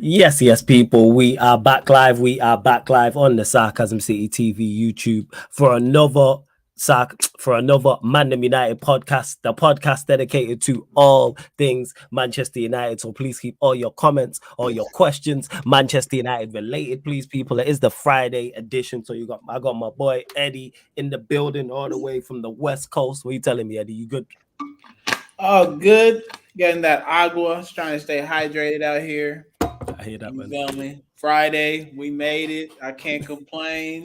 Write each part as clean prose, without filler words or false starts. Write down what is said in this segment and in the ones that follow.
Yes, people. We are back live. We are back live on the Sarcasm City TV YouTube for another ManDem United podcast, the podcast dedicated to all things Manchester United. So please keep all your comments, all your questions, Manchester United related, please, people. It is the Friday edition. So I got my boy Eddie in the building all the way from the West Coast. What are you telling me, Eddie? You good? Oh, good. Getting that agua. Just trying to stay hydrated out here. I hear that, You man. feel me? Friday, we made it. I can't complain.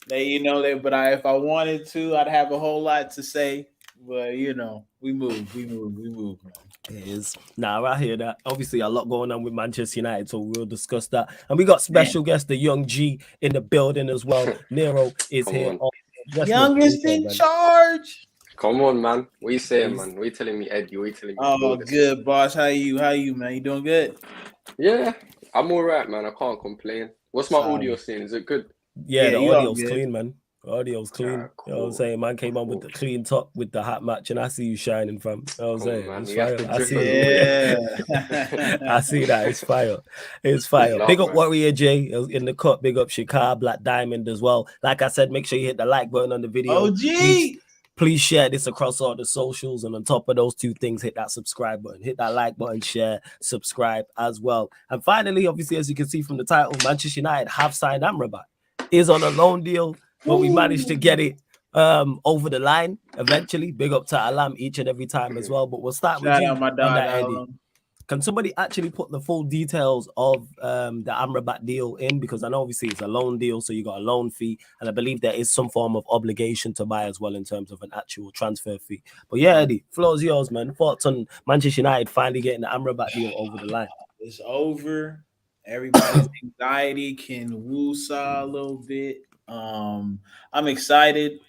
But if I wanted to, I'd have a whole lot to say. But we move, man. It is. Nah, I hear that. Obviously, a lot going on with Manchester United, so we'll discuss that. And we got special guest, the young G, in the building as well. Nero is Come here. on. Youngest in charge. Come on, man. What you saying, man? What you telling me, Eddie? What you telling me? Oh, good, boss. How you, man? You doing good? Yeah, I'm all right, man. I can't complain. What's my audio saying? Is it good? Yeah, the you all audio's good. clean, man. The audio's clean. Ah, You know what I'm cool. saying? Man came on with the clean top with the hat match, and I see you shining, fam. You know what I'm Come on, saying? man. It's We have fire. to I drip see a it. Yeah. I see that. It's fire. It's fire. Love, Big up man. Warrior J in the cut. Big up Shikar, Black Diamond as well. Like I said, make sure you hit the like button on the video. OG. Please share this across all the socials. And on top of those two things, hit that subscribe button, hit that like button, share, subscribe as well. And finally, obviously, as you can see from the title, Manchester United have signed Amrabat. Is on a loan deal, but we managed to get it over the line eventually. Big up to Alam each and every time as well. But we'll start with Shout you out my on dog that, Eddie. Alan. Can somebody actually put the full details of the Amrabat deal in? Because I know obviously it's a loan deal, so you got a loan fee, and I believe there is some form of obligation to buy as well in terms of an actual transfer fee. But yeah, Eddie, floor's yours, man. Thoughts on Manchester United finally getting the Amrabat deal over the line? It's over. Everybody's anxiety can woosah a little bit. I'm excited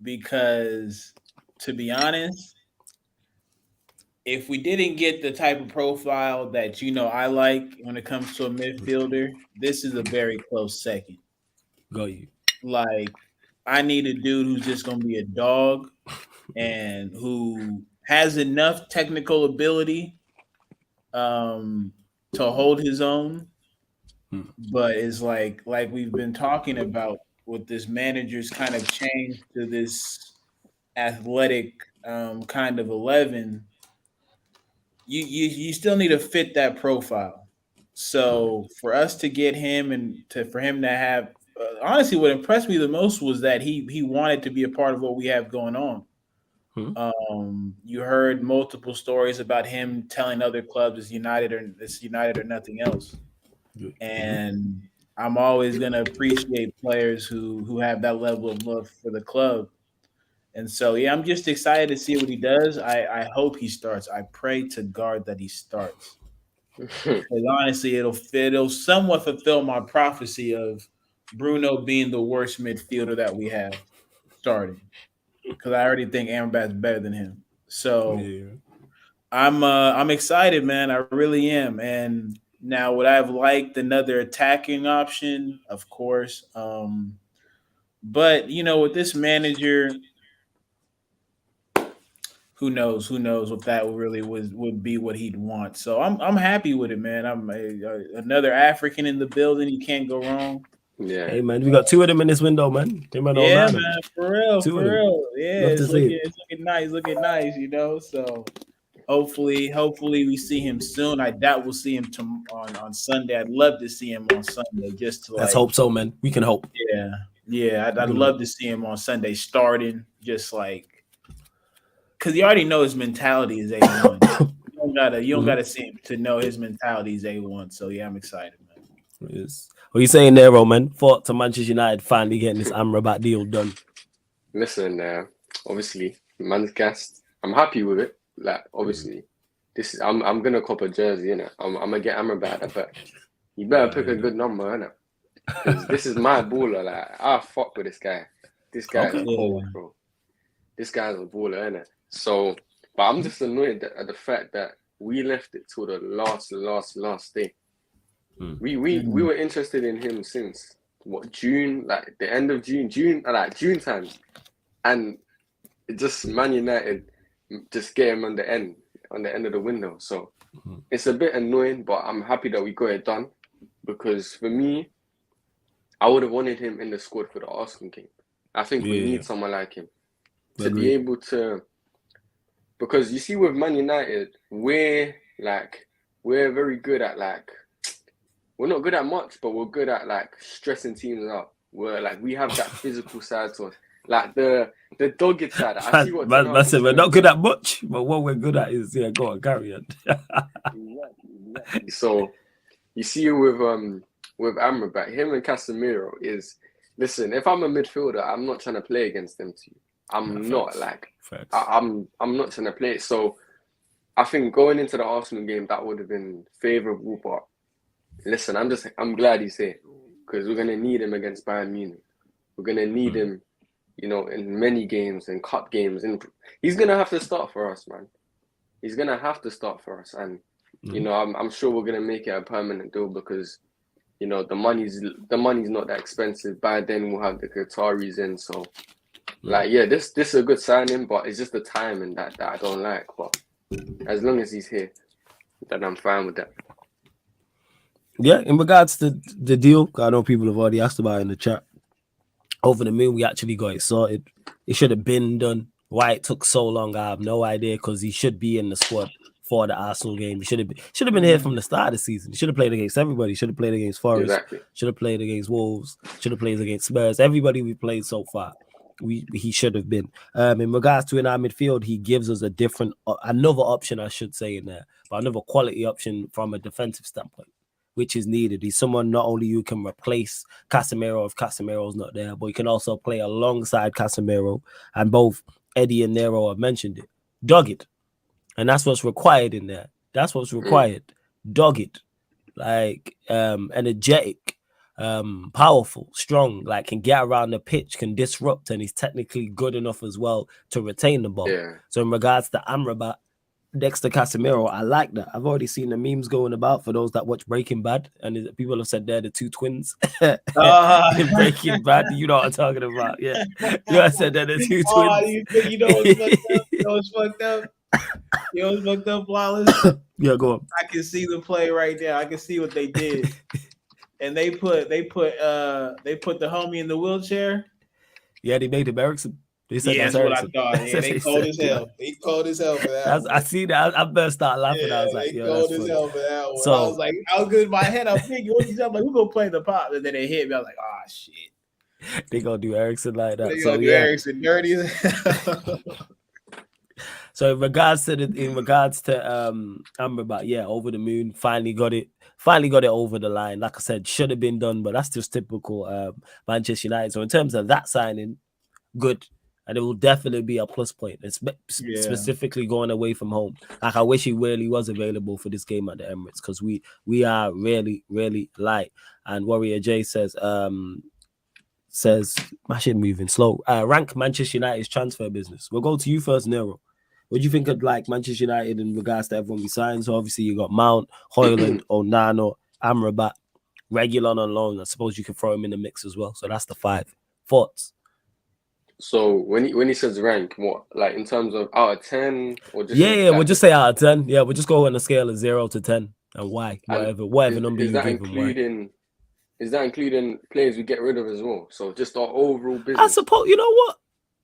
because, to be honest, if we didn't get the type of profile that I like when it comes to a midfielder, this is a very close second. Got you. Like, I need a dude who's just gonna be a dog and who has enough technical ability to hold his own, but is like we've been talking about with this manager's kind of change to this athletic kind of 11. You still need to fit that profile. So for us to get him for him to have honestly, what impressed me the most was that he wanted to be a part of what we have going on. You heard multiple stories about him telling other clubs it's United or nothing else. And I'm always gonna appreciate players who have that level of love for the club. And so yeah, I'm just excited to see what he does. I hope he starts. I pray to God that he starts. Because honestly, it'll somewhat fulfill my prophecy of Bruno being the worst midfielder that we have starting. Because I already think Amrabat's better than him. So I'm excited, man. I really am. And now would I have liked another attacking option? Of course. But with this manager, who knows? Who knows if that really would be what he'd want? So I'm happy with it, man. I'm another African in the building. You can't go wrong. Yeah. Hey man, we got two of them in this window, man. Yeah, man, for real, Two for of them. real. Yeah, Love to see it. it's looking nice. So hopefully we see him soon. I doubt we'll see him on Sunday. I'd love to see him on Sunday just to Let's hope so, man. We can hope. Yeah. I'd love to see him on Sunday starting, just like because you already know his mentality is A1. You don't gotta see him to know his mentality is A1. So yeah, I'm excited, man. Yes. What are you saying there, Roman? Thought to Manchester United finally getting this Amrabat deal done. Listen, obviously, man's gassed. I'm happy with it. Like, obviously, this is I'm gonna cop a jersey, innit? I'm gonna get Amrabat, but you better pick a good number, innit? Because this is my baller. Like, I fuck with this guy. This guy is cold, bro. This guy's a baller, innit? So, but I'm just annoyed at the fact that we left it till the last day. We were interested in him since what, June, like the end of June time, and it just Man United just get him on the end of the window. So It's a bit annoying, but I'm happy that we got it done because for me, I would have wanted him in the squad for the Arsenal game. I think we need someone like him to be able to, because you see with Man United, we're very good at we're not good at much, but we're good at stressing teams out. We have that physical side to us. Like the dogged side. I see what man said we're not good at much, but what we're good at is go on, carry on. Exactly. So you see with Amrabat, him and Casemiro is listen, if I'm a midfielder, I'm not trying to play against them two. I'm not I'm not trying to play it. So I think going into the Arsenal game that would have been favourable, but listen, I'm glad he's here because we're gonna need him against Bayern Munich. We're gonna need him, in many games and cup games, and he's gonna have to start for us, man. He's gonna have to start for us, and I'm sure we're gonna make it a permanent deal because the money's not that expensive. By then we'll have the Qataris in, so this is a good signing, but it's just the timing that I don't like. But as long as he's here, then I'm fine with that. Yeah, in regards to the deal, I know people have already asked about it in the chat. Over the moon, we actually got it sorted. It should have been done. Why it took so long, I have no idea, because he should be in the squad for the Arsenal game. He should have been here from the start of the season. He should have played against everybody. Should have played against Forest. Exactly. Should have played against Wolves. Should have played against Spurs. Everybody we played so far, he should have been. In regards to in our midfield, he gives us another option, I should say, in there, but another quality option from a defensive standpoint, which is needed. He's someone not only who can replace Casemiro if Casemiro's not there, but he can also play alongside Casemiro. And both Eddie and Nero have mentioned it. Dogged. And that's what's required in there. That's what's required. Dogged. Energetic. Powerful. Strong. Can get around the pitch, can disrupt, and he's technically good enough as well to retain the ball. Yeah. So in regards to Amrabat, next to Casemiro, I like that. I've already seen the memes going about for those that watch Breaking Bad, and people have said they're the two twins. Breaking Bad, you know what I'm talking about. Yeah. I said they're the two twins. You know what's fucked up? You know what's fucked up? You know what's fucked up, Flawless? Yeah, go on. I can see the play right there. I can see what they did. And they put the homie in the wheelchair. Yeah, they made him Ericsson. They said that's what I thought. Yeah, they cold as hell. They cold as hell for that. I see that. I better start laughing. Yeah, I was like, yo, cold as hell for that one. So, I was like, I was good in my head. I'm thinking, what is that? Like, who gonna play the pop? And then they hit me. I was like, oh shit. They gonna do Ericsson like that. They gonna do Ericsson dirty as hell. So in regards to Amrabat, over the moon, finally got it over the line. Like I said, should have been done, but that's just typical Manchester United. So in terms of that signing, good. And it will definitely be a plus point, specifically going away from home. I wish he really was available for this game at the Emirates, because we are really, really light. And Warrior J says my shit moving slow. Rank Manchester United's transfer business. We'll go to you first, Nero. What do you think of Manchester United in regards to everyone we signed? So obviously you got Mount, Højlund, Onana, Amrabat, Reguilon on loan. I suppose you can throw him in the mix as well. So that's the 5. Thoughts? So when he says rank, what, in terms of out of 10 or just we'll just say out of 10. Yeah, we'll just go on a scale of 0 to 10 and why, whatever number you give him. Is that including players we get rid of as well? So just our overall business. I suppose, you know what?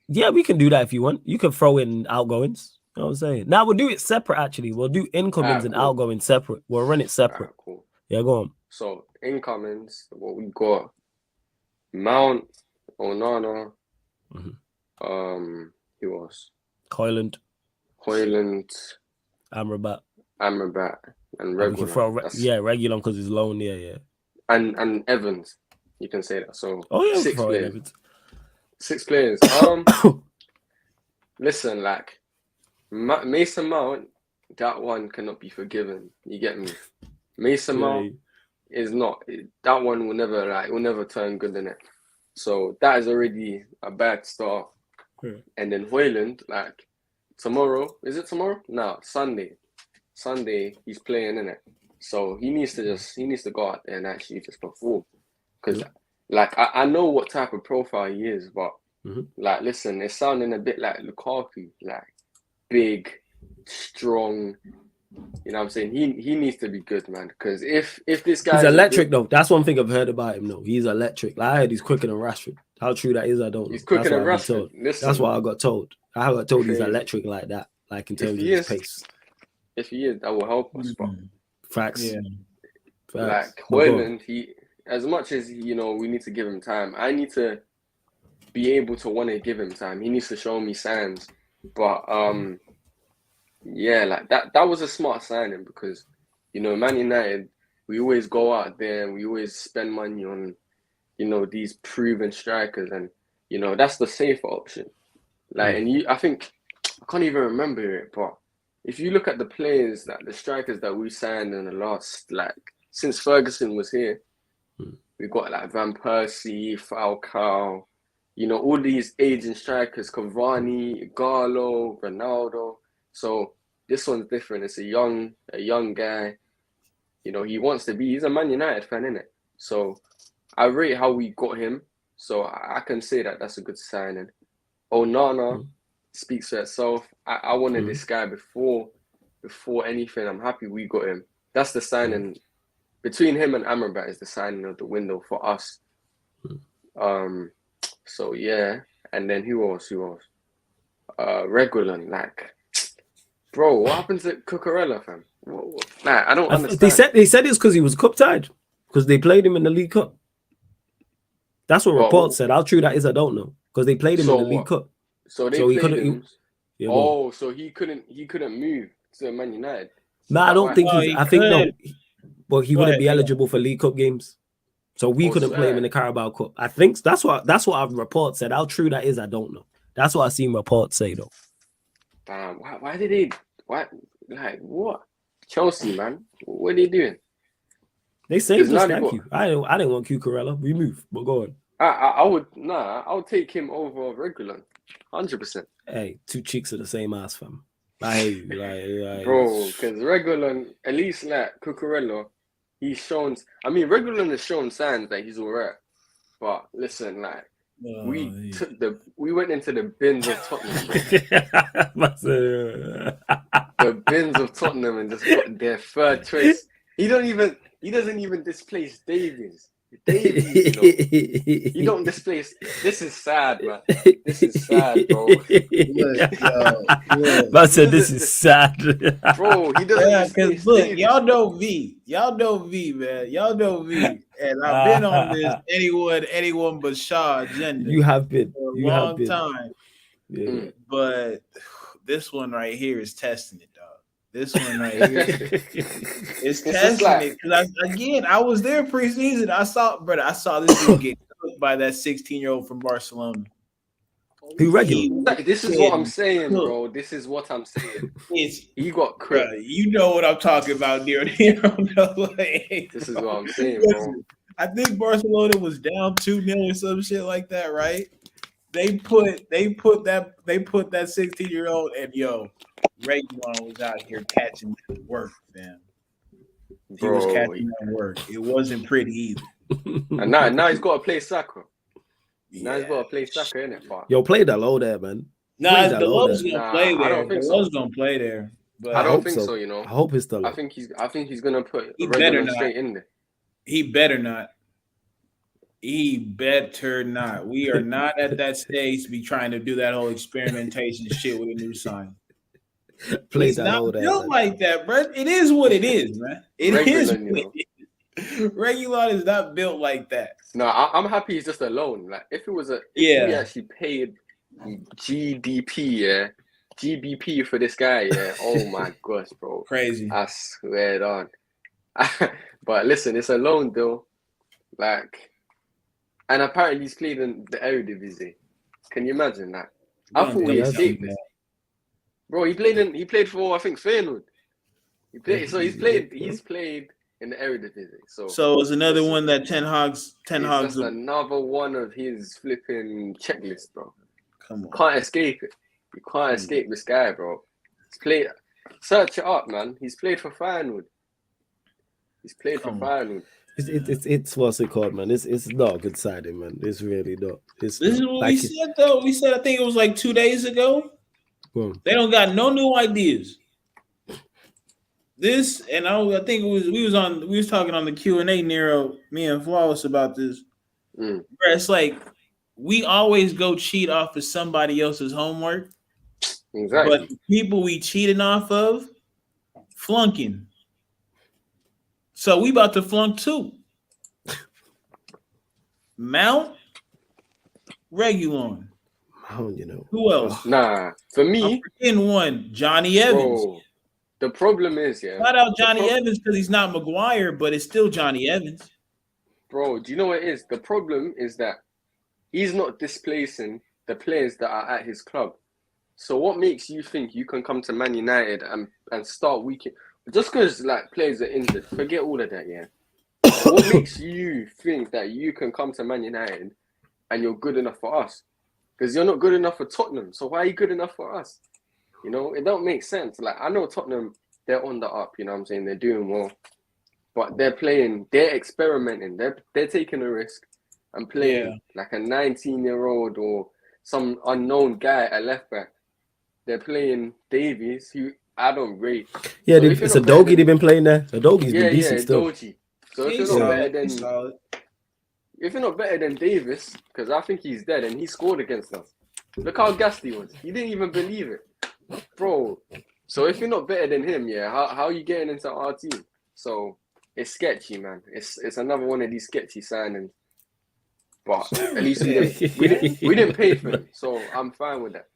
Yeah, we can do that if you want. You can throw in outgoings. You know what I'm saying? Now we'll do it separate. Actually, we'll do incomings and outgoings separate. We'll run it separate. Cool. Yeah, go on. So incomings, what we got: Mount, Onana. Who else? Højlund, Amrabat, and Reguilon. Reguilon because he's loan. Yeah. And Evans, you can say that. So 6 players. 6 players. Listen, Mason Mount, that one cannot be forgiven. You get me? Mason Mount is not. That one will never turn good in it. So that is already a bad start. And then Højlund, tomorrow, is it tomorrow? No, Sunday he's playing in it. So he needs to go out there and actually just perform. Because I know what type of profile he is, but listen, it's sounding a bit like Lukaku, big, strong, You know what I'm saying? He needs to be good, man. Because if this guy He's electric though. That's one thing I've heard about him though. He's electric. Like, I heard he's quicker than Rashford. How true that is, I don't know. He's quicker That's what than I've been Rashford. told. Listen, That's what I got told. I got told he's Crazy. electric like that, like in If terms of he his is- pace. if he is, that will help us. But Facts. Yeah. Facts. like But go on. Hoyland, as much as we need to give him time. I need to be able to want to give him time. He needs to show me signs. But yeah, like that was a smart signing because Man United, we always go out there and we always spend money on these proven strikers, and that's the safer option. Like, and I think I can't even remember it, but if you look at the players, that the strikers that we signed in the last, like, since Ferguson was here, we got like Van Persie, Falcao, all these aging strikers, Cavani, Garlo, Ronaldo. So this one's different. It's a young guy. He's a Man United fan, innit? So I rate how we got him. So I can say that that's a good signing. Onana speaks for itself. I wanted this guy before anything. I'm happy we got him. That's the signing. Between him and Amrabat is the signing of the window for us. So yeah, and then who else? Regulon, like, bro, what happened to Cucurella, fam? Nah, I don't understand. They said it's because he was cup tied because they played him in the League Cup. That's what reports said. How true that is, I don't know, because they played him in the League Cup. So they played him. So he couldn't move to Man United. No, I don't think he's. I think no, but he wouldn't be eligible for League Cup games. So we couldn't play him in the Carabao Cup. I think that's what our report said. How true that is, I don't know. That's what I seen reports say though. Damn, why did they? Why, like, what? Chelsea, man, what are they doing? They saved us. Thank you. I didn't want Cucurella. We moved, but go on. I would take him over Regulon, 100%. Hey, two cheeks of the same ass, fam. Like, bro, because Regulon, at least like Cucurella, he's shown. I mean, Regulon has shown signs that he's alright. But listen, like, we went into the bins of Tottenham. The bins of Tottenham and just got their third choice. He doesn't even displace Davies. You don't displace. This is sad, man. This is sad, bro. I said this is sad, bro. He doesn't. Because look, y'all know V, man. Y'all know V, and I've been on this anyone but Shaw agenda. You have been for a long time. Yeah. But this one right here is testing it, dog. This one right here is testing it. Because I was there preseason. I saw this dude get cooked by that 16-year-old from Barcelona. Who regular? This is what I'm saying, bro. This is what I'm saying. He got cooked. You know what I'm talking about, near. This is what I'm saying, bro. I think Barcelona was down 2-0 or some shit like that, right? They put that 16-year-old, and Regulon was out here catching work, fam. He was catching that work. It wasn't pretty either. And now he's got to play Saka. Now he's got to play Saka, innit? Yo, play Dalot there, man. Nah, Dalot's gonna play there. Dalot's gonna play there. But I don't think so. I hope it's Dalot. I think he's gonna put Regulon straight in there. He better not. He better not. We are not at that stage to be trying to do that whole experimentation shit with a new sign. He's not built like that, bro. It is what it is, man. It is what it is. Regulon is not built like that. No, I'm happy he's just alone. Like, if he actually paid GBP for this guy, oh my gosh, bro. Crazy. I swear on. But listen, it's a loan though. Like, and apparently he's played in the Eredivisie. Can you imagine that? I thought he escaped this. Bro, he played for, I think, Feyenoord. He's played in the Eredivisie. So it's another one that Ten Hag's just another one of his flipping checklist, bro. Come on. Can't escape it. You can't escape this guy, bro. He's played. Search it up, man. He's played for Feyenoord. It's what's it called, man? It's not a good signing, man. It's really not. This is what we said, though. We said, I think it was like 2 days ago. They don't got no new ideas. this, and I think we was talking on the Q&A, Nero, me and Flawless about this. Mm. Where it's like we always go cheat off of somebody else's homework, but Exactly. the people we cheating off of flunking. So we about to flunk too. Mount, Regulon. Who else? Nah, for I'm me, forgetting one. Johnny Evans. bro, the problem is, yeah. Shout out the Johnny pro- Evans because he's not Maguire, but it's still Johnny Evans. Bro, do you know what it is? The problem is that he's not displacing the players that are at his club. So what makes you think you can come to Man United and start weekend? Just because like players are injured, forget all of that, yeah. What makes you think that you can come to Man United and you're good enough for us? Because you're not good enough for Tottenham. So why are you good enough for us? You know, it don't make sense. Like, I know Tottenham, they're on the up, you know what I'm saying? They're doing well. But they're playing, they're experimenting. They're taking a risk and playing like a 19-year-old or some unknown guy at left back. They're playing Davies, who I don't rate. Yeah, So if it's you're a not better Dogie they've been playing there. A Dogie's yeah, been decent still. Doji. So if He's you're not solid. better than He's solid. if you're not better than Davis, because I think he's dead and he scored against us. Look how gassed he was. He didn't even believe it. Bro. So if you're not better than him, yeah, how are you getting into our team? So it's sketchy, man. It's another one of these sketchy signings. But at least we didn't pay for him, so I'm fine with that.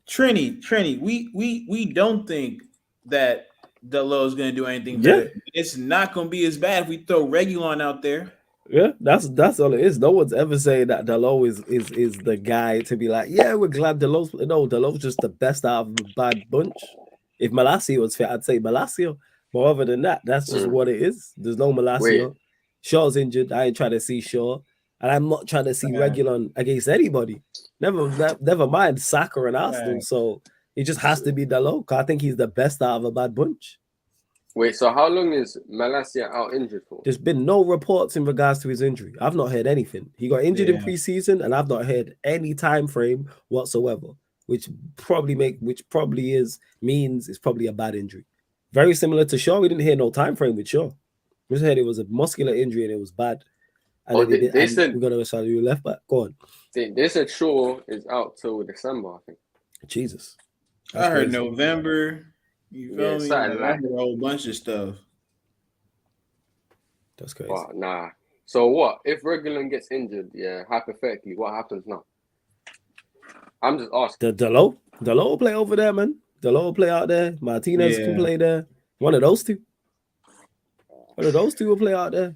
Trini, we don't think that Delo is going to do anything better. It's not going to be as bad if we throw Regulon out there. Yeah, that's all it is. No one's ever saying that Delo is the guy to be like, yeah, we're glad Delo's. No, Delo's just the best out of the bad bunch. If Malacia was fit, I'd say Malacia. But other than that, that's just what it is. There's no Malacia. Shaw's injured. I ain't trying to see Shaw. And I'm not trying to see Regulon against anybody. Never mind Saka and Arsenal. So it just has to be Delo. I think he's the best out of a bad bunch. Wait, so how long is Malacia out injured for? There's been no reports in regards to his injury. I've not heard anything. He got injured in preseason, and I've not heard any time frame whatsoever, which probably means it's probably a bad injury. Very similar to Shaw. We didn't hear no time frame with Shaw. We just heard it was a muscular injury and it was bad. And they said we're gonna start you left back. Go on. They said Shaw is out till December, I think. Jesus. I heard November. You feel me? I heard a whole bunch of stuff. That's crazy. But nah. So what? If Regulon gets injured, yeah, hypothetically, what happens now? I'm just asking. Delo will play over there, man. Delo will play out there. Martinez can play there. One of those two will play out there.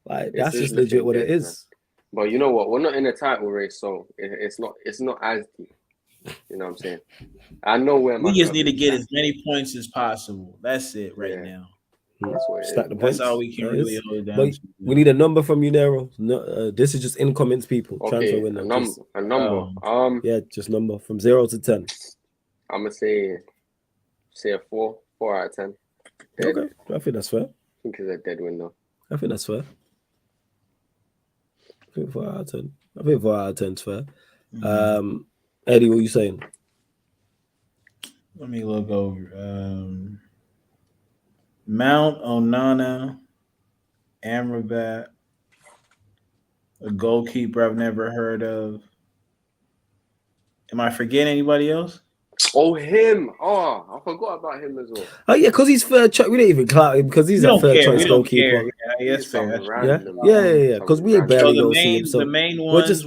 Like that's just legit what it is. Man. But you know what? We're not in a title race, so it's not as deep. You know what I'm saying? I know where we just need to get as many points as possible. That's it now. That's all we can really hold it down to. We need a number from you, Nero. No, this is just incoming people. Okay, a number. Yeah, just number from 0 to 10. I'm gonna say a 4 out of 10. Dead. Okay, I think that's fair. I think it's a dead win though. I think that's fair. I think 4 out of 10. I think 4 out of 10 is fair. Mm-hmm. Eddie, what are you saying? Let me look over. Mount, Onana, Amrabat, a goalkeeper I've never heard of. Am I forgetting anybody else? Oh, him. Oh, I forgot about him as well. Oh, yeah, because he's third choice. We didn't even clout him because he's a third choice goalkeeper. Yeah, that's fair. Yeah. Because we ain't barely go see him. So the main ones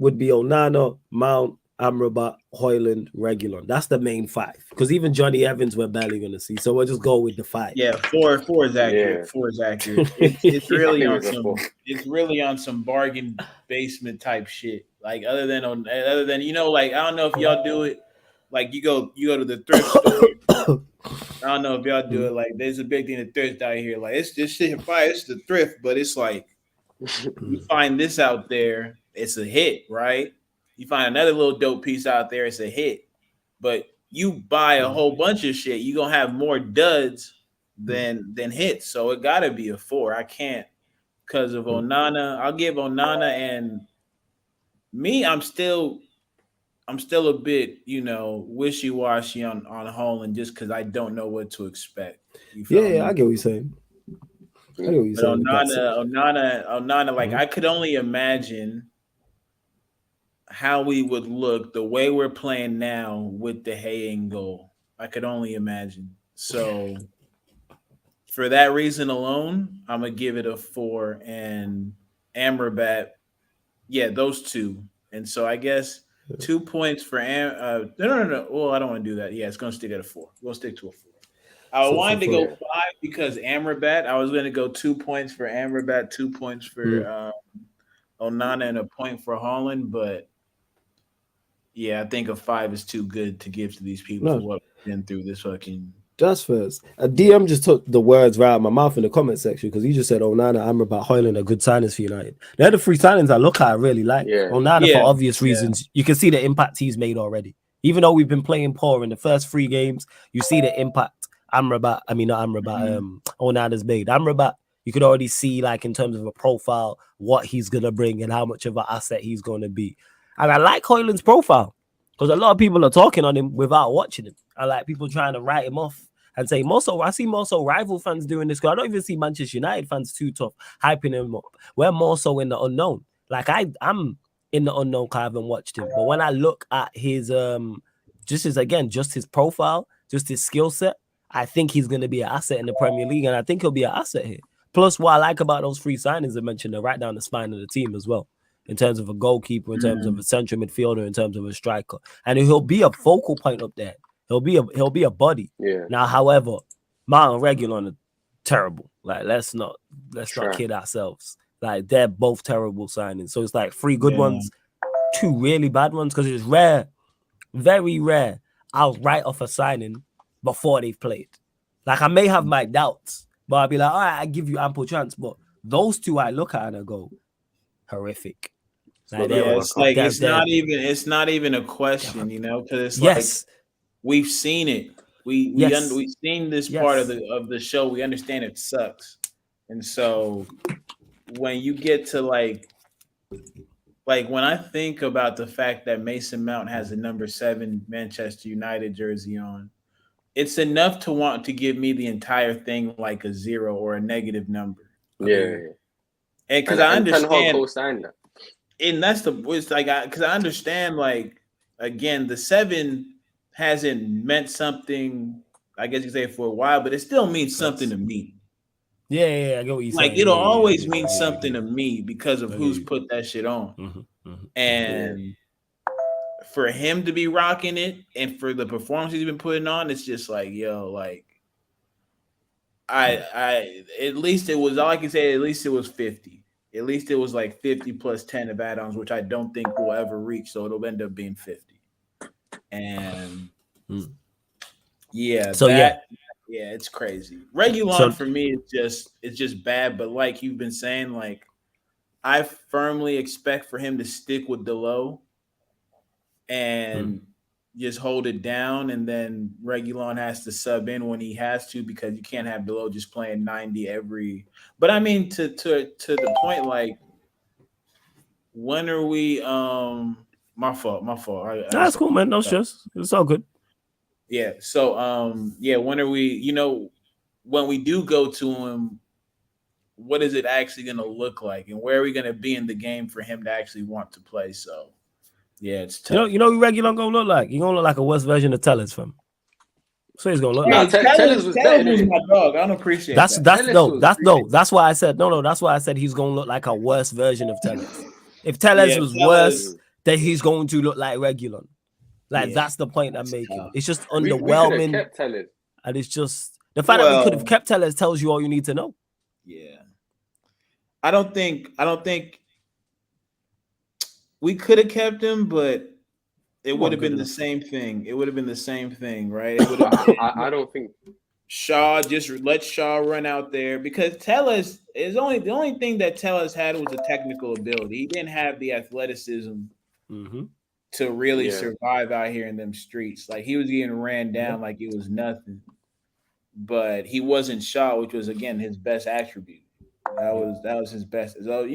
would be Onana, Mount, Amrabat, Højlund, Regulon. That's the main 5. Because even Johnny Evans we're barely going to see. So we'll just go with the 5. Yeah, 4 is accurate. Yeah. 4 is accurate. It's really on some. It's really on some bargain basement type shit. Like other than like I don't know if y'all do it. Like you go to the thrift store. I don't know if y'all do it. Like there's a big thing of thrift out here. Like it's this shit fire. It's the thrift, but it's like you find this out there, it's a hit, right? You find another little dope piece out there, it's a hit. But you buy a whole bunch of shit, you're gonna have more duds than hits. So it gotta be a 4. I can't because of Onana. I'll give Onana and me, I'm still a bit, wishy-washy on Haaland just because I don't know what to expect. You feel Yeah, me? I get what you're saying. I get what you're But saying with that. Onana, like I could only imagine how we would look the way we're playing now with the Hay in goal. I could only imagine. So for that reason alone, I'm gonna give it a 4. And Amrabat, yeah, those two. And so I guess 2 points for no. Well, I don't want to do that. Yeah, it's gonna stick at a 4. We'll stick to a 4. I So wanted to for go 5 because Amrabat. I was gonna go 2 points for Amrabat, 2 points for Onana, and a point for Holland. But yeah, I think a 5 is too good to give to these people for no, what we've been through this fucking. just first. A DM just took the words right out of my mouth in the comment section because he just said Onana, Amrabat, Højlund are good signings for United. They're the 3 signings I look at. I really like Onana for obvious reasons. You can see the impact he's made already. Even though we've been playing poor in the first 3 games, you see the impact Amrabat. I mean, not Amrabat. Onana's made. Amrabat, you could already see, like, in terms of a profile, what he's gonna bring and how much of an asset he's gonna be. And I like Højlund's profile because a lot of people are talking on him without watching him. I like people trying to write him off and say more so. I see more so rival fans doing this because I don't even see Manchester United fans too tough hyping him up. We're more so in the unknown. Like I'm in the unknown because I haven't watched him. But when I look at his just his profile, just his skill set, I think he's going to be an asset in the Premier League, and I think he'll be an asset here. Plus, what I like about those 3 signings I mentioned, they're right down the spine of the team as well, in terms of a goalkeeper, in terms of a central midfielder, in terms of a striker, and he'll be a focal point up there. He'll be a body. Yeah. Now, however, Mount and Reguilon are terrible. Like, let's not kid ourselves. Like, they're both terrible signings. So it's like 3 good ones, 2 really bad ones, because it's rare, very rare. I'll write off a signing before they've played. Like, I may have my doubts, but I'll be like, all right, I give you ample chance. But those 2 I look at and I go, horrific. Like, it's not even a question, because it's like we've seen it. We've seen this part of the show. We understand it sucks, and so when you get to like when I think about the fact that Mason Mount has a number 7 Manchester United jersey on, it's enough to want to give me the entire thing like a 0 or a negative number. Yeah, and because I understand, and that's because I understand, like, again, the 7 hasn't meant something, I guess you could say, for a while, but it still means something to me. Yeah, I get what you're saying. Like, it'll always mean something to me because of who's put that shit on. And for him to be rocking it and for the performance he's been putting on, it's just like, yo, like, I at least it was, all I can say, at least it was 50. At least it was like 50 plus 10 of add-ons, which I don't think we'll ever reach. So it'll end up being 50. And it's crazy. Reguilon for me is just bad. But like you've been saying, like, I firmly expect for him to stick with Delo and just hold it down, and then Reguilon has to sub in when he has to, because you can't have Delo just playing 90 every. But I mean, to the point, like, when are we? My fault. That's cool, man. No stress. It's all good. Yeah. So when are we? When we do go to him, what is it actually going to look like, and where are we going to be in the game for him to actually want to play? So. Yeah, it's tough. You know who Reguilon gonna look like? He's gonna look like a worse version of Tellers, fam. So he's gonna look like. Tellers was my dog. I don't appreciate that. That's why I said no. That's why I said he's gonna look like a worse version of Tellers. If Tellers was worse, then he's going to look like Reguilon. Like, that's the point I'm making. Tough. It's just underwhelming, and it's just the fact that we could have kept Tellers tells you all you need to know. Yeah, I don't think we could have kept him, but it would have been the same thing. It would have been the same thing, right? It would have I don't think just let Shaw run out there, because Tellez is the only thing that Tellez had was a technical ability. He didn't have the athleticism to really survive out here in them streets. Like, he was getting ran down like it was nothing. But he wasn't Shaw, which was, again, his best attribute. That was his best. So,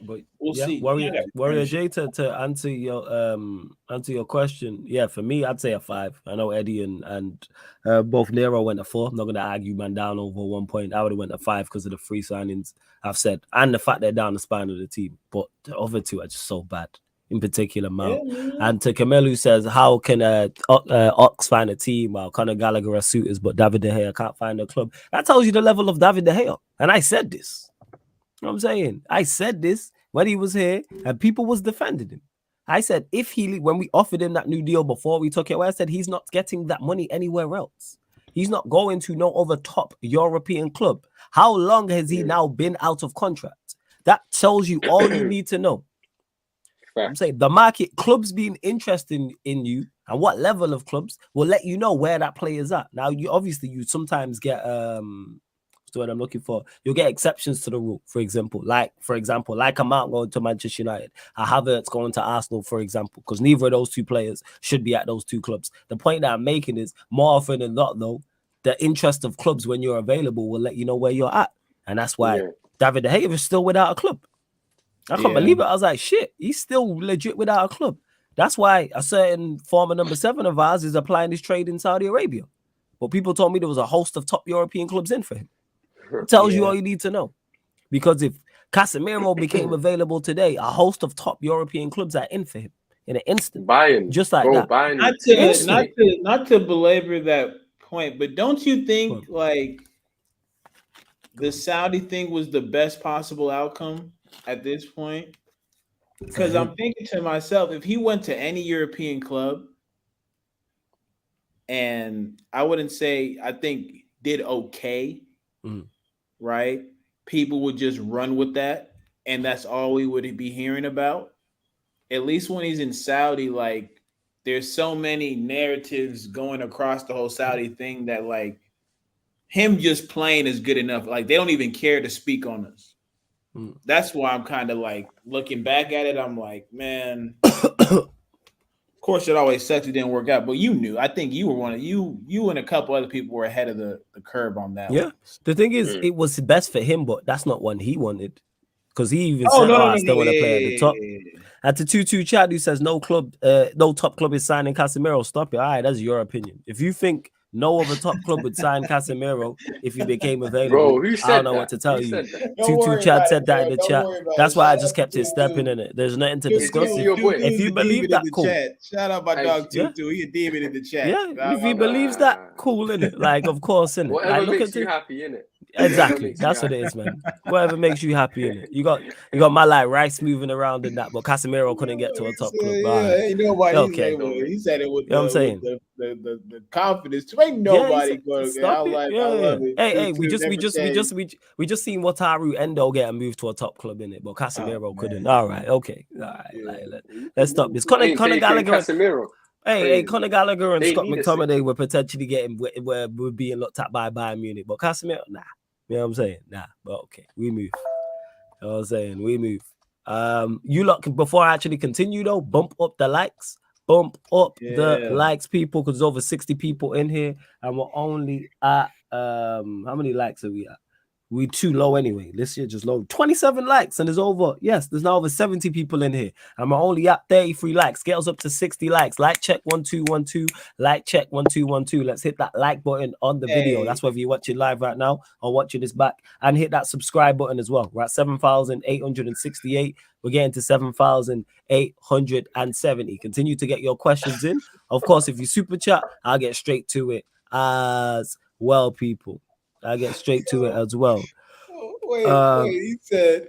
But We'll yeah, see. Warrior J, to answer your question. Yeah, for me, I'd say a 5. I know Eddie and both Nero went a 4. I'm not gonna argue man down over 1 point. I would have went a 5 because of the free signings I've said and the fact they're down the spine of the team. But the other two are just so bad. In particular, Mount. And to Camille, who says, how can Ox find a team while Conor Gallagher are suitors, but David De Gea can't find a club? That tells you the level of David De Gea. And I said this. You know what I'm saying? I said this when he was here and people was defending him. I said, when we offered him that new deal before we took it away, I said, he's not getting that money anywhere else. He's not going to no other top European club. How long has he now been out of contract? That tells you all you need to know. I'm saying the market, clubs being interested in you and what level of clubs will let you know where that player's at. Now, you sometimes get what's the word I'm looking for? You'll get exceptions to the rule. For example, like a Mount going to Manchester United, a Havertz going to Arsenal, for example, because neither of those two players should be at those two clubs. The point that I'm making is more often than not, though, the interest of clubs when you're available will let you know where you're at, and that's why David De Gea is still without a club. I can't believe it. I was like, shit, he's still legit without a club. That's why a certain former number 7 of ours is applying his trade in Saudi Arabia. But people told me there was a host of top European clubs in for him. It tells you all you need to know. Because if Casemiro became available today, a host of top European clubs are in for him in an instant. Buying. Just like that. Buying. Not to belabor that point, but don't you think like the Saudi thing was the best possible outcome at this point? Because I'm thinking to myself, if he went to any European club, and I wouldn't say I think did okay, right? People would just run with that, and that's all we would be hearing about. At least when he's in Saudi, like there's so many narratives going across the whole Saudi thing that like him just playing is good enough. Like they don't even care to speak on us. That's why I'm kind of like looking back at it. I'm like, man, of course it always sucks it didn't work out, but you knew. I think you were one of you and a couple other people were ahead of the curve on that. Yeah. The thing is, it was best for him, but that's not one he wanted. Because he even said, I still want to play at the top. At the 2-2 chat, who says no top club is signing Casemiro. Stop it. All right, that's your opinion. If you think no other top club would sign Casemiro if he became available, Bro, I don't know what to tell you. 2-2 chat said that in the chat. That's why I just kept it stepping in it. There's nothing to discuss. If you believe that, cool. Shout out my dog 2-2. He a demon in the chat. Yeah, if he believes that, cool, innit? Like, of course, innit? Whatever makes you happy, innit? Exactly. That's what it is, man. Whatever makes you happy, innit? You got my like Rice moving around in that, but Casemiro couldn't get to a top club. Ain't nobody. He said it with the confidence. Ain't nobody going to stop it. Hey, we just seen Wataru Endo get a move to a top club in it, but Casemiro couldn't. All right, okay. All right, let's stop this. Conor Gallagher. Casemiro. Hey, Conor Gallagher and Scott McTominay were potentially we're being looked at by Bayern Munich, but Casemiro, nah. You know what I'm saying? Nah, but okay, we move. You know what I'm saying? We move. You lot can, before I actually continue though, bump up the likes. Bump up the likes, people, because there's over 60 people in here, and we're only at how many likes are we at? We too low anyway. This year just low. 27 likes, and there's now over 70 people in here. And we're only at 33 likes. Get us up to 60 likes. Like check 1212. Like check 1212. Let's hit that like button on the video. That's whether you're watching live right now or watching this back. And hit that subscribe button as well. We're at 7,868. We're getting to 7,870. Continue to get your questions in. Of course, if you super chat, I'll get straight to it as well, people. I get straight to it as well. Wait. He said,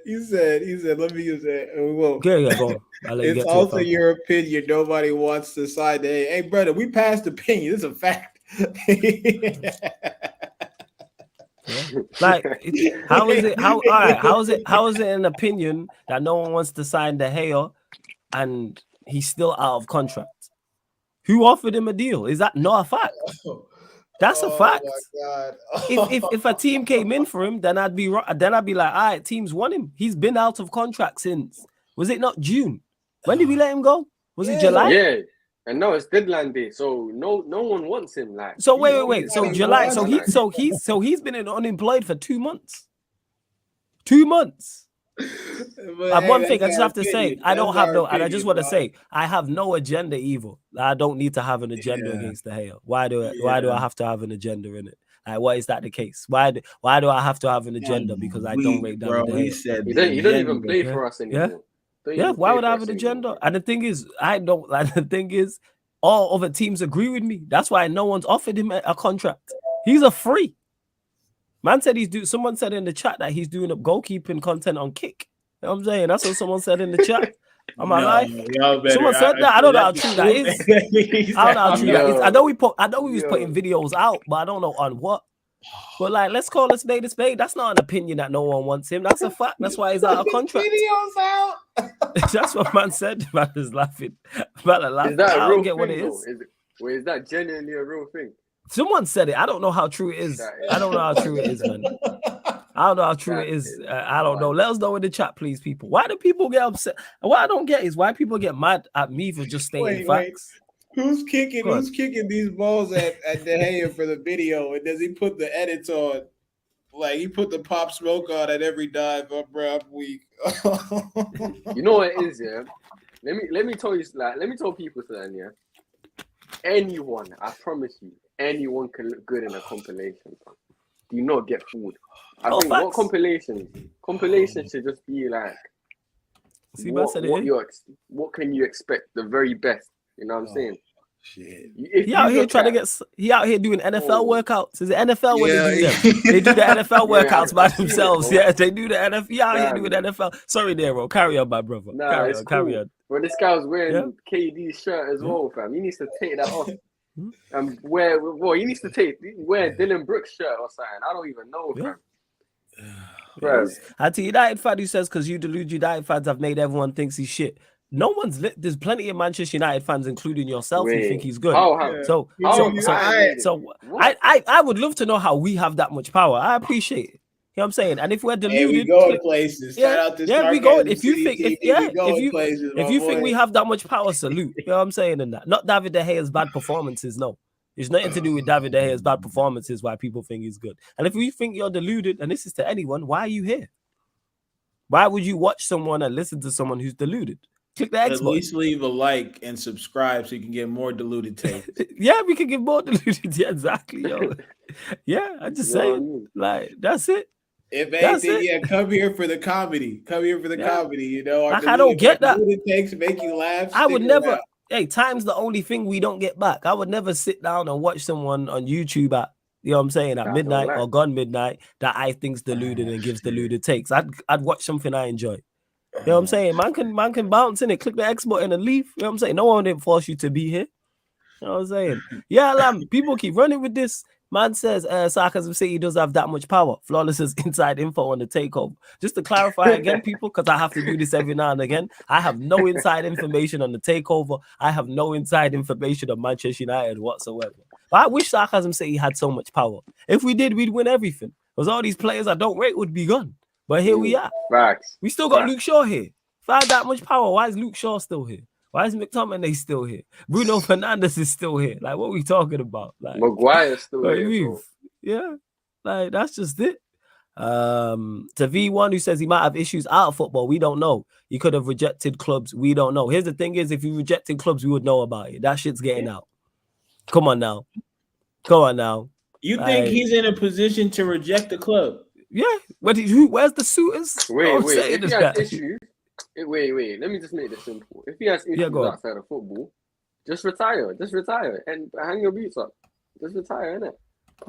let me use that. Well, yeah, go on. I'll let you it's get also to it, your opinion. Nobody wants to side the hey, brother, we passed opinion. This is a fact. Like, how is it? How is it an opinion that no one wants to sign De Gea and he's still out of contract? Who offered him a deal? Is that not a fact? That's a fact. If a team came in for him, then I'd be like, all right, teams want him. He's been out of contract since, was it not June? When did we let him go? Was it July? Yeah. And no, it's deadline day, so no one wants him. Like, so wait. So July. So he's been unemployed for 2 months. 2 months. But One hey, thing I that's just our have to say, opinion. I don't That's have our no, and I just opinion, want to dog. say, I have no agenda either. I don't need to have an agenda Yeah. against the Gea. Why do I Yeah. have to have an agenda in it? Like, why is that the case? Why do I have to have an agenda because I don't rate David De He Gea? said You the don't even agenda. play Yeah, for us yeah, anymore. Don't yeah. even Why play would I for have us an anymore, agenda? bro. And the thing is, I don't. Like, the thing is, all other teams agree with me. That's why no one's offered him a contract. He's a free. Man said someone said in the chat that he's doing up goalkeeping content on Kick. You know what I'm saying? That's what someone said in the chat. Am I No, live? y'all better. Someone said that. I don't know how that's the true that truth. is. I don't know how true that is. I know we was Yo. putting videos out, but I don't know on what. But like, let's call a spade a spade. That's not an opinion that no one wants him. That's a fact. That's why he's out of contract. Videos out. That's what man said. Man is laughing. Man are laughing. Is that I a don't real get thing, what it though? is. Is that genuinely a real thing? Someone said it. I don't know how true it is. I don't know how true it is, man. I don't know how true it is. I don't know. Let us know in the chat, please, people. Why do people get upset? What I don't get is why people get mad at me for just stating facts. Who's kicking these balls at De Gea for the video? And does he put the edits on? Like he put the Pop Smoke on at every dive. I'm weak. You know what it is, yeah? Let me tell you, like, let me tell people something, yeah? Anyone, I promise you, anyone can look good in a compilation. Bro. Do not get fooled. I think facts. what compilations should just be like, See, what can you expect? The very best. You know what I'm saying? Shit. He out here doing NFL workouts. Is it NFL when they do them? They do the NFL workouts by themselves. Yeah, they do the NFL. He out here doing NFL. Sorry, Nero. Carry on, my brother. Nah, Carry on. But this guy was wearing KD's shirt as well, fam. He needs to take that off. And wear Dylan Brooks' shirt or something. I don't even know, fam. Yes. Anti-United fan who says because you delude United fans have made everyone thinks he's shit. No one's there's plenty of Manchester United fans, including yourself, who think he's good. I would love to know how we have that much power. I appreciate it. You know what I'm saying? And if we're deluded, we go places. Shout out to we go. Sarcasm If you think, if you think we have that much power, salute. You know what I'm saying? And that, not David De Gea's bad performances. No, it's nothing to do with David De Gea's bad performances. Why people think he's good. And if you think you're deluded, and this is to anyone, why are you here? Why would you watch someone and listen to someone who's deluded? Click the X button. At least leave a like and subscribe so you can get more deluded takes. Yeah, we can get more deluded. Yeah, exactly. Yo. Yeah, I'm just saying. Like, that's it. If anything, come here for the comedy. Comedy, you know. Like, I don't get that. Takes make you laugh. I would never. Hey, time's the only thing we don't get back. I would never sit down and watch someone on YouTube at, you know what I'm saying, at midnight or gone midnight that I think's deluded and gives deluded takes. I'd watch something I enjoy. You know what I'm saying? Man can bounce in it, click the X button and leave. You know what I'm saying? No one didn't force you to be here. You know what I'm saying? Yeah, Lam, people keep running with this. Man says Sarcasm City does have that much power. Flawless is inside info on the takeover. Just to clarify again, people, because I have to do this every now and again. I have no inside information on the takeover. I have no inside information on Manchester United whatsoever. But I wish Sarcasm City had so much power. If we did, we'd win everything. Because all these players I don't rate would be gone. But here we are. Facts. We still got Luke Shaw here. If I had that much power, why is Luke Shaw still here? Why is McTominay still here? Bruno Fernandes is still here. Like, what are we talking about? Like, Maguire's still here. Yeah, like that's just it. To V1 who says he might have issues out of football, we don't know. He could have rejected clubs. We don't know. Here's the thing: is if you rejected clubs, we would know about it. That shit's getting out. Come on now. You think he's in a position to reject the club? Yeah. Where's the suitors? Wait. If he has issues, wait. Let me just make this simple. If he has issues outside of football, just retire. And hang your boots up. Just retire, innit?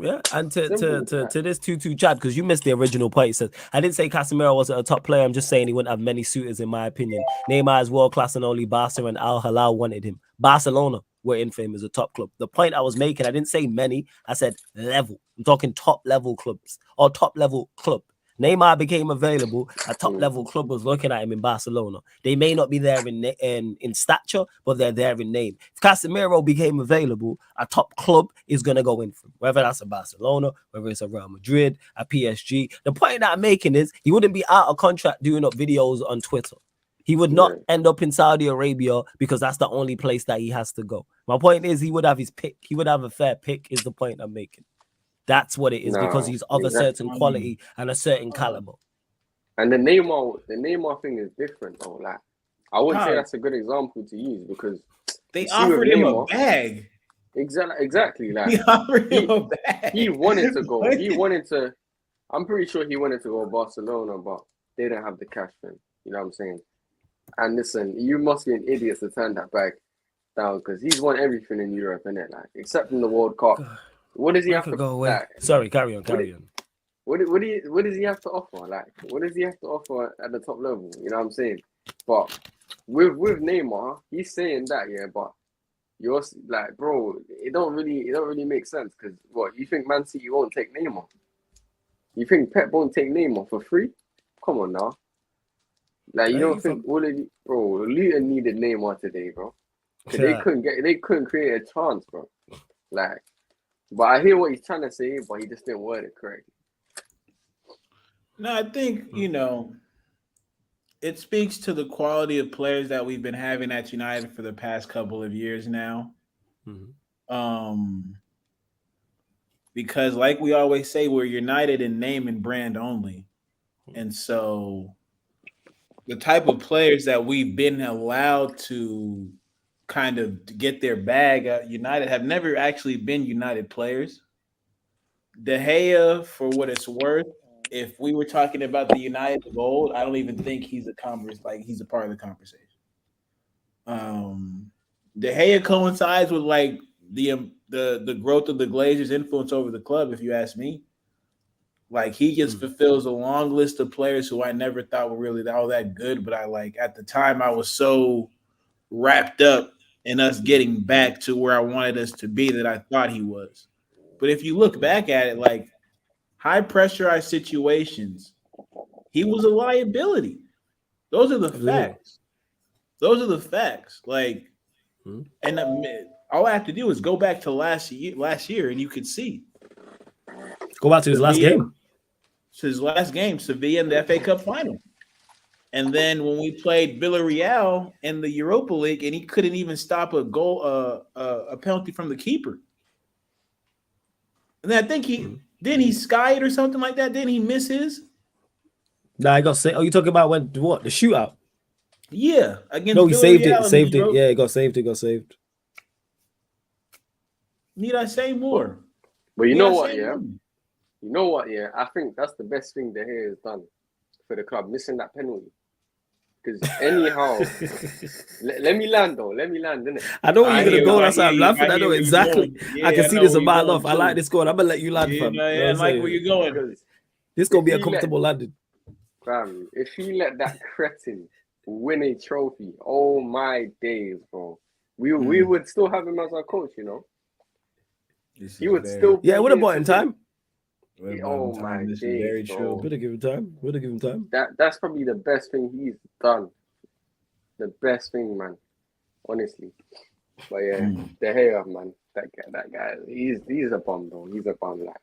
Yeah, and to this 2-2 Chad, because you missed the original point. He says, I didn't say Casemiro wasn't a top player. I'm just saying he wouldn't have many suitors, in my opinion. Neymar is world class and only Barca and Al Hilal wanted him. Barcelona were in for him as a top club. The point I was making, I didn't say many. I said level. I'm talking top level clubs or top level club. Neymar became available. A top level club was looking at him in Barcelona. They may not be there in stature, but they're there in name. If Casemiro became available, a top club is going to go in for him, whether that's a Barcelona, whether it's a Real Madrid, a PSG. The point that I'm making is he wouldn't be out of contract doing up videos on Twitter. He would not end up in Saudi Arabia because that's the only place that he has to go. My point is he would have his pick. He would have a fair pick is the point I'm making. That's what it is because he's of a certain quality and a certain caliber. And the Neymar thing is different though. Like, I wouldn't say How? that's a good example to use because They you see with offered him a Neymar, bag. exactly. Like They offered him a bag. he wanted to go. He wanted to. I'm pretty sure he wanted to go to Barcelona, but they didn't have the cash for him. You know what I'm saying? And listen, you must be an idiot to turn that bag down because he's won everything in Europe, innit? Like, except in the World Cup. What does he Man have could to go away. like? Sorry, carry on. What does he have to offer? Like, what does he have to offer at the top level? You know what I'm saying? But with Neymar, he's saying that, yeah, but you're like, bro, it don't really make sense because what you think Man City won't take Neymar? You think Pep won't take Neymar for free? Come on now. Like you don't think all of bro, Luton needed Neymar today, bro. Cause they couldn't create a chance, bro. Like, but I hear what he's trying to say, but he just didn't word it correctly. No, I think, it speaks to the quality of players that we've been having at United for the past couple of years now. Because like we always say, we're united in name and brand only. And so the type of players that we've been allowed to kind of get their bag at United have never actually been United players. De Gea, for what it's worth, if we were talking about the United of old, I don't even think he's a part of the conversation. De Gea coincides with like the growth of the Glazers' influence over the club, if you ask me. Like he just fulfills a long list of players who I never thought were really all that good, but I like at the time I was so wrapped up in us getting back to where I wanted us to be that I thought he was. But if you look back at it, like high pressurized situations, he was a liability. Those are the facts. Those are the facts. Like, and all I have to do is go back to last year, and you could see. Go back to his last game. His last game, Sevilla in the FA Cup final. And then when we played Villarreal in the Europa League, and he couldn't even stop a goal, a penalty from the keeper. And then I think he sky it or something like that. Didn't he miss his? Nah, I got saved. Oh, you talking about when what the shootout? Yeah, against no, he saved Villarreal it. Saved it. Yeah, it got saved. Need I say more? But you know what? Yeah, you know what? Yeah, I think that's the best thing De Gea has done for the club, missing that penalty. Because anyhow, let me land, innit? I know where you're gonna go. That's why I'm laughing. I know exactly. I can see this a mile off. I like this goal. I'm gonna let you land, fam. I like where you're going. This gonna be a comfortable landing. Fam, if he let that cretin win a trophy, oh my days, bro. We would still have him as our coach, you know. He would still. Yeah, it would have bought him time. Oh my days, very true. Would have given time. That's probably the best thing he's done. The best thing, man. Honestly. But yeah, De Gea, man. That guy, he's a bum, though. He's a bum. Like,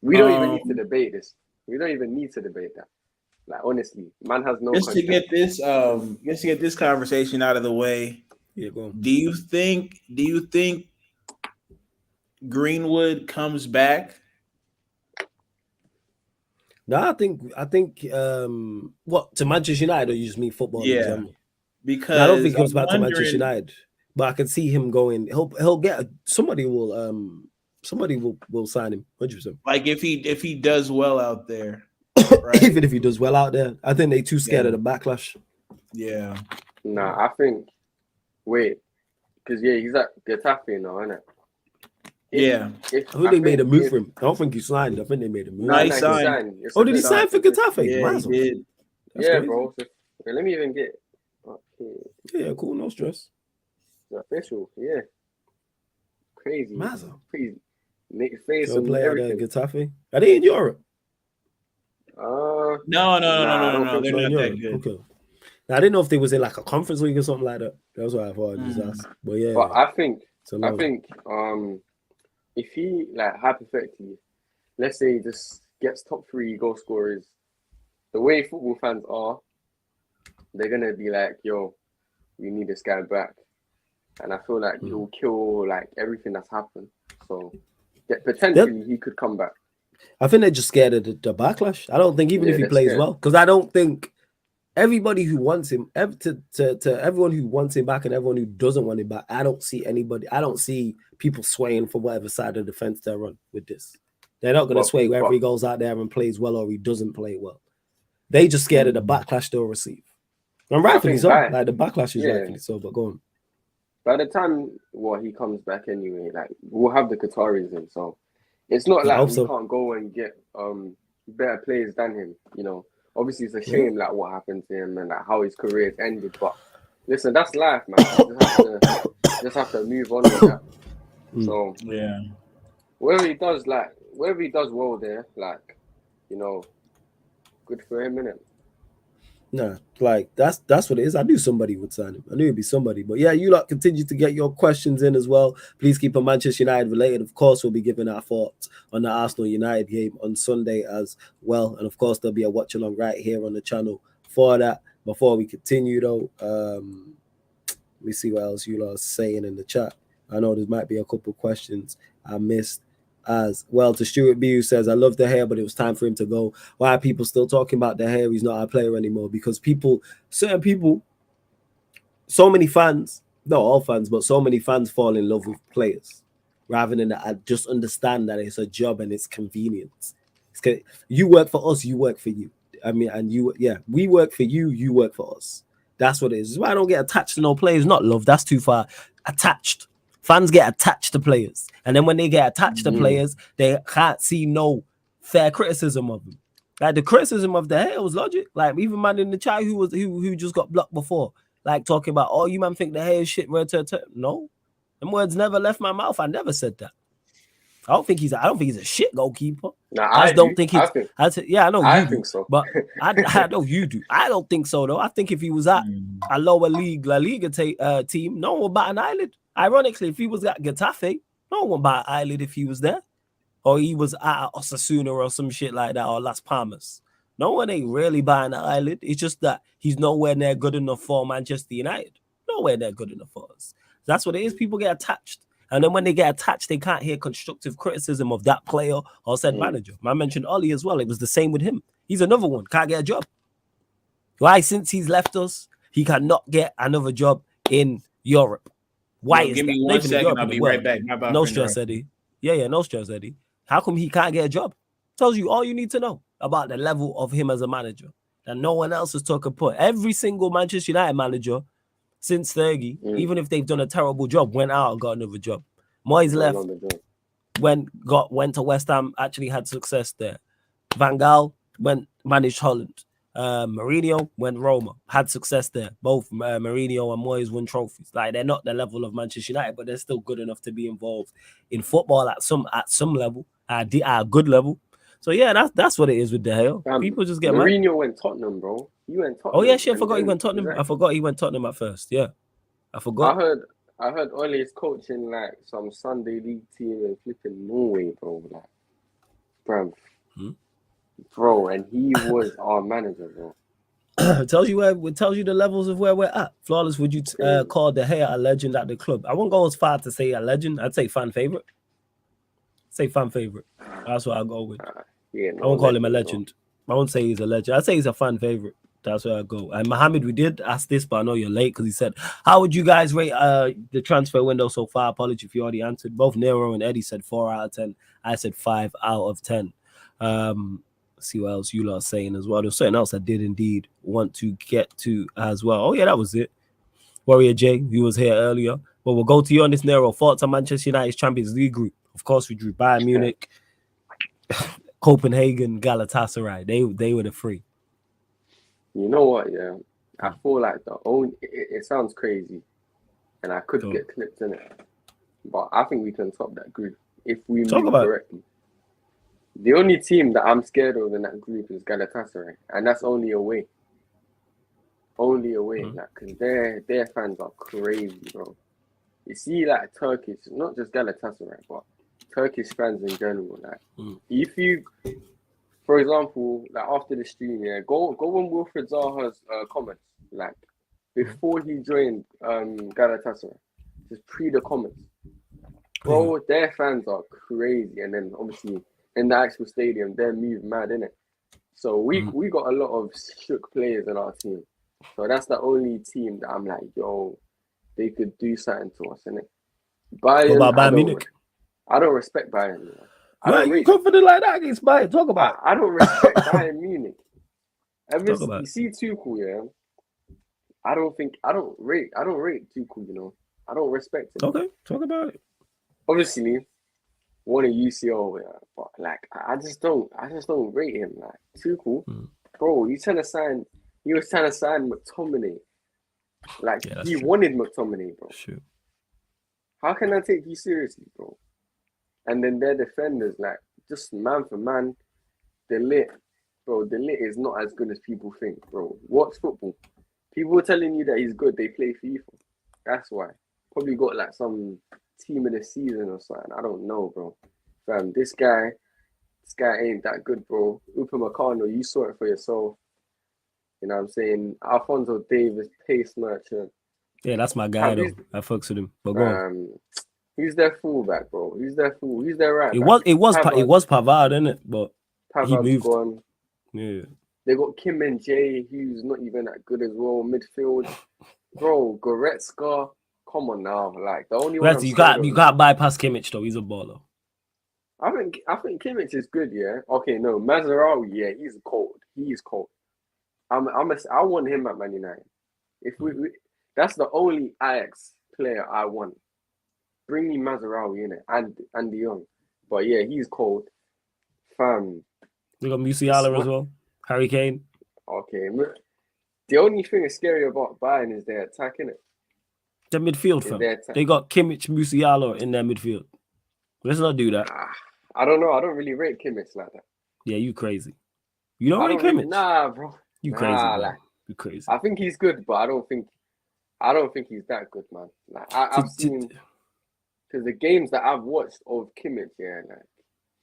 we don't even need to debate this. We don't even need to debate that. Like, honestly, man has no. Just to get this conversation out of the way. Yeah, go on. Do you think Greenwood comes back? No, I think what, to Manchester United, or you just mean football in general? Because I don't think he comes back to Manchester United, but I can see him going. He'll get somebody will sign him 100%. Like if he does well out there, right? Even if he does well out there, I think they're too scared of the backlash. Yeah. Nah, I think. Wait, because he's at Getafe now, isn't it? Yeah. I think they made a move for him. I don't think he signed. I think they made a move. No, he signed. Oh, did he sign for Getafe? Yeah, he did. That's crazy. Bro. So, let me even get. Okay. Yeah, cool. No stress. It's official. Yeah. Crazy. Mazza. Crazy. Nick face and everything. Getafe. Are they in Europe? No. They're not that good. Okay. Now, I didn't know if they was in like a conference league or something like that. That's what I thought. I just asked. But yeah. But I think. If he, like, hypothetically, let's say he just gets top 3 goal scorers, the way football fans are, they're going to be like, yo, we need this guy back. And I feel like he'll kill, like, everything that's happened. So, potentially, he could come back. I think they're just scared of the backlash. I don't think even if he plays scared. well, because I don't think everybody who wants him, to everyone who wants him back and everyone who doesn't want him back, I don't see people swaying for whatever side of the fence they're on with this. They're not going to sway whether he goes out there and plays well or he doesn't play well. They just scared of the backlash they'll receive. And rightfully so. Like the backlash is rightfully so, but go on. By the time he comes back anyway, like we'll have the Qataris in, so it's not like we can't go and get better players than him. You know, obviously it's a shame like what happened to him and like how his career ended. But listen, that's life, man. Just have to move on with that. So yeah, whatever he does well there, like, you know, good for him, innit? Nah, like that's what it is. I knew somebody would sign him. I knew it'd be somebody. But yeah, you lot continue to get your questions in as well. Please keep them Manchester United related. Of course, we'll be giving our thoughts on the Arsenal United game on Sunday as well. And of course, there'll be a watch along right here on the channel for that. Before we continue though, let me see what else you lot are saying in the chat. I know there might be a couple questions I missed as well. To Stuart B, who says, I love De Gea, but it was time for him to go. Why are people still talking about De Gea? He's not our player anymore. Because certain people, so many fans, not all fans, but so many fans fall in love with players rather than that. Just understand that it's a job and it's convenience. You work for us, you work for you. I mean, and we work for you, you work for us. That's what it is. That's why I don't get attached to no players. Not love, that's too far. Attached. Fans get attached to players, and then when they get attached to players, they can't see no fair criticism of them. Like the criticism of De Gea was logic. Like even man in the chat who just got blocked before, like talking about, oh, you man think De Gea is shit. No, them words never left my mouth. I never said that. I don't think he's a shit goalkeeper. Nah, I know you I do, think so. but I know you do. I don't think so though. I think if he was at a lower league, La Liga team, no one would bat an eyelid. Ironically, if he was at Getafe, no one would bat an eyelid if he was there, or he was at Osasuna or some shit like that, or Las Palmas. No one ain't really batting an eyelid. It's just that he's nowhere near good enough for Manchester United. Nowhere near good enough for us. That's what it is. People get attached. And then when they get attached, they can't hear constructive criticism of that player or said manager. I mentioned Ollie as well. It was the same with him. He's another one. Can't get a job. Why? Since he's left us, he cannot get another job in Europe. Why is give that? me 1 second. I'll be right back. No stress, Eddie. Yeah, no stress, Eddie. How come he can't get a job? Tells you all you need to know about the level of him as a manager. That no one else has took a put. Every single Manchester United manager since Fergie, even if they've done a terrible job, went out and got another job. Moyes left, went to West Ham, actually had success there. Van Gaal managed Holland. Mourinho went Roma, had success there. Both Mourinho and Moyes won trophies. Like they're not the level of Manchester United, but they're still good enough to be involved in football at some level, at a good level. So yeah, that's what it is with De Gea. People just get Mourinho mad. went Tottenham, bro. He went Tottenham. Oh yeah, shit, I forgot he went Tottenham. I forgot he went Tottenham at first. Yeah, I forgot. I heard Ole is coaching like some Sunday league team in flipping Norway, bro. Like, bro, and he was our manager, bro. It tells you the levels of where we're at. Flawless, would you call De Gea a legend at the club? I won't go as far to say a legend. I'd say fan favorite. Say fan favorite. That's what I'll go with. I won't call him a legend. I won't say he's a legend. I'd say he's a fan favorite. That's where I go. And Mohammed, we did ask this, but I know you're late because he said, how would you guys rate the transfer window so far? Apology if you already answered. Both Nero and Eddie said 4 out of 10. I said 5 out of 10. See what else you lot are saying as well. There's something else I did indeed want to get to as well. Oh, yeah, that was it. Warrior J, he was here earlier. But we'll go to you on this, Nero. Thoughts on Manchester United's Champions League group. Of course, we drew Bayern Munich, Copenhagen, Galatasaray. They were the three. You know what, yeah? I feel like it sounds crazy, and I could get clipped in it, but I think we can top that group if we move correctly. The only team that I'm scared of in that group is Galatasaray, and that's only away. Like, because their fans are crazy, bro. You see, like Turkish, not just Galatasaray, but Turkish fans in general. Like, if you, for example, like after the stream, go on Wilfred Zaha's comments, like before he joined Galatasaray, just pre the comments, bro. Their fans are crazy, and then obviously in the actual stadium, they're moving mad, innit? So we got a lot of shook players in our team. So that's the only team that I'm like, yo, they could do something to us, innit? What Bayern, about Bayern Munich? I don't respect Bayern. You know? Why are you confident like that against Bayern? Talk about it. I don't respect Bayern Munich. Talk You see Tuchel, yeah. I don't rate Tuchel, you know. I don't respect him. Okay, talk about it. Obviously, one of UCL, yeah, but like I just don't rate him. Like Tuchel, bro, he was trying to sign McTominay. Like he wanted McTominay, bro. Shoot. How can I take you seriously, bro? And then their defenders, like just man for man, De Ligt is not as good as people think, bro. Watch football. People are telling you that he's good. They play FIFA. That's why. Probably got like some team of the season or something. I don't know, bro. Fam, this guy ain't that good, bro. Upamecano, you saw it for yourself. You know what I'm saying? Alphonso Davies, pace merchant. Yeah, that's my guy though. I fucks with him. But go on. Who's their fullback, bro? Who's their right back? It was Pavard, innit? But Pavard's he moved. Gone. Yeah. They got Kim and Jay, who's not even that good as well. Midfield, bro. Goretzka, come on now. Like the only one you can't bypass Kimmich though. He's a baller. I think Kimmich is good. Yeah. Okay. No, Mazarawi. Yeah, he's cold. He's cold. I want him at Man United. If we that's the only Ajax player I want. Bring me Mazarawi in it and De Jong. But yeah, he's cold. Fam. We got Musiala as well. Harry Kane. Okay. The only thing that's scary about Bayern is their attack, innit? The midfield, fam. They got Kimmich, Musiala in their midfield. Let's not do that. I don't know. I don't really rate Kimmich like that. Yeah, you crazy. You don't rate Kimmich? Nah, bro. You crazy, man. You crazy. I think he's good, but I don't think he's that good, man. Like I've seen because the games that I've watched of Kimmich, yeah, like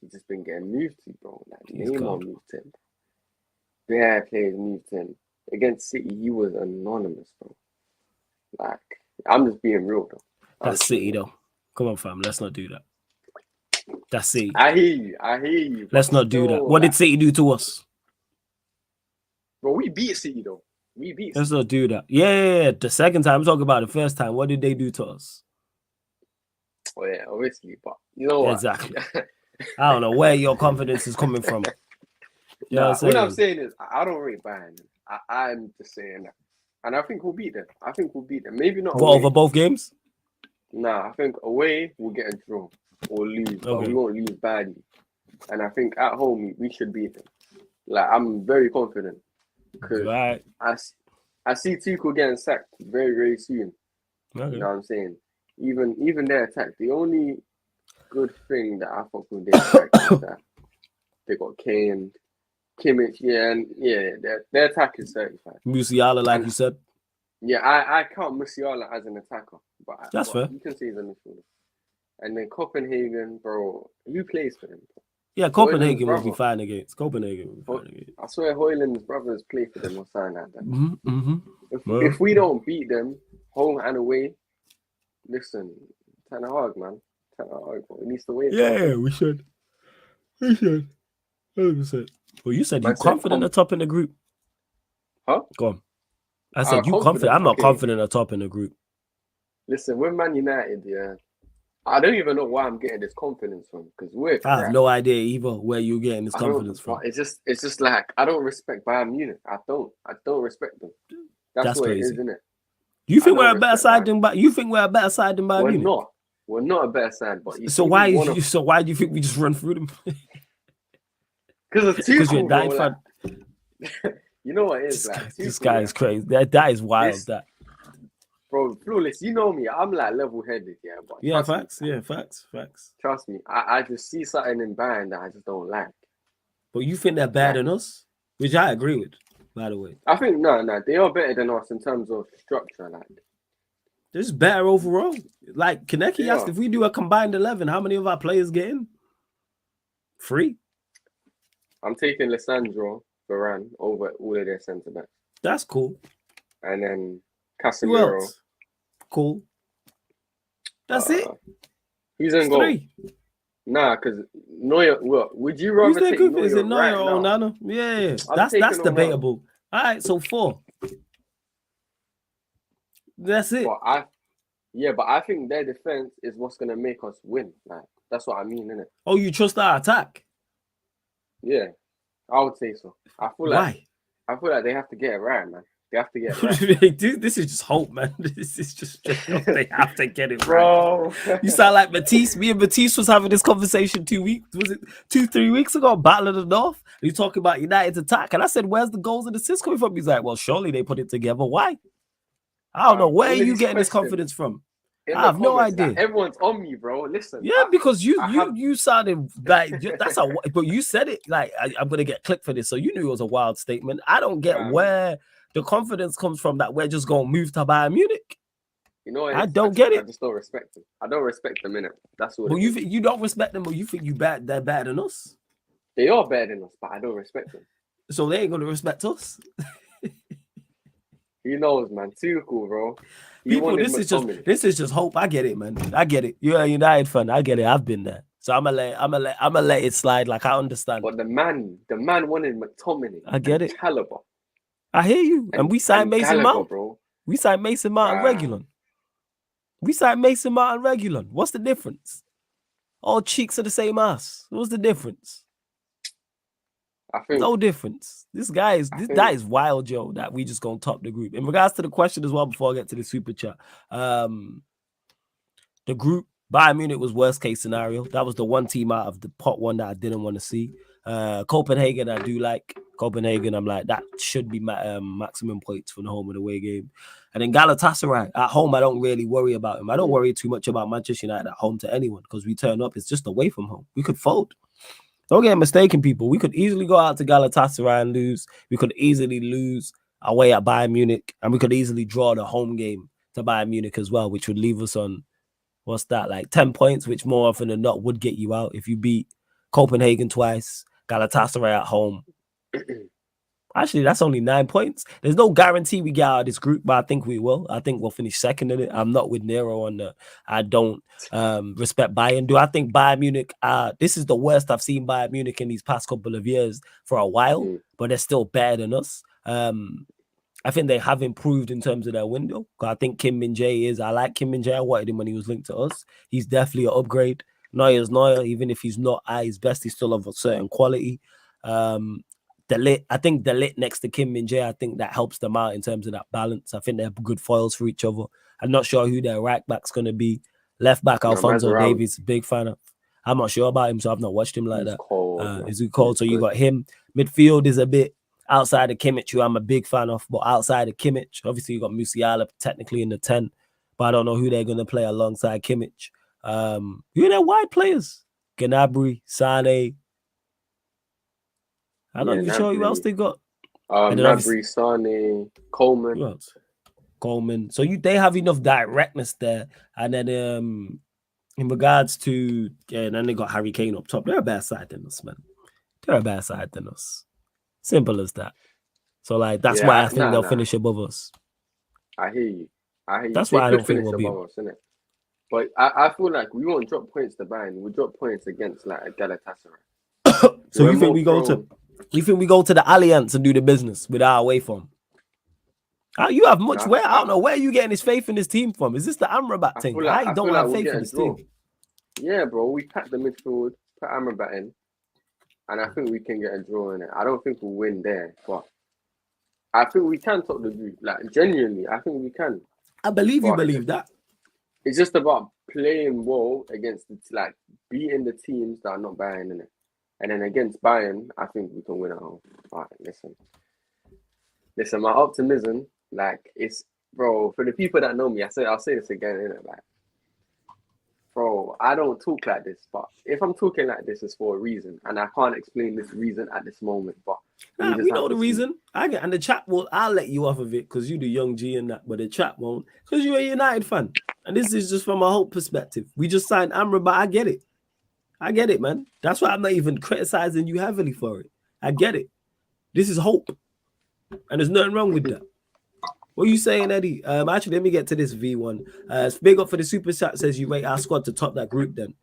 he's just been getting moved to, bro. Like Neymar moved him. Bare players moved him. Against City, he was anonymous, bro. Like, I'm just being real, though. That's City, though. Come on, fam. Let's not do that. That's City. I hear you. Let's not do that. What did City do to us? Bro, we beat City, though. Let's not do that. Yeah. The second time, I'm talking about the first time. What did they do to us? Oh, yeah, obviously. But you know what? Exactly. I don't know where your confidence is coming from. What I'm saying is, I don't rate Bayern. I'm just saying that. And I think we'll beat them. Maybe not away. Over both games? Nah, I think away we'll get a draw or lose, but we won't lose badly. And I think at home we should beat them. Like, I'm very confident because I see Tuchel getting sacked very, very soon. Okay. You know what I'm saying? Even their attack. The only good thing that I thought with their attack is that they got Kane, Kimmich, their attack is certified. Musiala, like you said. Yeah, I count Musiala as an attacker, but that's fair. You can say he's a midfielder. And then Copenhagen, bro, who plays for them? Bro? Yeah, Copenhagen will be fine against. I swear Hoyland's brothers play for them or something like that. If we don't beat them home and away, listen, Ten Hag, man. Ten Hag, bro. He needs to wait. Yeah, we should. 100%. Well, you said you're confident at top in the group. Huh? Go on. I said you confident. I'm not confident at top in the group. Listen, we're Man United, yeah. I don't even know why I'm getting this confidence from because we're. I have no idea either where you're getting this confidence from. It's just like I don't respect Bayern Munich. I don't respect them. That's what crazy. It is, isn't it? You think we're a better side than Bayern? You think we're a better side than Bayern Munich? We're not a better side, but so why do you think we just run through them? Because of Tuchel, you're dying fan. You know what it is? This guy is crazy. That is wild. Bro, Flawless, you know me. I'm like level-headed, yeah. But facts. Trust me. I just see something in Bayern that I just don't like. But you think they're better than us? Which I agree with, by the way. I think, no, they are better than us in terms of structure. Like, they're just better overall. Like, Kaneki asked if we do a combined 11, how many of our players get in? 3? I'm taking Lisandro Varane over all of their centre backs. That's cool. And then Casemiro. Cool. That's it. Who's in goal? 3. Nah, because Neuer. Well, would you Who's rather their take keeper? Is Neuer it Neuer right or now? Onana? Yeah, I'm that's taking Onana. debatable. All right, so 4. That's it. But I think their defense is what's gonna make us win. Like that's what I mean, innit? Oh, you trust our attack? Yeah, I would say so. I feel Why? like they have to get it right, man. They have to get it right. Dude, this is just hope, man. This is just straight up. They have to get it right. Bro. You sound like Matisse. Me and Matisse was having this conversation 2 weeks. Was it 2-3 weeks ago? Battle of the North. You talking about United's attack, and I said, "Where's the goals and assists coming from?" He's like, "Well, surely they put it together. Why? I don't know. Where are you getting this confidence from? I have no idea. Like, everyone's on me, bro. Listen. Yeah, because you sounded like but you said it like I'm gonna get clipped for this, so you knew it was a wild statement. I don't get where the confidence comes from that we're just gonna move to Bayern Munich. You know, I don't get it. I just don't respect them. I don't respect them, innit? That's what. But you don't respect them, but you think they're better than us. They are better than us, but I don't respect them. So they ain't gonna respect us. Who knows, man? Too cool, bro. People, this is just hope. I get it, man. I get it. You're a United fan. I get it. I've been there. So I'm gonna let it slide. Like I understand. But the man wanted McTominay. I get it. Caliber. I hear you. And we signed Mason Mount, bro. We signed Mason Mount and Regulon. We signed Mason Mount and Regulon. What's the difference? All cheeks are the same ass. What's the difference? I think no difference. This guy is wild, Joe. That we just gonna top the group. In regards to the question as well, before I get to the super chat, the group Bayern Munich was worst case scenario. That was the one team out of the pot one that I didn't want to see. Copenhagen, I do like Copenhagen. I'm like that should be maximum points for the home and away game. And then Galatasaray at home, I don't really worry about him. I don't worry too much about Manchester United at home to anyone because we turn up. It's just away from home. We could fold. Don't get mistaken, people. We could easily go out to Galatasaray and lose. We could easily lose away at Bayern Munich, and we could easily draw the home game to Bayern Munich as well, which would leave us on, what's that, like 10 points, which more often than not would get you out if you beat Copenhagen twice, Galatasaray at home. Actually, that's only 9 points. There's no guarantee we get out of this group, but I think we will. I think we'll finish second in it. I'm not with Nero on the I don't respect Bayern. Do I think Bayern Munich, this is the worst I've seen Bayern Munich in these past couple of years for a while, but they're still better than us. I think they have improved in terms of their window. I think Kim Min-jae I like Kim Min-jae. I wanted him when he was linked to us. He's definitely an upgrade. Neuer's Neuer, even if he's not at his best, he's still of a certain quality. I think De Ligt next to Kim Min-jae, I think that helps them out in terms of that balance. I think they're good foils for each other. I'm not sure who their right back's going to be. Left back, Alphonso Davies, big fan of. I'm not sure about him, so I've not watched him like that. Is he cold? So you got him. Midfield is a bit outside of Kimmich, who I'm a big fan of, but outside of Kimmich, obviously you got Musiala technically in the 10, but I don't know who they're going to play alongside Kimmich. Who are their wide players? Gnabry, Sane. I'm not even sure who else they got. Gnabry, Sane, Coleman. Who else? Coleman. So they have enough directness there. And then in regards to, and then they got Harry Kane up top. They're a better side than us, man. They're a better side than us. Simple as that. So like that's why I think they'll finish above us. I hear you. That's why I don't think we'll be above us, innit? But I feel like we won't drop points to Bayern. We'll drop points against like Galatasaray. So you think we go to the Alliance and do the business with our away form? You have much I don't know where are you getting this faith in this team from. Is this the Amrabat thing? I don't have faith in this team. Yeah, bro. We pack the midfield, put Amrabat in, and I think we can get a draw in it. I don't think we'll win there, but I think we can top the group. Like genuinely, I think we can. I believe you believe that. It's just about playing well against like beating the teams that are not Bayern in it. And then against Bayern, I think we can win at home. All right, listen, my optimism, like it's, bro, for the people that know me, I'll say this again, innit? Like, bro, I don't talk like this, but if I'm talking like this, it's for a reason, and I can't explain this reason at this moment. But we know the reason. And the chat will. I'll let you off of it because you the young G and that, but the chat won't because you're a United fan, and this is just from a hope perspective. We just signed Amrabat. I get it, man. That's why I'm not even criticizing you heavily for it. I get it. This is hope, and there's nothing wrong with that. What are you saying, Eddie? Actually, let me get to this V1. Big up for the super chat. Says you rate our squad to top that group. Then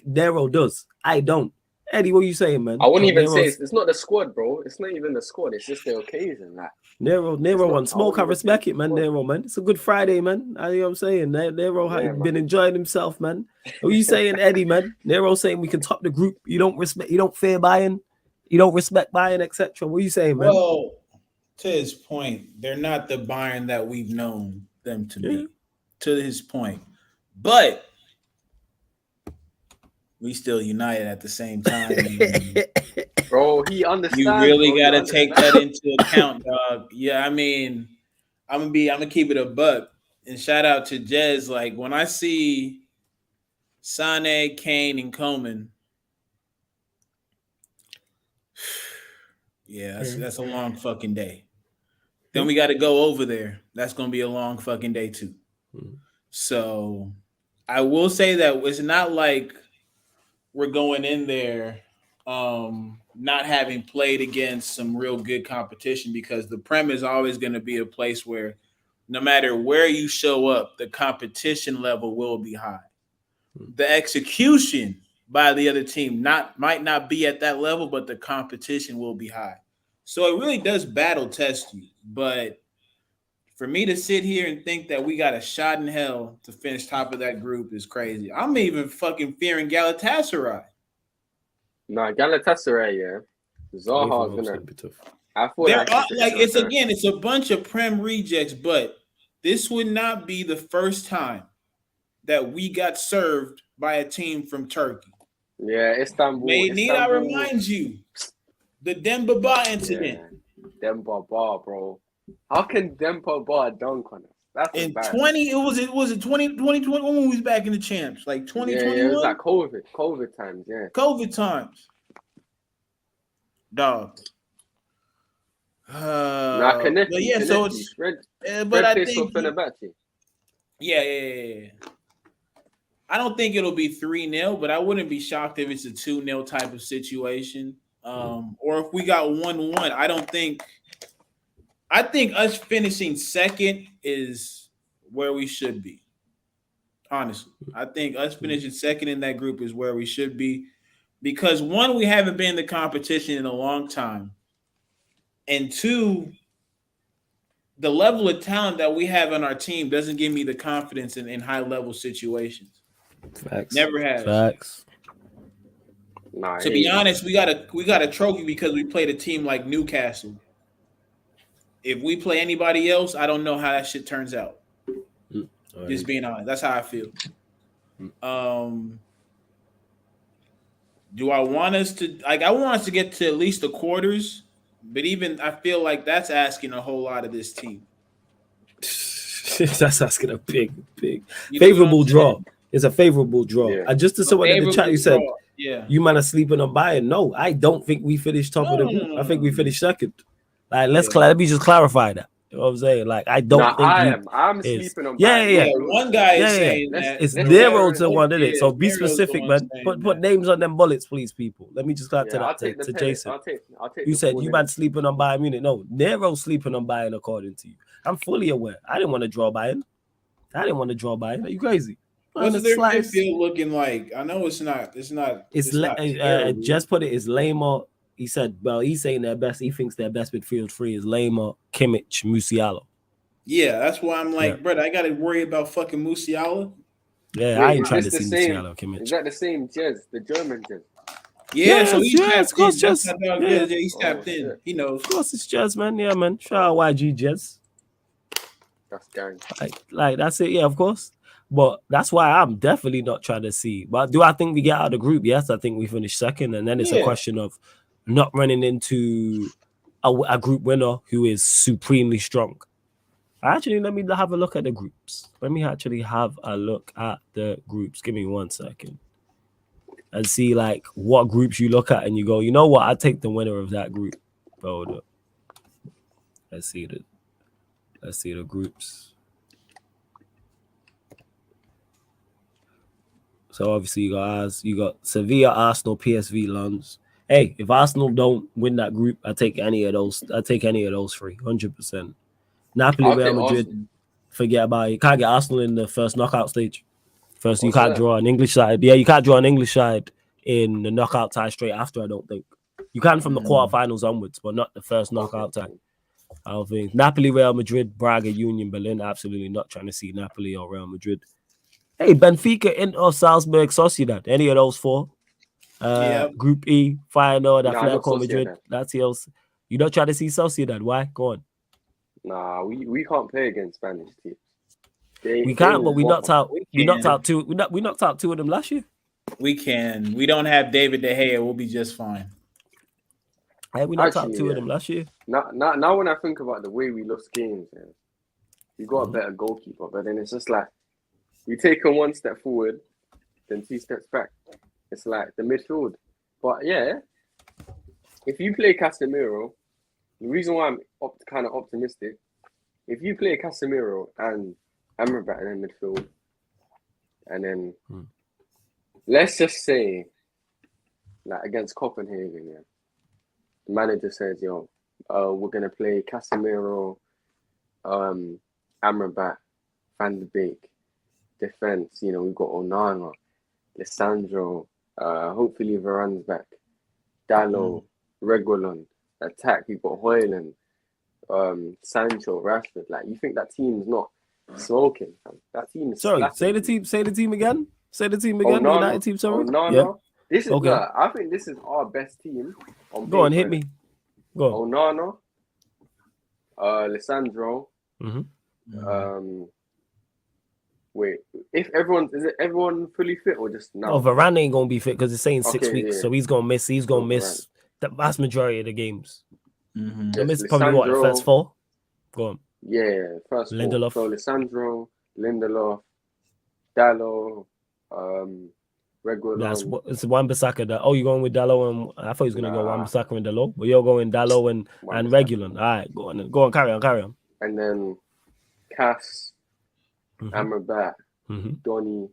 Nero does. I don't. Eddie, what are you saying, man? I wouldn't even say Nero's- it's not the squad, bro. It's not even the squad. It's just the occasion. Like Nero not- on smoke. I I wouldn't respect even it, man. say Nero, man. It's a good Friday, man. You know what I'm saying? Nero Yeah, had been man. enjoying himself, man. What are you saying, Eddie, man? Nero saying we can top the group. You don't respect. You don't fear buying. You don't respect buying, etc. What are you saying, man? Well, to his point, they're not the Bayern that we've known them to be. To his point, but we still united at the same time. Bro, he understands. You really bro. got to He take that into account, dog. Yeah, I mean, I'm gonna keep it a buck. And shout out to Jez. Like when I see Sane, Kane, and Coman, yeah, that's a long fucking day. Then we got to go over there. That's gonna be a long fucking day too. So I will say that it's not like we're going in there not having played against some real good competition, because the Prem is always going to be a place where no matter where you show up, the competition level will be high. The execution by the other team might not be at that level, but the competition will be high. So it really does battle test you. But for me to sit here and think that we got a shot in hell to finish top of that group is crazy. I'm even fucking fearing Galatasaray. Nah, Galatasaray, yeah. Zaha's gonna. I thought They're that like it's a bunch of Prem rejects, but this would not be the first time that we got served by a team from Turkey. Yeah, Istanbul. Need I remind you the Demba Ba incident? Yeah, Demba Ba, bro. How can Demba Ba dunk on us? That's in 20. It was 2021 when we was back in the champs, like 2021. Yeah, it was like COVID times. Yeah, COVID times, dog. Connected. But yeah, so it's but I think yeah. I don't think it'll be 3-0, but I wouldn't be shocked if it's a 2-0 type of situation. Or if we got 1-1. I think us finishing second is where we should be. Honestly, I think us finishing second in that group is where we should be, because one, we haven't been in the competition in a long time, and two, the level of talent that we have on our team doesn't give me the confidence in high level situations. Facts. Never has. Facts. Nah, to be honest, we got a trophy because we played a team like Newcastle. If we play anybody else, I don't know how that shit turns out. Right. Just being honest, that's how I feel. Do I want us to I want us to get to at least the quarters, but even I feel like that's asking a whole lot of this team. That's asking a big favorable draw. It's a favorable draw. Yeah. Just to someone in the chat, you said, yeah, you might have sleeping on Bayern. No, I don't think we finished top of the group. I think we finished second. Like, let me just clarify that. You know what I'm saying? Like, I don't think I'm sleeping on Bayern. Yeah. One guy is saying that it's Nero to one, isn't it? So be specific, man. Put names on them bullets, please, people. Let me just go to that to Jason. I'll take you said you man sleeping on Bayern Munich. No, Nero sleeping on Bayern according to you. I'm fully aware. I didn't want to draw Bayern. Are you crazy? What's their midfield looking like? I know it's not. Just put it. It's Lema. He said, well, he's saying their best. He thinks their best midfield three is Lema, Kimmich, Musiala. Yeah, that's why I'm like, brother, I got to worry about fucking Musiala. Yeah, I ain't trying to see Musiala, Kimmich. Is that the same Jez, the German Jez? Yeah, so he's tapped in. Jez. He's tapped in. He knows. Of course, it's Jez, man. Yeah, man. Shout out YG Jez. That's gang. Like that's it. Yeah, of course. But that's why I'm definitely not trying to see. But do I think we get out of the group? Yes, I think we finish second. And then it's a question of not running into a group winner who is supremely strong. Actually, let me have a look at the groups. Give me 1 second. And see like what groups you look at and you go, you know what? I take the winner of that group. Hold up. Let's see the groups. So obviously you got Sevilla, Arsenal, PSV, Lens. Hey, if Arsenal don't win that group, I take any of those. I take any of those three, 100%. Napoli, Real Madrid, forget about it. You can't get Arsenal in the first knockout stage. First, you What's can't that? draw an English side. Yeah, you can't draw an English side in the knockout tie straight after. I don't think you can from the quarterfinals onwards, but not the first knockout tie. I don't think Napoli, Real Madrid, Braga, Union Berlin. Absolutely not trying to see Napoli or Real Madrid. Hey, Benfica, Inter, Salzburg, Sociedad. Any of those four? Group E, Feyenoord, Nah, not Atletico Madrid, Sociedad. Latios. You don't try to see Sociedad. Why? Go on. Nah, we can't play against Spanish teams. We can't, but we will knocked out. We We knocked can. out two. We knocked out two of them last year. We can. We don't have David De Gea. We'll be just fine. Hey, we knocked out Actually, two of yeah. them last year. Now when I think about the way we lost games, yeah, we got a better goalkeeper, but then it's just like we take on one step forward, then 2 steps back. It's like the midfield. But yeah, if you play Casemiro, the reason why I'm kind of optimistic, if you play Casemiro and Amrabat in the midfield, and then let's just say, like against Copenhagen, yeah, the manager says, "Yo, we're gonna play Casemiro, Amrabat, Van de Beek, defense. You know, we've got Onana, Lissandro, hopefully Varane's back, Dallo, Reguilon. Attack, we've got Højlund, Sancho, Rashford. Like, you think that team's not smoking? That team is Sorry, slapping. say the team. Say the team again. Say the team again. Onana, The United team. Sorry. Onana. Yeah. This is Okay. I think this is our best team. Go on, hit me. Go on. Onana, Lissandro. Wait, is it everyone fully fit or just now? Oh, Varane ain't gonna be fit because it's saying 6 weeks, yeah. so he's gonna miss. He's gonna miss the vast majority of the games. Yes, Missed probably what, the first 4? Go on. Yeah, first Lindelof. 4. So Lissandro, Lindelof, Dallo, Reguilon. It's Wan-Bissaka. You're going with Dallo and I thought he was gonna go Wan-Bissaka and Dallo, but you're going Dallo and Reguilon. All right, go on, carry on. And then Cass, Amrabat, Donny,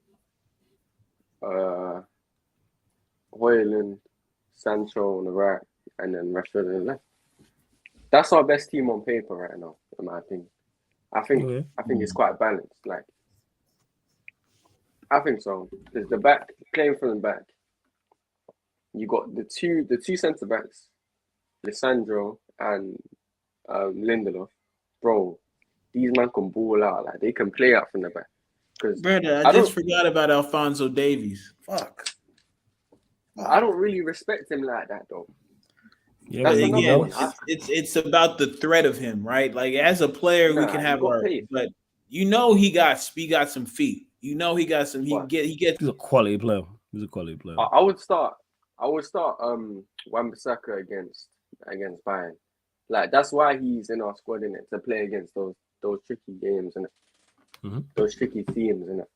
Højlund, Sancho on the right, and then Rashford on the left. That's our best team on paper right now, in my opinion. I think it's quite balanced. Like, I think so. There's the back, playing from the back. You got the two centre backs, Lissandro and Lindelof. Bro, these men can ball out. Like, they can play out from the back. Brother, I just forgot about Alphonso Davies. Fuck. I don't really respect him like that, though. Yeah, it's about the threat of him, right? Like, as a player, we can have our, but you know he got some feet. You know he got some. He's a quality player. I would start Wan-Bissaka against Bayern. Like, that's why he's in our squad, innit? To play against those tricky games, innit? Those tricky teams, innit?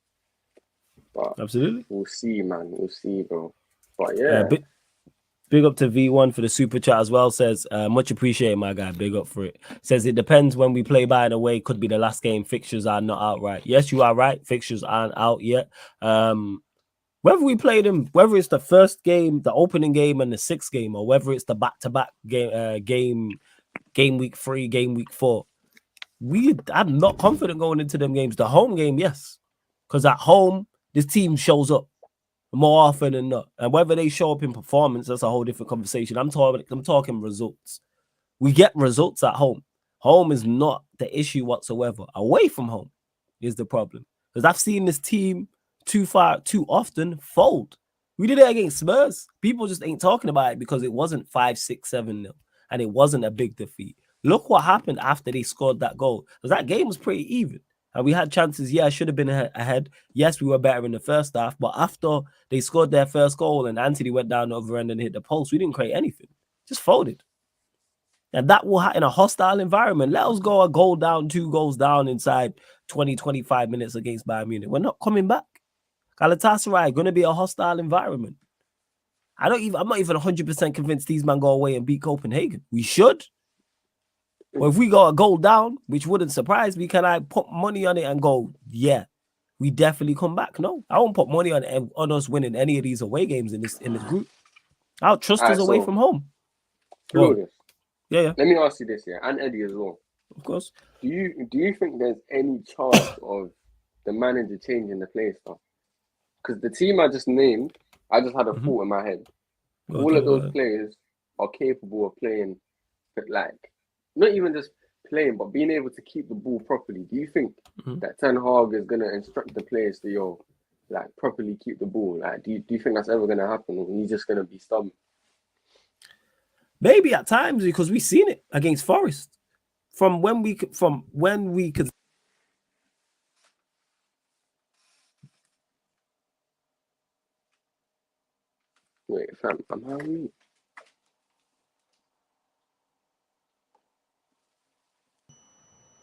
But absolutely, we'll see, man. We'll see, bro. But yeah. Big up to V1 for the super chat as well. Says, much appreciated, my guy. Big up for it. Says, it depends when we play Bayern away. Could be the last game. Fixtures are not out right. Yes, you are right. Fixtures aren't out yet. Whether we play them, whether it's the first game, the opening game, and the 6th game, or whether it's the back-to-back game week 3, game week 4, I'm not confident going into them games. The home game, yes. Because at home, this team shows up more often than not. And whether they show up in performance, that's a whole different conversation. I'm talking results. We get results at home. Home is not the issue whatsoever. Away from home is the problem. Because I've seen this team too often fold. We did it against Spurs. People just ain't talking about it because it wasn't 5-6-7-0 and it wasn't a big defeat. Look what happened after they scored that goal. Because that game was pretty even. And we had chances. Yeah, should have been ahead. Yes, we were better in the first half. But after they scored their first goal and Anthony went down the other end and hit the post, we didn't create anything. Just folded. And that will in a hostile environment. Let us go a goal down, 2 goals down inside 20, 25 minutes against Bayern Munich. We're not coming back. Galatasaray going to be a hostile environment. I'm not even 100% convinced these men go away and beat Copenhagen. We should. Well, if we go a goal down, which wouldn't surprise me, can I put money on it and go, yeah, we definitely come back? No, I won't put money on us winning any of these away games in this group. I'll trust us away from home. Claudius, yeah. Let me ask you this, and Eddie as well. Of course. Do you think there's any chance of the manager changing the play style? because the team I just named, I just had a thought in my head. All of those players are capable of playing, but like not even just playing, but being able to keep the ball properly. Do you think that Ten Hag is gonna instruct the players to like properly keep the ball? Like, do you think that's ever gonna happen, or he's just gonna be stubborn? Maybe at times, because we've seen it against Forest. From when we could. Wait, fam, I'm having.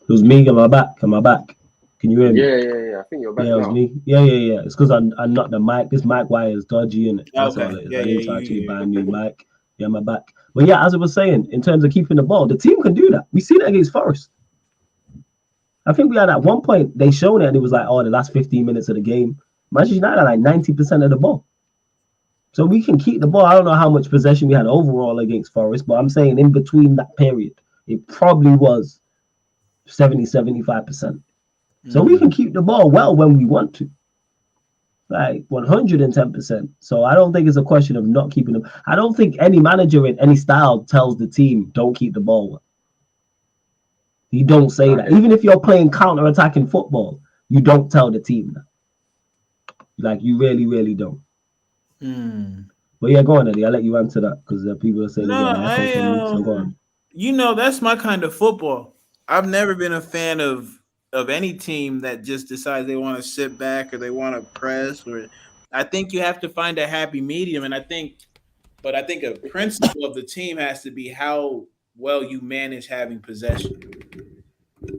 It was me. Am I back? Am I back? Can you hear me? Yeah. I think you're back Yeah, now. it was me. Yeah. It's because I'm not the mic. This mic wire is dodgy, and that's all it is. I need to actually buy a new mic. Yeah, I'm back. But yeah, as I was saying, in terms of keeping the ball, the team can do that. We seen it against Forest. I think we had at one point they showed it, and it was like, the last 15 minutes of the game, Manchester United had like 90% of the ball. So we can keep the ball. I don't know how much possession we had overall against Forest, but I'm saying in between that period, it probably was 70-75%. So we can keep the ball well when we want to, like 110%. So I don't think it's a question of not keeping them. I don't think any manager in any style tells the team don't keep the ball well. You don't say that. Even if you're playing counter-attacking football, you don't tell the team that. Like, you really, really don't. But yeah, go on, Eddie. I'll let you answer that because people are saying so go on. You know, that's my kind of football. I've never been a fan of any team that just decides they want to sit back or they want to press. Or I think you have to find a happy medium, and I think a principle of the team has to be how well you manage having possession,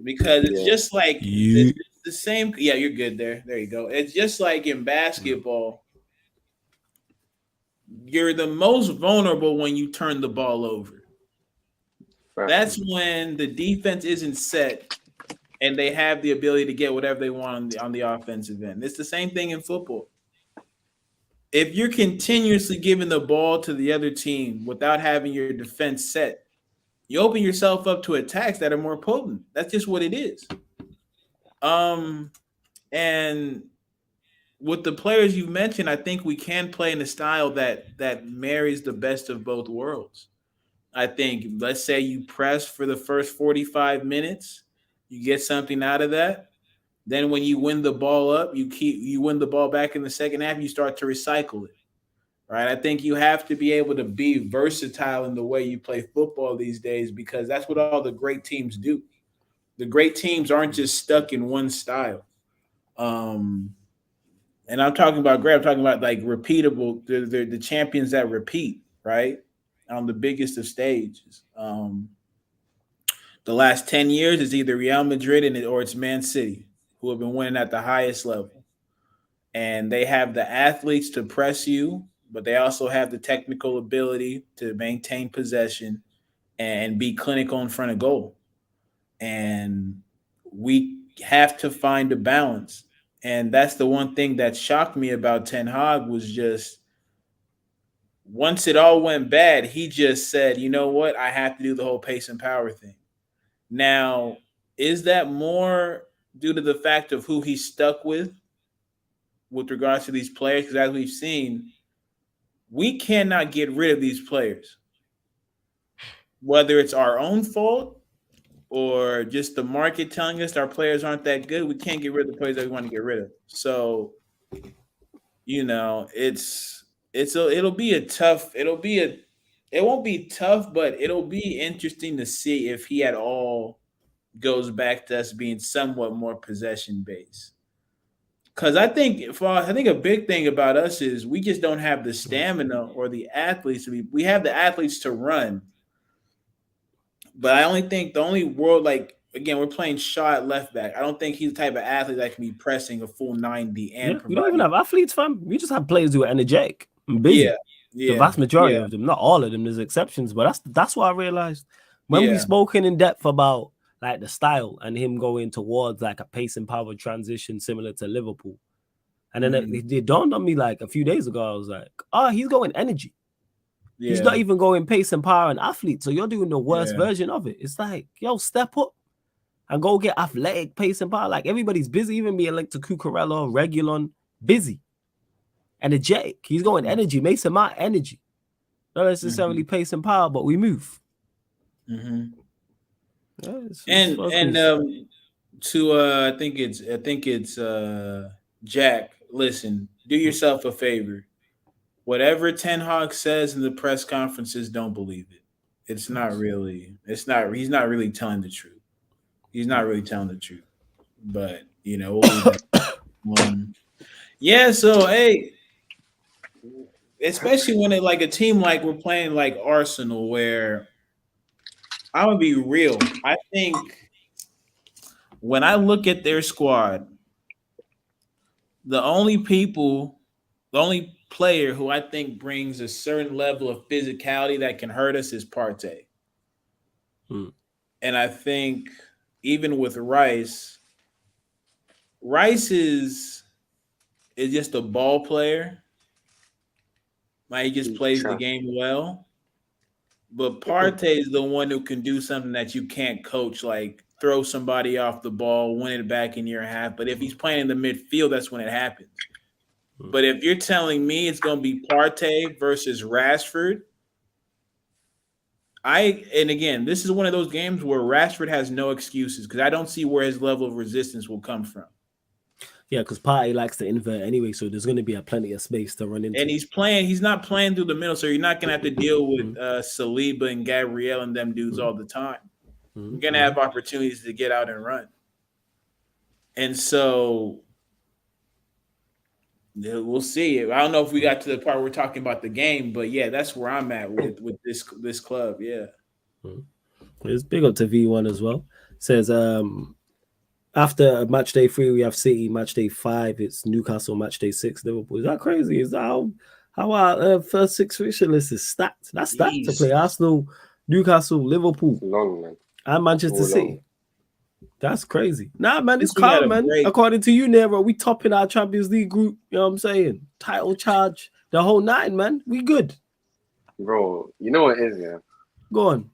because it's just like it's the same. Yeah, you're good there. There you go. It's just like in basketball. You're the most vulnerable when you turn the ball over. That's when the defense isn't set and they have the ability to get whatever they want on the offensive end. It's the same thing in football. If you're continuously giving the ball to the other team without having your defense set, you open yourself up to attacks that are more potent. That's just what it is. And with the players you've mentioned, I think we can play in a style that marries the best of both worlds. I think, let's say you press for the first 45 minutes, you get something out of that. Then when you win the ball up, you win the ball back in the second half, you start to recycle it. Right? I think you have to be able to be versatile in the way you play football these days, because that's what all the great teams do. The great teams aren't just stuck in one style. And I'm talking about great. I'm talking about like repeatable. They're the champions that repeat, right? On the biggest of stages. The last 10 years is either Real Madrid or it's Man City, who have been winning at the highest level. And they have the athletes to press you, but they also have the technical ability to maintain possession and be clinical in front of goal. And we have to find a balance. And that's the one thing that shocked me about Ten Hag was just once it all went bad, he just said, you know what? I have to do the whole pace and power thing. Now, is that more due to the fact of who he's stuck with regards to these players? Because as we've seen, we cannot get rid of these players. Whether it's our own fault or just the market telling us our players aren't that good, we can't get rid of the players that we want to get rid of. So, you know, it won't be tough, but it'll be interesting to see if he at all goes back to us being somewhat more possession based. Because I think a big thing about us is we just don't have the stamina or the athletes. We have the athletes to run. But I only think the only world, like, again, we're playing Shaw at left back. I don't think he's the type of athlete that can be pressing a full 90 and we don't even have athletes, fam. We just have players who are energetic and busy. Yeah. The vast majority of them, not all of them, there's exceptions, but that's what I realized. When we've spoken in depth about like the style and him going towards like a pace and power transition similar to Liverpool. And then it dawned on me like a few days ago, I was like, he's going energy. Yeah. He's not even going pace and power and athlete. So you're doing the worst version of it. It's like, yo, step up and go get athletic pace and power. Like everybody's busy, even being linked to Cucurella, Reguilon, busy. energetic. He's going energy, Mason Mount energy. Not necessarily pace and power, but we move. Mm-hmm. Yeah, it's I think it's Jack. Listen, do yourself a favor. Whatever Ten Hag says in the press conferences, don't believe it. It's not really. It's not. He's not really telling the truth. He's not really telling the truth. But we'll leave that. Yeah. So hey, especially when it like a team like we're playing like Arsenal, where I'm gonna be real. I think when I look at their squad, the only player who I think brings a certain level of physicality that can hurt us is Partey. And I think even with Rice is just a ball player. Like he just plays the game well. But Partey is the one who can do something that you can't coach, like throw somebody off the ball, win it back in your half. But if he's playing in the midfield, that's when it happens. But if you're telling me it's going to be Partey versus Rashford, and again, this is one of those games where Rashford has no excuses because I don't see where his level of resistance will come from. Yeah, because Partey likes to invert anyway, so there's going to be plenty of space to run into. And he's not playing through the middle, so you're not going to have to deal with Saliba and Gabriel and them dudes all the time. You're going to have opportunities to get out and run. And so we'll see. I don't know if we got to the part where we're talking about the game, but yeah, that's where I'm at with this club. Yeah. It's big up to V1 as well. Says after match day 3, we have City. Match day 5, it's Newcastle. Match day 6, Liverpool. Is that crazy? Is that how our first 6 fixture list is stacked? That's stacked to play Arsenal, Newcastle, Liverpool, long, man. And Manchester City. That's crazy. Nah, man, it's calm, man. According to you, Nero, we topping our Champions League group. You know what I'm saying? Title charge, the whole 9, man. We good. Bro, you know what it is, yeah? Go on.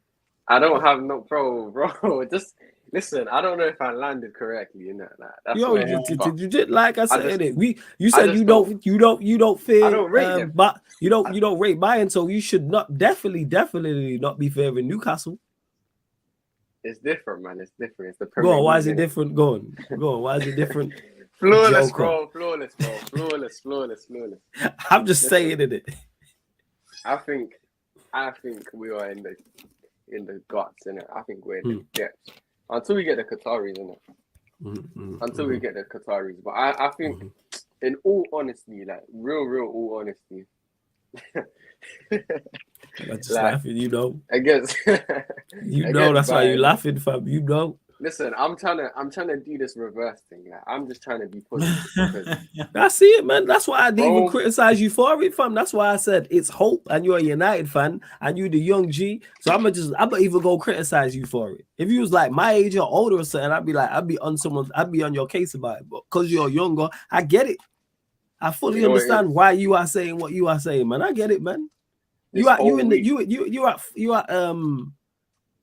I don't have no bro. Just listen, I don't know if I landed correctly in that. That's you did like I said it. You said you don't fear. I don't rate them. But you don't rate Bayern, so you should not definitely not be favoring Newcastle. It's different, man. It's different. It's the Premier League. Go on, why is it different? Go on. Why is it different? Flawless, bro. Flawless. I'm just saying it. I think we are in the guts, innit? I think we're in the depths. Until we get the Qataris, innit? Until we get the Qataris. But I think, in all honesty, like, real all honesty, I'm just laughing, I guess. That's why you're laughing, fam. Listen, I'm trying to do this reverse thing. Like, I'm just trying to be positive. I see it, man. That's why I didn't even criticize you for it, fam. That's why I said it's hope, and you're a United fan, and you the young G. So I'm gonna even go criticize you for it. If you was like my age or older or something, I'd be on your case about it. But because you're younger, I get it. I fully understand why you are saying what you are saying, man. I get it, man. You are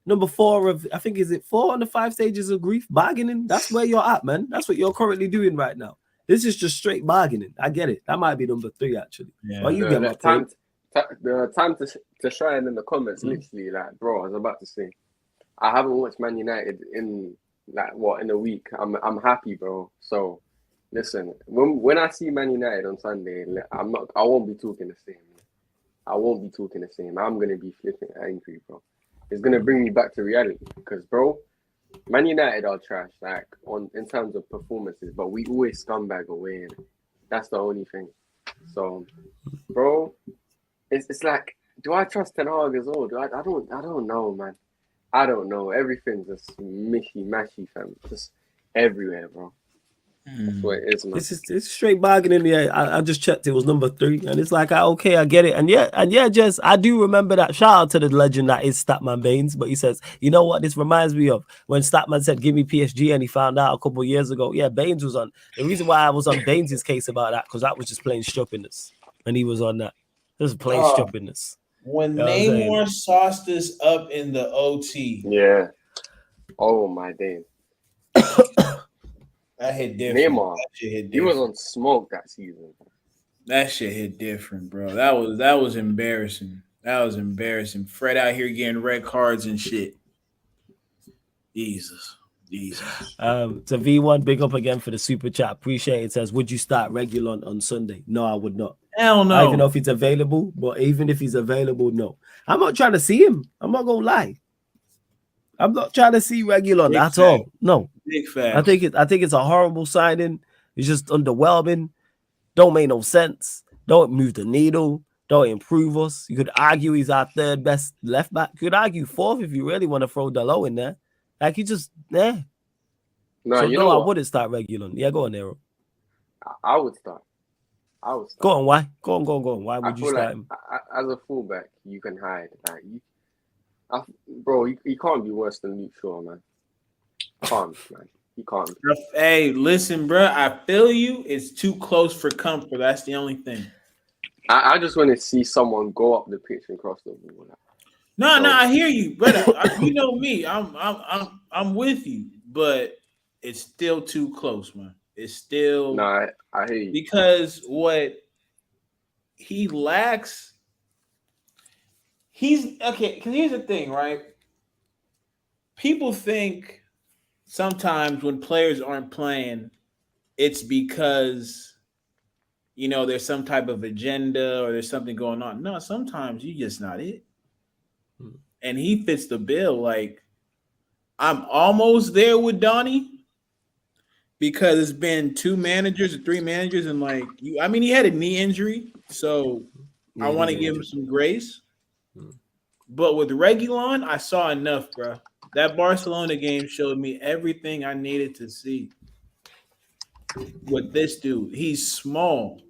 number 4 of, I think, is it 4 on the 5 stages of grief? Bargaining. That's where you're at, man. That's what you're currently doing right now. This is just straight bargaining. I get it. That might be number 3, actually. Yeah. Well, you get my point. The time to shine in the comments, literally, like, bro, I was about to say, I haven't watched Man United in a week. I'm happy, bro. So listen, when I see Man United on Sunday, I won't be talking the same. I'm gonna be flipping angry, bro. It's gonna bring me back to reality because, bro, Man United are trash, like in terms of performances, but we always scumbag away, and that's the only thing. So, bro, it's like, do I trust Ten Hag as well? I don't know, man. I don't know. Everything's just mishy-mashy, fam. Just everywhere, bro. That's what it is, man. It's straight bargaining. Yeah, I just checked. It was number 3, and it's like, okay, I get it. And yeah, Jess, I do remember that. Shout out to the legend that is Statman Baines. But he says, you know what? This reminds me of when Statman said, "Give me PSG," and he found out a couple of years ago. Yeah, Baines was on. The reason why I was on Baines' case about that because that was just plain stupidness, and he was on that. This is plain stupidness. When Neymar sauced this up in the OT. Yeah. Oh my days. That hit different. Neymar, he was on smoke that season. That shit hit different, bro. That was embarrassing. That was embarrassing. Fred out here getting red cards and shit. Jesus. To V1, big up again for the super chat. Appreciate it. Says, would you start Regulon on Sunday? No, I would not. Hell no. I don't even know if he's available, but even if he's available, no. I'm not trying to see him. I'm not gonna lie. I'm not trying to see Regulon at all. No. Big fact. I think it's a horrible signing. It's just underwhelming. Don't make no sense. Don't move the needle. Don't improve us. You could argue he's our third best left back. You could argue fourth if you really want to throw Delo in there. Like he just No, so you no, know I what? wouldn't start Regulon. Yeah, go on, Nero. I would start. Go on, why? Go on. Why I would you feel start like him? as a fullback, you can hide. Like bro, he can't be worse than Luke Shaw, man. Can't, man. He can't. Hey, listen, bro. I feel you. It's too close for comfort. That's the only thing. I just want to see someone go up the pitch and cross the ball. No, I hear you, brother. You know me. I'm with you, but it's still too close, man. It's still I hear you. because what he lacks. He's okay. Because here's the thing, right? People think sometimes when players aren't playing, it's because there's some type of agenda or there's something going on. No, sometimes you just not it. And he fits the bill. Like, I'm almost there with Donnie because it's been 2 managers or 3 managers, and he had a knee injury, so I want to give him some grace. But with Regulon, I saw enough, bro. That Barcelona game showed me everything I needed to see. With this dude, he's small.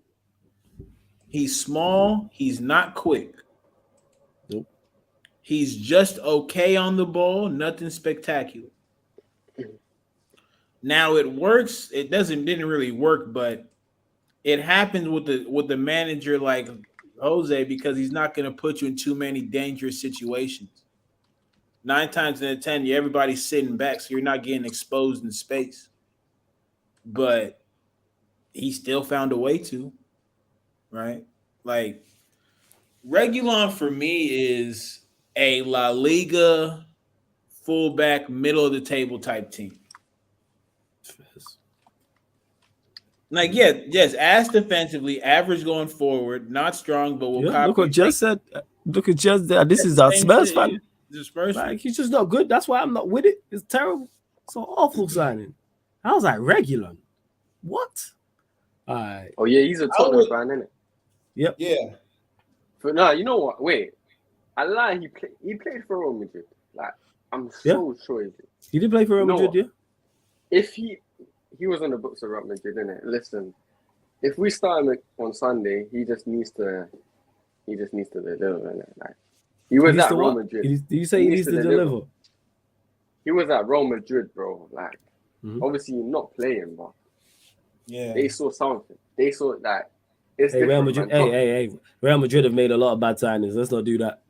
He's not quick. Nope. He's just okay on the ball, nothing spectacular. Now it works. It didn't really work, but it happens with the manager like Jose because he's not going to put you in too many dangerous situations. 9 times out of 10, everybody's sitting back, so you're not getting exposed in space. But he still found a way to, right? Like, Regulon for me is a La Liga fullback, middle of the table type team. Like, yes, ass defensively, average going forward, not strong, but will copy. Look what Jess said. Look at Jess there. This is our Spurs fan. The Spurs fan. Like, he's just not good. That's why I'm not with it. It's terrible. It's an awful signing. I was like, Regulon. What? All right. Oh yeah, he's a Tottenham fan, isn't it? Yep. Yeah. But no, you know what? Wait, I lied. He played for Real Madrid. Like, I'm so sure he did. He did play for Real Madrid, yeah? If he was on the books of Real Madrid, innit? Listen, if we start him on Sunday, he just needs to deliver, innit? Like, he was at Real Madrid. Did you say he needs to deliver? He was at Real Madrid, bro. Like, obviously not playing, but they saw something. They saw that. Hey, Real Madrid. Hey. Real Madrid have made a lot of bad signings. Let's not do that.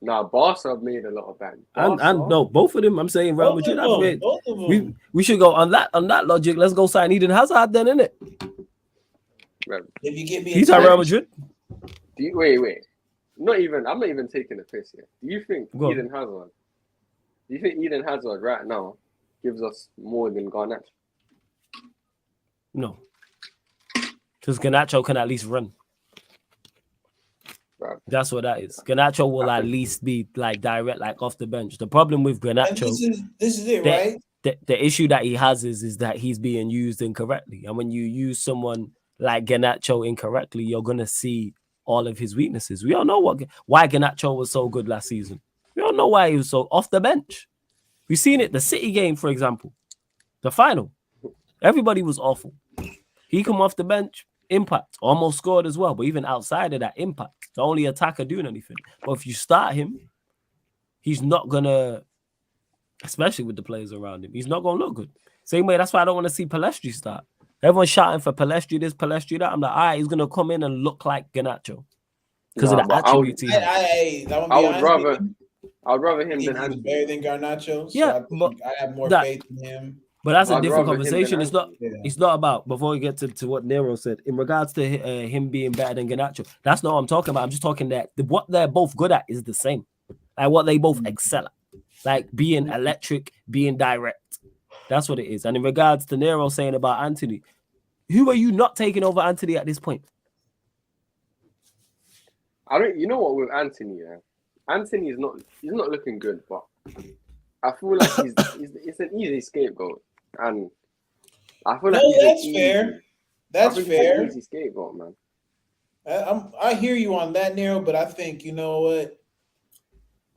Nah, Barca have made a lot of bad. And no, both of them. I'm saying Real Madrid have made. We should go on that logic. Let's go sign Eden Hazard then, innit? If you get me, he's at Real Madrid. Wait. I'm not even taking the piss here. Do you think Eden Hazard right now gives us more than Garnacho? No. Because Garnacho can at least run. Right. That's what that is. Garnacho will at least be like direct, like off the bench. The problem with Garnacho, this is it, right? The issue that he has is that he's being used incorrectly. And when you use someone like Garnacho incorrectly, you're gonna see all of his weaknesses. We all know why Garnacho was so good last season. We all know why he was so off the bench. We've seen it. The City game, for example, the final. Everybody was awful. He come off the bench, impact, almost scored as well. But even outside of that impact, the only attacker doing anything. But if you start him, he's not gonna, especially with the players around him, he's not gonna look good. Same way, that's why I don't want to see Palestri start. Everyone's shouting for Palestri this, Palestri that. I'm like, all right, he's gonna come in and look like Garnacho because of the attributes he has. I would rather him than he's better than Garnacho. So yeah, I have more faith in him. But that's a I'd different rather him than conversation. It's not. Anthony. Yeah. It's not about, before we get to what Nero said in regards to him being better than Garnacho. That's not what I'm talking about. I'm just talking that what they're both good at is the same. Like what they both excel at, like being electric, being direct. That's what it is. And in regards to Nero saying about Anthony, who are you not taking over Anthony at this point? I don't. You know what with Anthony? Yeah, Anthony is not. He's not looking good, but I feel like it's an easy scapegoat, and I feel like that's fair. That's He's fair. an easy scapegoat, man. I hear you on that, Nero, but I think, you know what?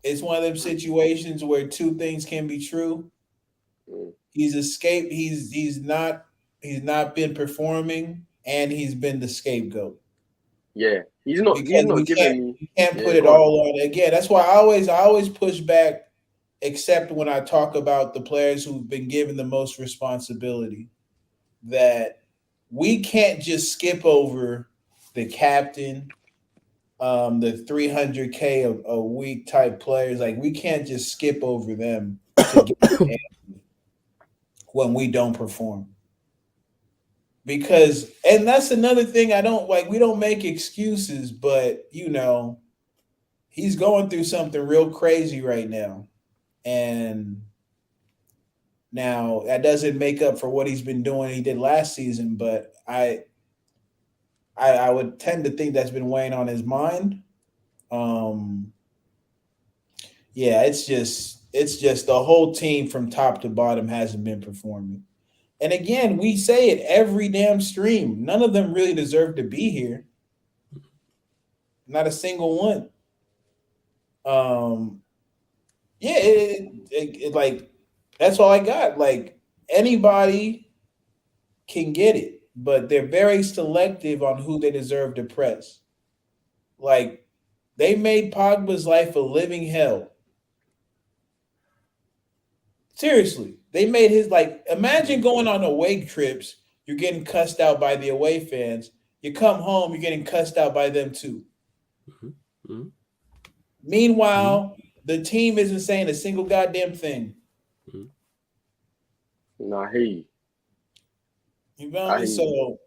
It's one of them situations where two things can be true. He's escaped. He's not been performing, and he's been the scapegoat. Yeah, he's not giving me. You can't put it all on again. That's why I always push back, except when I talk about the players who've been given the most responsibility, that we can't just skip over the captain, the 300K a week type players. Like, we can't just skip over them to get when we don't perform. Because, and that's another thing I don't like. We don't make excuses, but you know, he's going through something real crazy right now. And now that doesn't make up for what he's been doing, he did last season, but I would tend to think that's been weighing on his mind. Yeah, it's just the whole team from top to bottom hasn't been performing. And again, we say it every damn stream. None of them really deserve to be here. Not a single one. Yeah, it like, that's all I got. Like, anybody can get it, but they're very selective on who they deserve to press. Like, they made Pogba's life a living hell. Seriously, they made his, like, imagine going on away trips, you're getting cussed out by the away fans. You come home, you're getting cussed out by them too. Mm-hmm. Meanwhile, the team isn't saying a single goddamn thing. No, I hear you. You feel me? So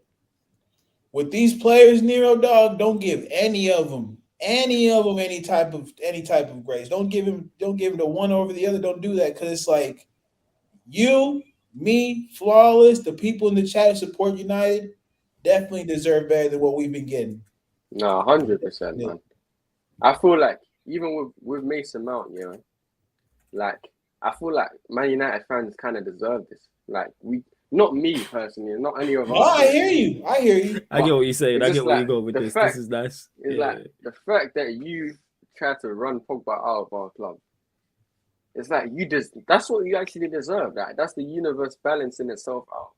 with these players, Nero, dog, don't give any of them any type of grace. Don't give him the one over the other. Don't do that, because it's like, you, me, Flawless, the people in the chat who support United definitely deserve better than what we've been getting. No, 100%, man. I feel like even with Mason Mount, you know, like, I feel like Man United fans kind of deserve this. Like, not me personally, not any of us. No, I hear you. I get what you're saying. I get where you go with this. Fact this is nice. It's like the fact that you try to run Pogba out of our club. It's like that's what you actually deserve. That's the universe balancing itself out.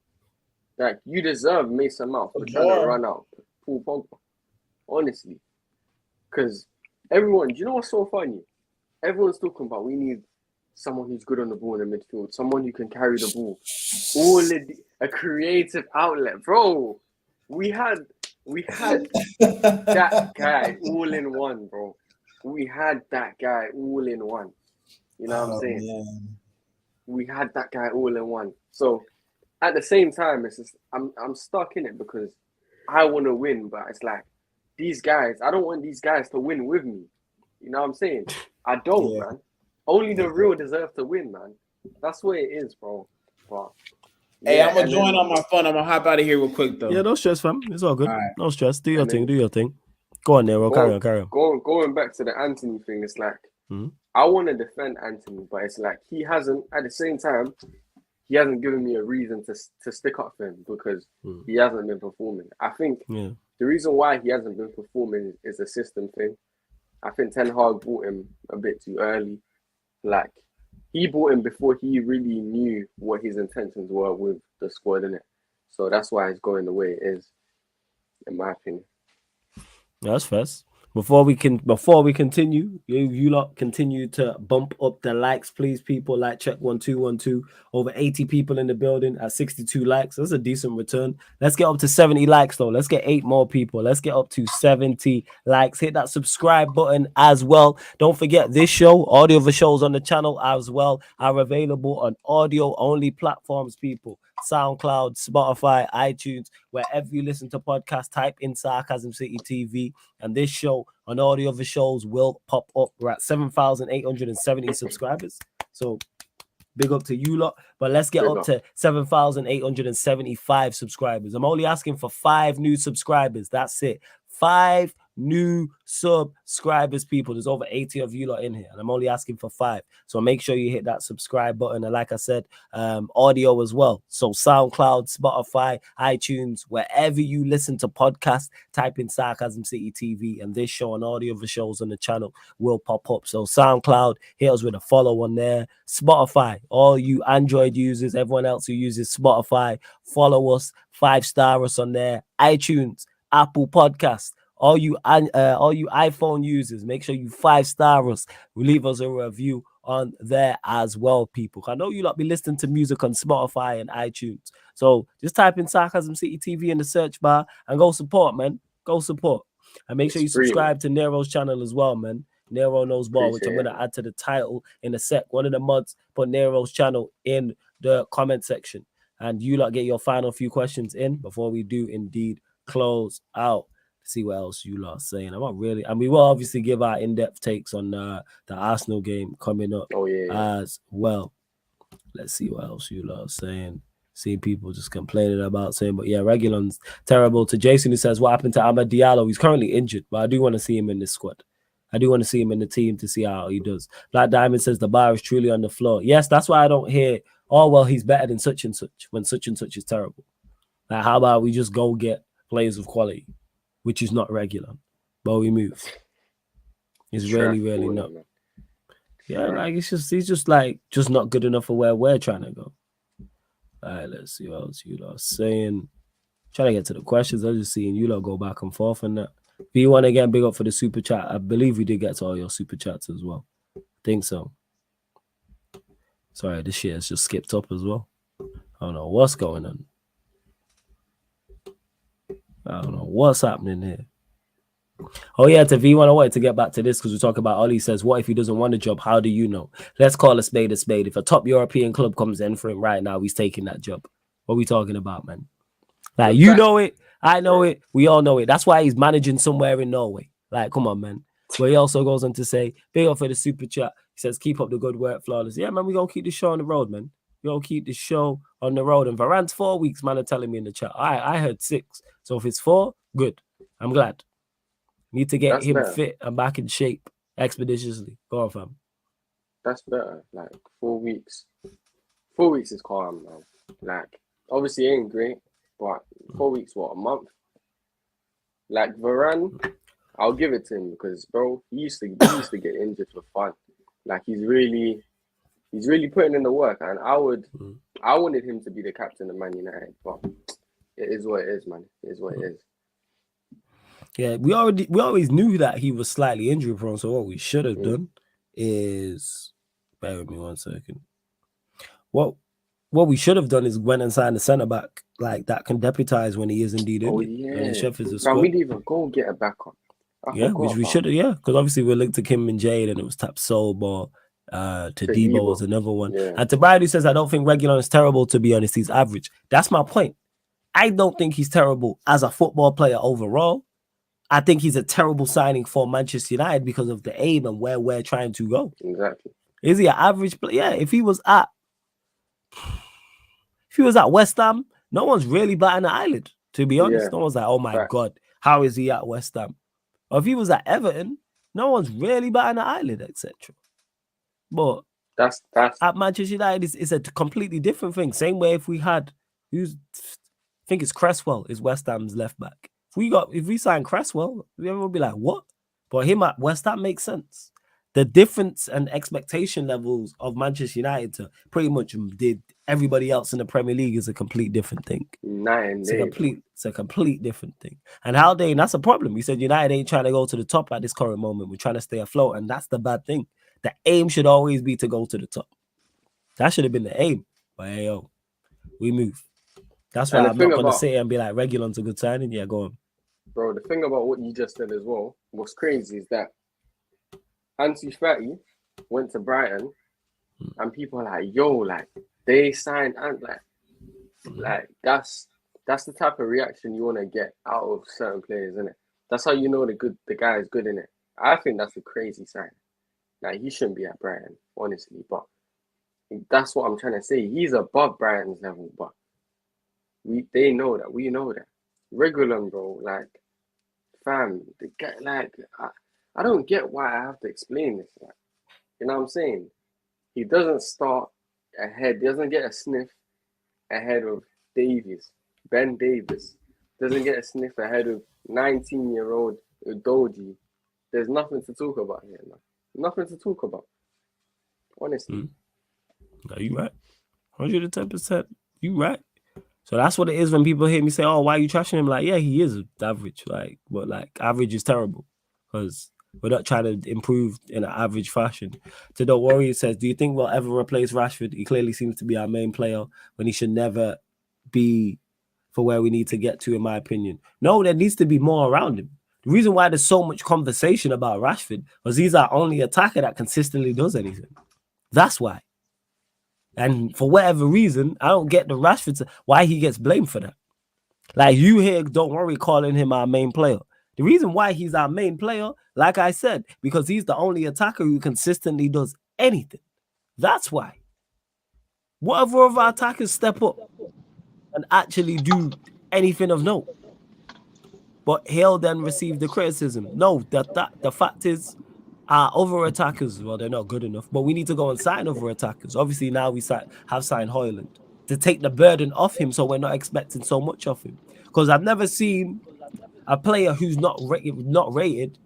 Like, you deserve Mason Mount for trying to run out Paul Pogba. Honestly. Because everyone, do you know what's so funny? Everyone's talking about, we need someone who's good on the ball in the midfield, someone who can carry the ball. A creative outlet. Bro, we had that guy all in one, bro. We had that guy all in one. You know what I'm saying? Man. We had that guy all in one. So at the same time, it's just, I'm stuck in it because I want to win, but it's like, these guys, I don't want these guys to win with me. You know what I'm saying? I don't, man. Only the real deserve to win, man. That's what it is, bro. But, hey, I'm gonna join on my phone. I'm gonna hop out of here real quick though. Yeah, no stress, fam. It's all good. All right. No stress. Do your thing. Go on, Nero. Carry on. Going back to the Anthony thing, it's like, I want to defend Anthony, but it's like, he hasn't, at the same time, he hasn't given me a reason to stick up for him because he hasn't been performing. I think the reason why he hasn't been performing is a system thing. I think Ten Hag bought him a bit too early. Like, he bought him before he really knew what his intentions were with the squad, innit? So that's why it's going the way it is, in my opinion. Yeah, that's fair. Before we continue, you lot continue to bump up the likes, please, people. Like check 1212. Over 80 people in the building at 62 likes. That's a decent return. Let's get up to 70 likes though. Let's get 8 more people. Let's get up to 70 likes. Hit that subscribe button as well. Don't forget this show, audio of the shows on the channel as well are available on audio only platforms, people. SoundCloud, Spotify, iTunes, wherever you listen to podcasts, type in Sarcasm City TV, and this show on audio of the shows will pop up. We're at 7,870 subscribers. So big up to you lot. But let's get up to 7,875 subscribers. I'm only asking for 5 new subscribers. That's it. 5 new subscribers, people. There's over 80 of you lot in here, and I'm only asking for 5. So make sure you hit that subscribe button. And like I said, audio as well. So SoundCloud, Spotify, iTunes, wherever you listen to podcasts, type in Sarcasm City TV, and this show and audio of the shows on the channel will pop up. So SoundCloud, hit us with a follow on there. Spotify, all you Android users, everyone else who uses Spotify, follow us, 5-star us on there. iTunes, Apple Podcasts, all you iPhone users, make sure you 5-star us. Leave us a review on there as well, people. I know you lot be listening to music on Spotify and iTunes. So just type in Sarcasm City TV in the search bar and go support, man. Go support. And make sure you subscribe to Nero's channel as well, man. Nero Knows Ball, which I'm going to add to the title in a sec. One of the mods put Nero's channel in the comment section. And you lot get your final few questions in before we do indeed close out. See what else you lot are saying. I'm not really, and we will obviously give our in-depth takes on the Arsenal game coming up as well. Let's see what else you lot are saying. See people just complaining about saying, but yeah, Reguilon's terrible. To Jason, who says, what happened to Amad Diallo? He's currently injured, but I do want to see him in this squad. I do want to see him in the team to see how he does. Black Diamond says the bar is truly on the floor. Yes, that's why I don't hear, oh, well, he's better than such and such when such and such is terrible. Like, how about we just go get players of quality, which is not regular, but we move. It's really not. Yeah, like he's just not good enough for where we're trying to go. All right, let's see what else you lot are saying. Trying to get to the questions. I'm just seeing you lot go back and forth on that. V1 again, big up for the super chat. I believe we did get to all your super chats as well. I think so. Sorry, this shit has just skipped up as well. I don't know what's going on. I don't know what's happening here. Oh, yeah, to V1, I wanted to get back to this because we talk about Ollie says, what if he doesn't want a job? How do you know? Let's call a spade a spade. If a top European club comes in for him right now, he's taking that job. What are we talking about, man? Like, you know it. I know it. We all know it. That's why he's managing somewhere in Norway. Like, come on, man. But he also goes on to say, big up for the super chat. He says, keep up the good work, flawless. Yeah, man, we're going to keep the show on the road, man. We're going to keep the show on the road. And Varane's 4 weeks, man, are telling me in the chat. I heard 6. So if it's 4, good. I'm glad. Need to get him fit and back in shape expeditiously. Go on, fam. That's better. Like 4 weeks. 4 weeks is calm, man. Like, obviously it ain't great, but 4 weeks, what, a month? Like Varane, I'll give it to him because, bro, he used to get injured for fun. Like he's really putting in the work, and I wanted him to be the captain of Man United, but it is what it is, man. It is what it is. Yeah, we always knew that he was slightly injury prone. So what we should have done is, bear with me 1 second. What we should have done is went and signed a centre back like that can deputize when he is indeed injured. Oh yeah, and Sheffield's a now squad. we didn't even go get a backup. Which we should have. Yeah, because obviously we're linked to Kim and Jade, and it was Tapsoba. To Debo was another one. Yeah. And to Brad, who says, I don't think Reguilon is terrible, to be honest. He's average. That's my point. I don't think he's terrible as a football player overall. I think he's a terrible signing for Manchester United because of the aim and where we're trying to go. Exactly. Is he an average player? Yeah, if he was at West Ham, no one's really batting an eyelid, to be honest. Yeah. No one's like, oh my God, how is he at West Ham? Or if he was at Everton, no one's really batting an eyelid, etc. But that's at Manchester United is a completely different thing. Same way if we had, I think it's Cresswell is West Ham's left back. If we signed Cresswell, everyone would be like, what? But him at West Ham makes sense. The difference and expectation levels of Manchester United to pretty much did everybody else in the Premier League is a complete different thing. Night and day. It's a complete different thing. And Haldane, that's a problem. He said United ain't trying to go to the top at this current moment. We're trying to stay afloat, and that's the bad thing. The aim should always be to go to the top. That should have been the aim. But hey, yo, we move. That's why I'm not going to sit here and be like, Reguilon's a good signing. Yeah, go on. Bro, the thing about what you just said as well, what's crazy is that Ansu Fati went to Brighton, and people are like, yo, like, they signed, and like that's the type of reaction you want to get out of certain players, isn't it? That's how you know the guy is good, in it. I think that's a crazy sign. Like, he shouldn't be at Brighton, honestly, but that's what I'm trying to say. He's above Brighton's level, but they know that. We know that. Reguilon, bro, like, fam, the guy, like, I don't get why I have to explain this. Like, you know what I'm saying? He doesn't start ahead. He doesn't get a sniff ahead of Ben Davies. Doesn't get a sniff ahead of 19-year-old Udogie. There's nothing to talk about here, man. Nothing to talk about. Honestly. No, you right. 110%. You right. So that's what it is when people hear me say, oh, why are you trashing him? Like, yeah, he is average. Like, but like, average is terrible. Because we're not trying to improve in an average fashion. To Don't Worry, it says, do you think we'll ever replace Rashford? He clearly seems to be our main player when he should never be for where we need to get to, in my opinion. No, there needs to be more around him. The reason why there's so much conversation about Rashford was he's our only attacker that consistently does anything. That's why. And for whatever reason, I don't get the Rashford, why he gets blamed for that. Like, you hear Don't Worry calling him our main player. The reason why he's our main player, like I said, because he's the only attacker who consistently does anything. That's why. What other of our attackers step up and actually do anything of note? But he'll then receive the criticism. No, the fact is, our other attackers, well, they're not good enough, but we need to go and sign other attackers. Obviously, now we have signed Højlund to take the burden off him, so we're not expecting so much of him. Because I've never seen a player who's not rated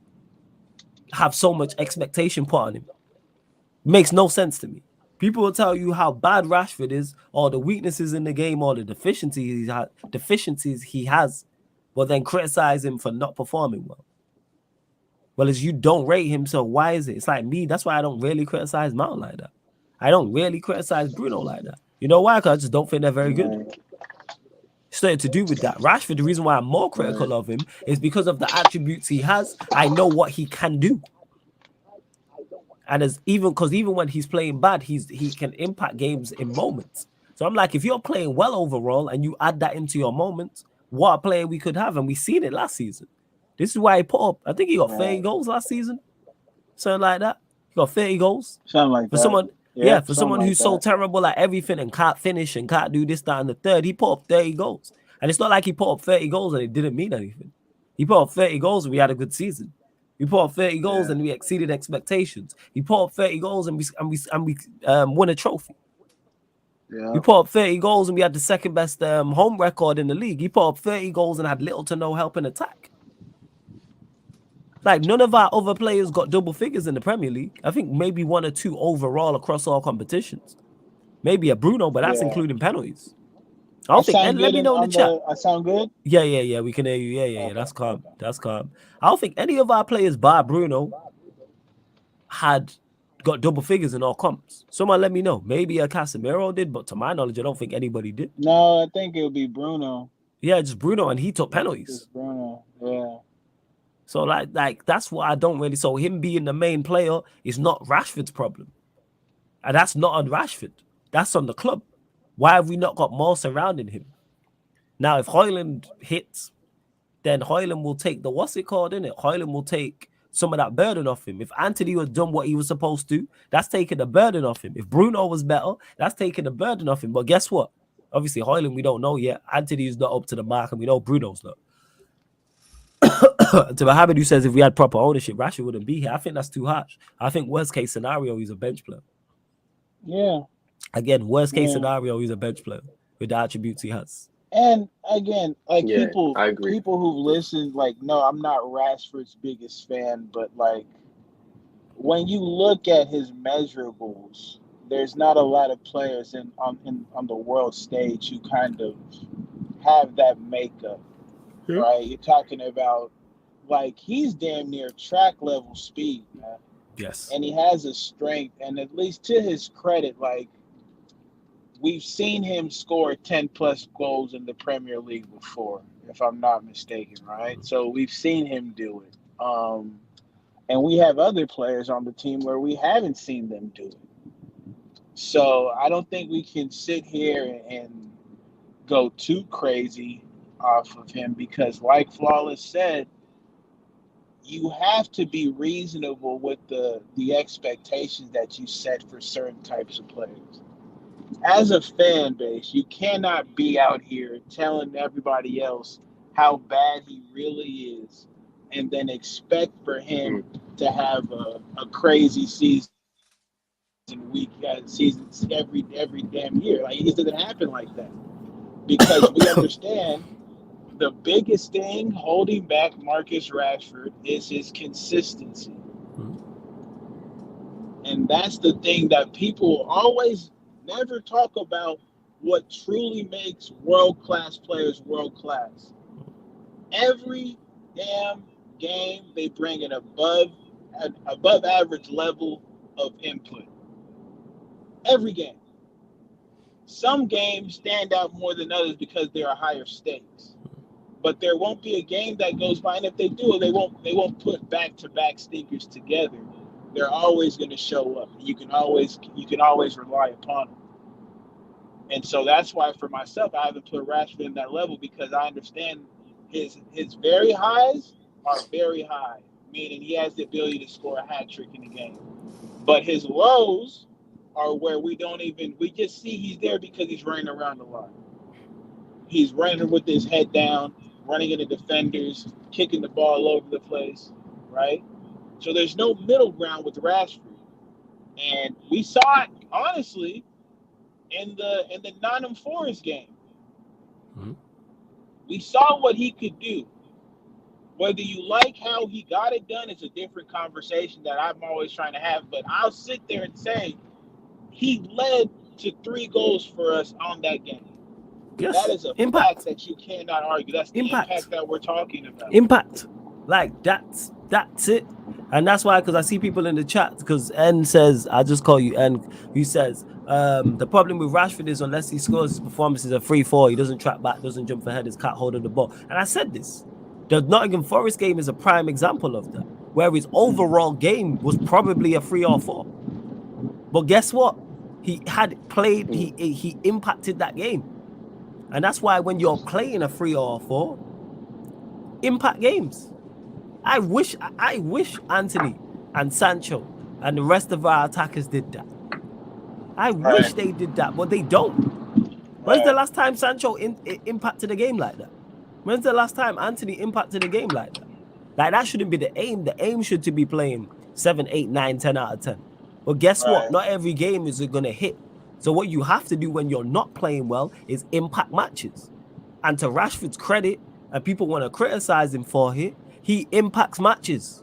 have so much expectation put on him. Makes no sense to me. People will tell you how bad Rashford is, or the weaknesses in the game, or the deficiencies he has, but then criticize him for not performing well. Well, as you don't rate him, so why is it? It's like me. That's why I don't really criticize Mount like that. I don't really criticize Bruno like that. You know why? Because I just don't think they're very good. It's nothing to do with that. Rashford, the reason why I'm more critical of him is because of the attributes he has. I know what he can do. And even when he's playing bad, he can impact games in moments. So I'm like, if you're playing well overall and you add that into your moments, what a player we could have. And we seen it last season. This is why he put up, I think he got 30 goals last season. Something like that. He got 30 goals. Something like for that. Someone, for someone who's so terrible at everything and can't finish and can't do this, that, and the third, he put up 30 goals. And it's not like he put up 30 goals and it didn't mean anything. He put up 30 goals and we had a good season. We put up 30 goals and we exceeded expectations. He put up 30 goals and we won a trophy. Yeah. We put up 30 goals and we had the second best home record in the league. He put up 30 goals and had little to no help in attack. Like, none of our other players got double figures in the Premier League. I think maybe 1 or 2 overall across all competitions. Maybe a Bruno, but that's including penalties. I don't think. And let me know in the chat. I sound good? Yeah. We can hear you. Yeah. Okay. That's calm. That's calm. I don't think any of our players, bar Bruno, had got double figures in all comps. Someone let me know. Maybe a Casemiro did, but to my knowledge, I don't think anybody did. No, I think it would be Bruno. Yeah, just Bruno, and he took penalties. Just Bruno, yeah. So like that's what I don't really. So him being the main player is not Rashford's problem, and that's not on Rashford. That's on the club. Why have we not got more surrounding him? Now, if Højlund hits, then Højlund will take the what's it called, innit? Højlund will take some of that burden off him. If Anthony was done what he was supposed to, that's taking the burden off him. If Bruno was better, that's taking the burden off him. But guess what? Obviously, Højlund, we don't know yet. Anthony is not up to the mark, and we know Bruno's not. To Mohammed, who says if we had proper ownership, Rashford wouldn't be here. I think that's too harsh. I think worst case scenario, he's a bench player. Yeah. Again, worst case scenario, he's a bench player with the attributes he has. And again, like people who've listened, like, no, I'm not Rashford's biggest fan, but like when you look at his measurables, there's not a lot of players on the world stage who kind of have that makeup, right? You're talking about like he's damn near track level speed, man. Yes. And he has a strength, and at least to his credit, like we've seen him score 10 plus goals in the Premier League before, if I'm not mistaken, right? So we've seen him do it. And we have other players on the team where we haven't seen them do it. So I don't think we can sit here and go too crazy off of him because, like Flawless said, you have to be reasonable with the expectations that you set for certain types of players. As a fan base, you cannot be out here telling everybody else how bad he really is and then expect for him to have a crazy season seasons every damn year. Like, it just doesn't happen like that. Because we understand the biggest thing holding back Marcus Rashford is his consistency. And that's the thing that people always never talk about, what truly makes world-class players world-class. Every damn game, they bring an above average level of input. Every game. Some games stand out more than others because there are higher stakes. But there won't be a game that goes by, and if they do, they won't put back-to-back stinkers together. They're always going to show up. You can always rely upon them. And so that's why, for myself, I haven't put Rashford in that level, because I understand his very highs are very high, meaning he has the ability to score a hat trick in a game. But his lows are where we just see he's there because he's running around a lot. He's running with his head down, running into defenders, kicking the ball all over the place, right? So there's no middle ground with Rashford. And we saw it, honestly, in the Nottingham Forest game. Mm-hmm. We saw what he could do. Whether you like how he got it done is a different conversation that I'm always trying to have, but I'll sit there and say he led to 3 goals for us on that game. Yes. That is a impact fact that you cannot argue. That's the impact that we're talking about. Impact. Like, that's it. And that's why, because I see people in the chat, because N says, I just call you N, who says, the problem with Rashford is unless he scores, his performance is a 3-4. He doesn't track back, doesn't jump for headers, can't hold on the ball. And I said this. The Nottingham Forest game is a prime example of that, where his overall game was probably a 3 or 4. But guess what? He had played, he impacted that game. And that's why when you're playing a 3 or 4, impact games. I wish Anthony and Sancho and the rest of our attackers did that. I wish they did that, but they don't. When's the last time Sancho impacted a game like that? When's the last time Anthony impacted a game like that? Like, that shouldn't be the aim. The aim should to be playing 7, 8, 9, 10 out of 10. But guess what? Not every game is going to hit. So what you have to do when you're not playing well is impact matches. And to Rashford's credit, and people want to criticize him for it, he impacts matches.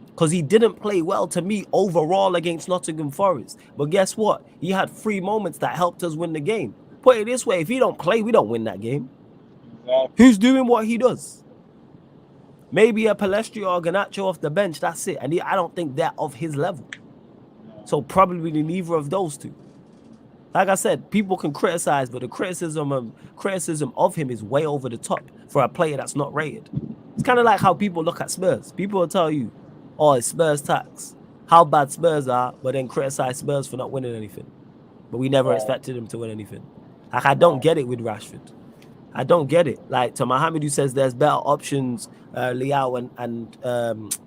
Because he didn't play well, to me, overall against Nottingham Forest. But guess what? He had 3 moments that helped us win the game. Put it this way, if he don't play, we don't win that game. Who's doing what he does? Maybe a Palestri or Garnacho off the bench, that's it. And I don't think they're of his level. So probably neither of those two. Like I said, people can criticize, but the criticism of him is way over the top for a player that's not rated. It's kind of like how people look at Spurs. People will tell you, oh, it's Spurs tax, how bad Spurs are, but then criticize Spurs for not winning anything. But we never expected him to win anything. Like, I don't get it with Rashford. I don't get it. Like, to Mohamed, who says there's better options, Leao and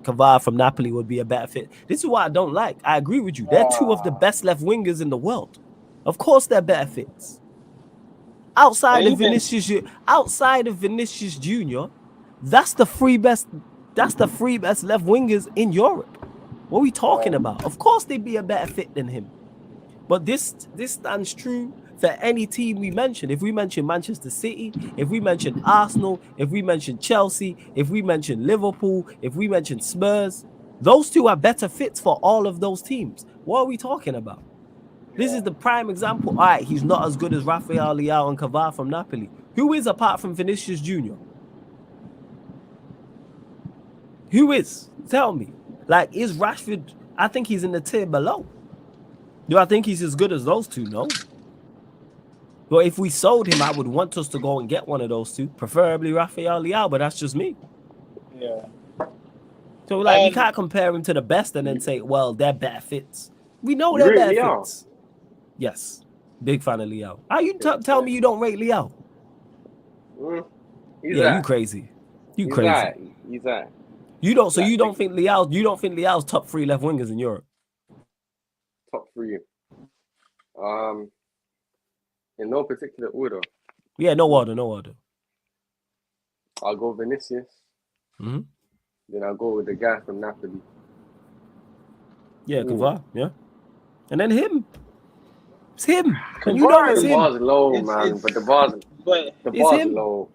Cavara from Napoli would be a better fit. This is what I don't like. I agree with you. They're 2 of the best left wingers in the world. Of course, they're better fits. Outside of Vinicius Jr., that's the 3 best left wingers in Europe. What are we talking about? Of course, they'd be a better fit than him. But this stands true for any team we mention. If we mention Manchester City, if we mention Arsenal, if we mention Chelsea, if we mention Liverpool, if we mention Spurs, Those two are better fits for all of those teams. What are we talking about? This is the prime example. All right, he's not as good as Rafael Leao and Cavani from Napoli. Who is apart from Vinicius Jr.? Who is? Tell me. Like, is Rashford? I think he's in the tier below. Do I think he's as good as those two? No. But if we sold him, I would want us to go and get one of those two, preferably Rafael Leao, but that's just me. Yeah. So, like, we can't compare him to the best and then say, well, they're better fits. We know You they're rate better Leao? fits. Yes. Big fan of Leao. How you tell me you don't rate Leao? He's You crazy. You crazy. He's that. You don't. So you don't think Leao's top 3 left wingers in Europe? Top 3. In no particular order. Yeah, no order. I'll go Vinicius. Mm-hmm. Then I'll go with the guy from Napoli. Yeah, Cavani. Yeah, and then him. It's him. And you know it's The him. bar's low, man. But the bar's him. low.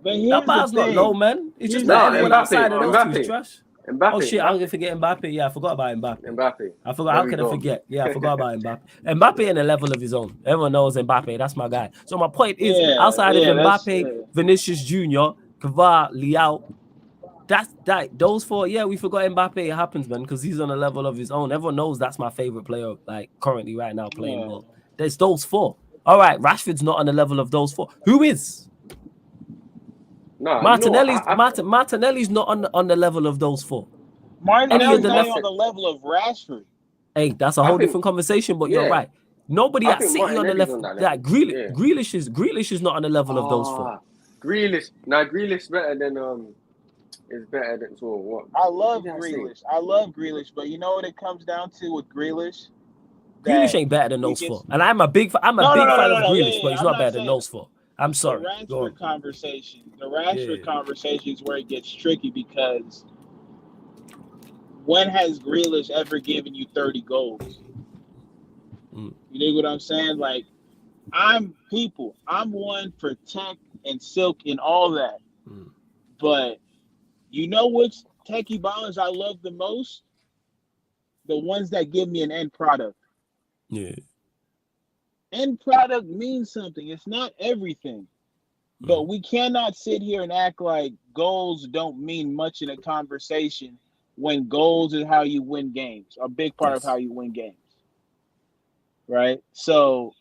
But here's That bar's the not thing. low, man. It's just No, that everyone Mbappe, outside of those two is trash. Mbappe. Oh shit, I'm gonna forget Mbappe. Yeah, I forgot about Mbappe. Mbappe. I forgot. How could I forget? Yeah, I forgot about Mbappe. Mbappe in a level of his own. Everyone knows Mbappe. That's my guy. So my point is, outside of Mbappe, Vinicius Jr., Cavani, Leao, those 4. Yeah, we forgot Mbappe. It happens, man, because he's on a level of his own. Everyone knows that's my favorite player, like currently right now playing ball. There's those 4. All right, Rashford's not on the level of those 4. Who is? No, Martinelli's not on the level of those 4. Martinelli's not on the level of Rashford. Hey, that's a whole different conversation, but you're right. Nobody at City on the level. That Grealish is not on the level of those 4. Grealish. Now Grealish better than is better than so what? I love Grealish, but you know what it comes down to with Grealish? Grealish ain't better than those 4. And I'm a big fan of Grealish, but he's not better than those 4. I'm sorry. The Rashford conversation is where it gets tricky because when has Grealish ever given you 30 goals? You know what I'm saying? Like, I'm one for tech and silk and all that. But you know which techie ballers I love the most? The ones that give me an end product. Yeah. End product means something. It's not everything. But we cannot sit here and act like goals don't mean much in a conversation when goals is how you win games. A big part of how you win games. Right? So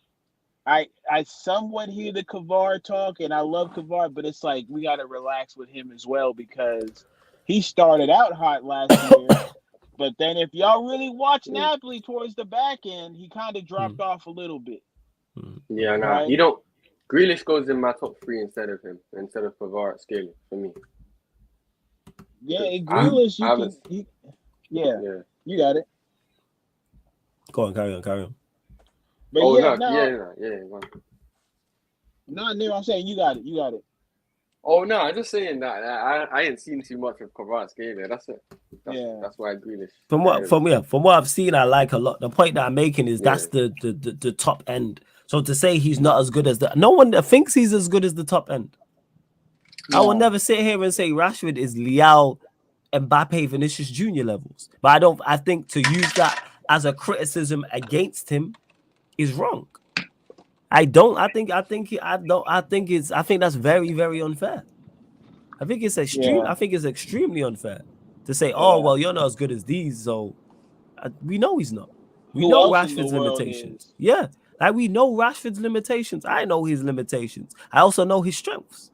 I somewhat hear the Cavani talk, and I love Cavani, but it's like we got to relax with him as well because he started out hot last year. But then if y'all really watch Napoli towards the back end, he kind of dropped off a little bit. Yeah, nah. Right? You don't. Grealish goes in my top 3 instead of Pavard scaling for me. Yeah, Grealish, you got it. Go on, carry on. But no, I'm saying you got it. Oh no, I'm just saying that I ain't seen too much of Pavard scaling. That's it. That's why Grealish. From what I've seen, I like a lot. The point that I'm making is that's the top end. So to say he's not as good as no one thinks he's as good as the top end. No. I will never sit here and say Rashford is Leao, Mbappe, Vinicius Jr. levels. But I think to use that as a criticism against him is wrong. I think that's very, very unfair. I think it's extremely unfair to say, oh, well, you're not as good as these. So we know he's not. We know Rashford's limitations. Yeah. Like we know Rashford's limitations. I know his limitations. I also know his strengths.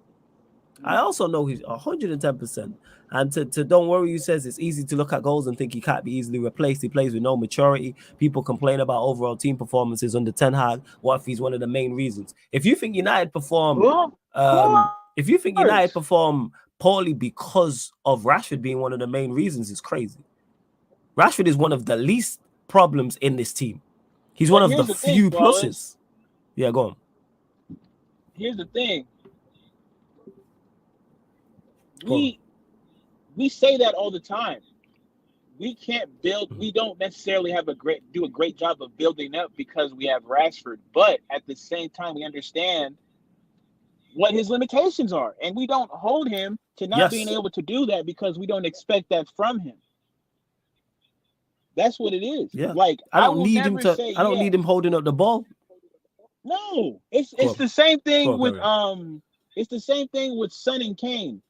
I also know he's 110%. And to don't worry, he says it's easy to look at goals and think he can't be easily replaced. He plays with no maturity. People complain about overall team performances under Ten Hag. What if he's one of the main reasons? If you think United perform poorly because of Rashford being one of the main reasons, it's crazy. Rashford is one of the least problems in this team. He's one of the few pluses. Yeah, go on. Here's the thing. We say that all the time. We can't build. We don't necessarily do a great job of building up because we have Rashford. But at the same time, we understand what his limitations are, and we don't hold him to not being able to do that because we don't expect that from him. That's what it is. Yeah. Like I don't will need him never to. say, I don't need him holding up the ball. No, it's Go on. the same thing Go on, with carry it's the same thing with Son and Kane.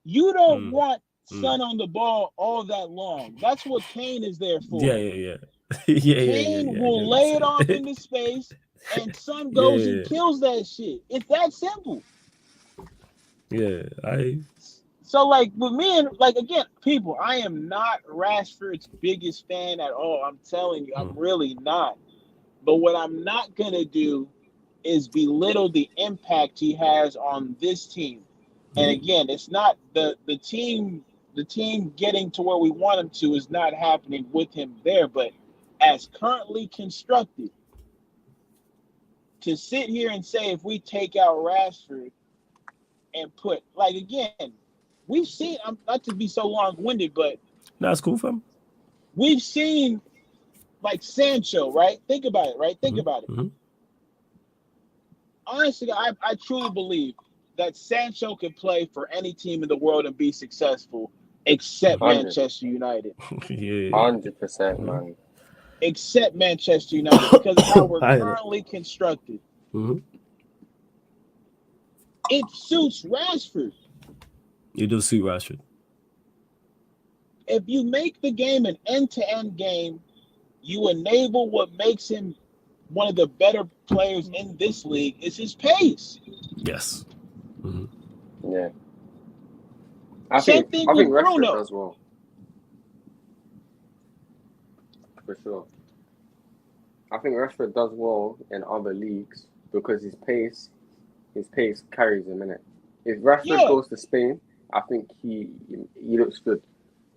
You don't want Son on the ball all that long. That's what Kane is there for. Yeah. yeah. Kane will lay it off into space, and Son goes and kills that shit. It's that simple. Yeah, So like with me and like again, people, I am not Rashford's biggest fan at all. I'm telling you, I'm really not. But what I'm not gonna do is belittle the impact he has on this team. And again, it's not the team getting to where we want him to is not happening with him there. But as currently constructed, to sit here and say if we take out Rashford and put like again, we've seen. I'm not to be so long-winded, but that's cool, fam. We've seen like Sancho, right? Think about it, right? Think about it. Honestly, I truly believe that Sancho could play for any team in the world and be successful, except 100. Manchester United. 100%, man. Except Manchester United, because of how we're currently constructed. It suits Rashford. You do suit Rashford. If you make the game an end-to-end game, you enable what makes him one of the better players in this league is his pace. Yes. Yeah. I think Rashford Bruno does well. For sure. I think Rashford does well in other leagues because his pace carries him in it. If Rashford goes to Spain, I think he looks good.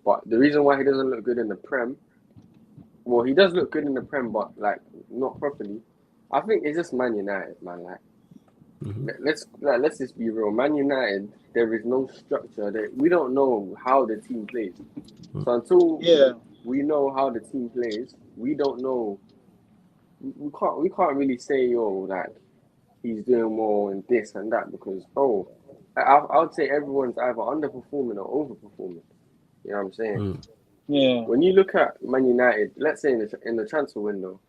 But the reason why he doesn't look good in the Prem, well, he does look good in the Prem, but like not properly. I think it's just Man United, man. Like, let's just be real. Man United, there is no structure. We don't know how the team plays. So until we know how the team plays, we don't know. We can't really say like he's doing more and this and that because I would say everyone's either underperforming or overperforming. You know what I'm saying? Yeah. When you look at Man United, let's say in the transfer window,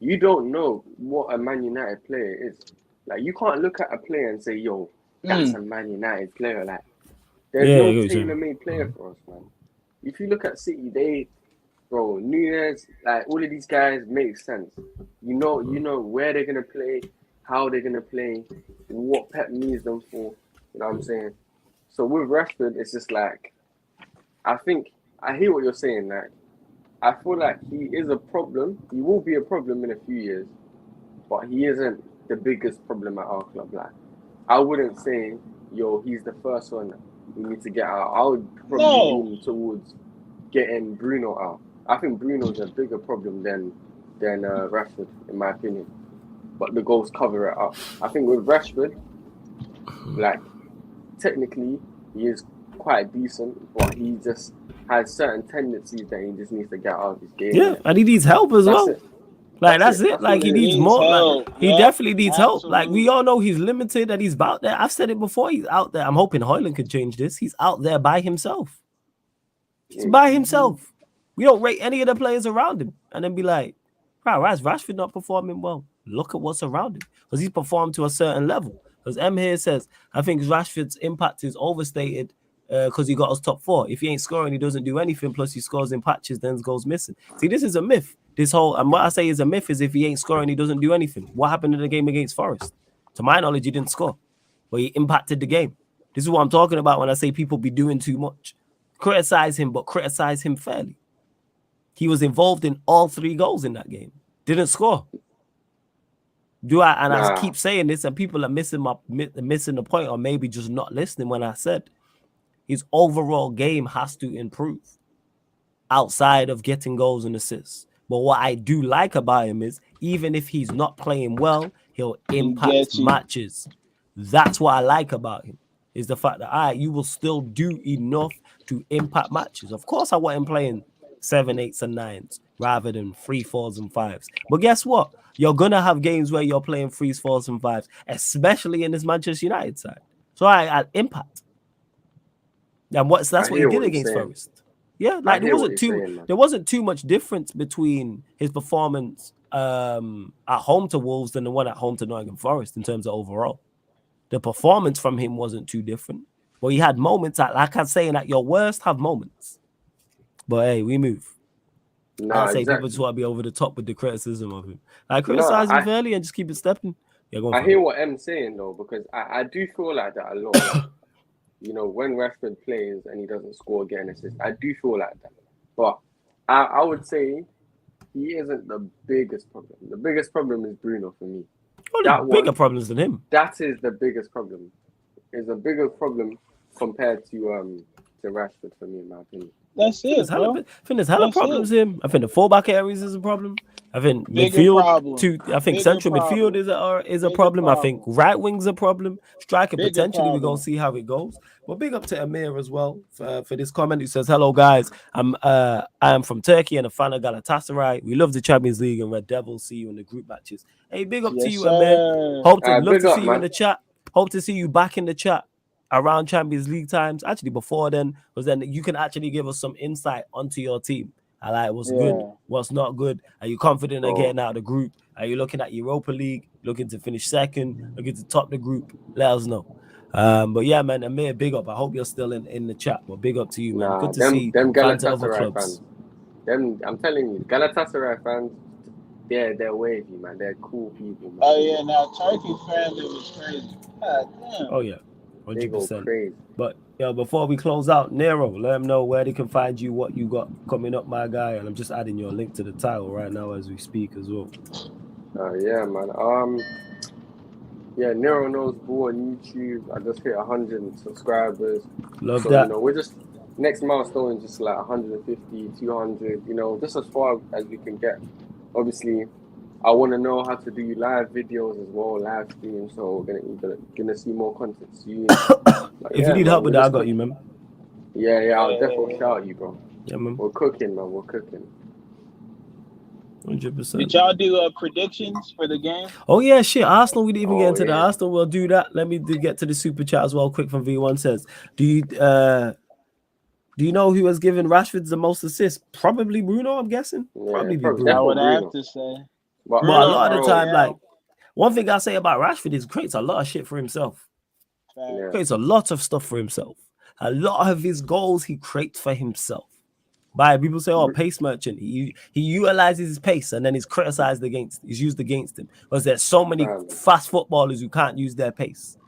you don't know what a Man United player is. Like you can't look at a player and say, "Yo, that's a Man United player." Like there's no tailor-made player for us, man. If you look at City, Nunez, like all of these guys make sense. You know where they're gonna play, how they're gonna play, what Pep needs them for. You know what I'm saying? So with Rashford, it's just like I hear what you're saying. Like I feel like he is a problem. He will be a problem in a few years, but he isn't the biggest problem at our club. Like I wouldn't say, he's the first one we need to get out. I would probably lean towards getting Bruno out. I think Bruno's a bigger problem than Rashford, in my opinion. But the goals cover it up. I think with Rashford, like technically he is quite decent, but he just has certain tendencies that he just needs to get out of his game. Yeah, and he needs help as well. That's it. Like he needs more. Like, he definitely needs help. Like we all know he's limited and he's out there. I've said it before. He's out there. I'm hoping Højlund can change this. He's out there by himself. He's by himself. We don't rate any of the players around him and then be like, wow, why is Rashford not performing well? Look at what's around him because he's performed to a certain level. Because M here says, I think Rashford's impact is overstated because he got us top 4. If he ain't scoring, he doesn't do anything. Plus, he scores in patches, then goes missing. See, this is a myth. And what I say is a myth is if he ain't scoring, he doesn't do anything. What happened in the game against Forest? To my knowledge, he didn't score, but he impacted the game. This is what I'm talking about when I say people be doing too much. Criticize him, but criticize him fairly. He was involved in all 3 goals in that game. Didn't score. I keep saying this, and people are missing the point, or maybe just not listening when I said his overall game has to improve outside of getting goals and assists. But what I do like about him is even if he's not playing well, he'll impact matches. That's what I like about him, is the fact that you will still do enough to impact matches. Of course, I want him playing 7, 8s, and 9s rather than 3, 4s, and 5s. But guess what? You're gonna have games where you're playing 3s, 4s, and 5s, especially in this Manchester United side. So I impact. And that's what he did against Forest. Yeah, I like hear what you're saying, man. there wasn't too much difference between his performance at home to Wolves than the one at home to Nottingham Forest in terms of overall. The performance from him wasn't too different. But he had moments like I'm saying, at your worst, have moments. But hey, we move. Nah, I say people exactly. just want to be over the top with the criticism of him. Like No, criticize him fairly and just keep it stepping. Yeah, go on. I hear what M's saying though, because I do feel like that a lot. Like, you know, when Rashford plays and he doesn't score, get an assist, I do feel like that. But I would say he isn't the biggest problem. The biggest problem is Bruno for me. Oh, there's bigger problems than him. That is the biggest problem. It's a bigger problem compared to Rashford for me, in my opinion. That's it, bro. I think there's hella problems with him. I think the fullback areas is a problem. I think Bigger midfield problem. I think Bigger central problem. midfield is a Bigger problem. I problem. think right wing's a problem. Striker Bigger potentially we're problem. gonna see how it goes. But big up to Amir as well for this comment. He says, "Hello guys, I am from Turkey and a fan of Galatasaray. We love the Champions League and Red Devils. See you in the group matches. Hey, big up to Yes, you, Amir. sir. Love to see you man. in the chat. Hope to see you back in the chat around Champions League times. Actually, before then, because then you can actually give us some insight onto your team. I like what's good, what's not good. Are you confident in getting out of the group? Are you looking at Europa League, looking to finish second, looking to top the group? Let us know. But yeah, man, Amir, big up. I hope you're still in the chat. But big up to you, man. Good to see them fans of other Galatasaray clubs. fans. I'm telling you, Galatasaray fans, they're wavy, man. They're cool people, man. Oh yeah, now Turkey family was crazy. God damn. Oh yeah, They go 100%. crazy. But before we close out, Nero, let them know where they can find you, what you got coming up, my guy. And I'm just adding your link to the title right now as we speak as well. Yeah, man. Yeah, Nero Knows Ball on YouTube. I just hit 100 subscribers. Love so, that. You know, we're just next milestone is just like 150, 200. You know, just as far as we can get. Obviously, I want to know how to do live videos as well, live streams. So we're gonna see more content soon. If you need help with that, I got you, man. Yeah, I'll definitely shout you, bro. Yeah, man. We're cooking, man. We're cooking. 100%. Did y'all do predictions for the game? Oh yeah, shit. Arsenal, we didn't even get into the Arsenal. We'll do that. Let me get to the super chat as well. Quick from V1 says, do you know who has given Rashford the most assists? Probably Bruno, I'm guessing. Yeah, probably Bruno. I would have to say. But a lot of the time, like one thing I say about Rashford is he creates a lot of shit for himself. Yeah. Creates a lot of stuff for himself. A lot of his goals he creates for himself. By people say, "Oh, pace merchant." He utilizes his pace and then he's criticized against. He's used against him because there's so many fast footballers who can't use their pace.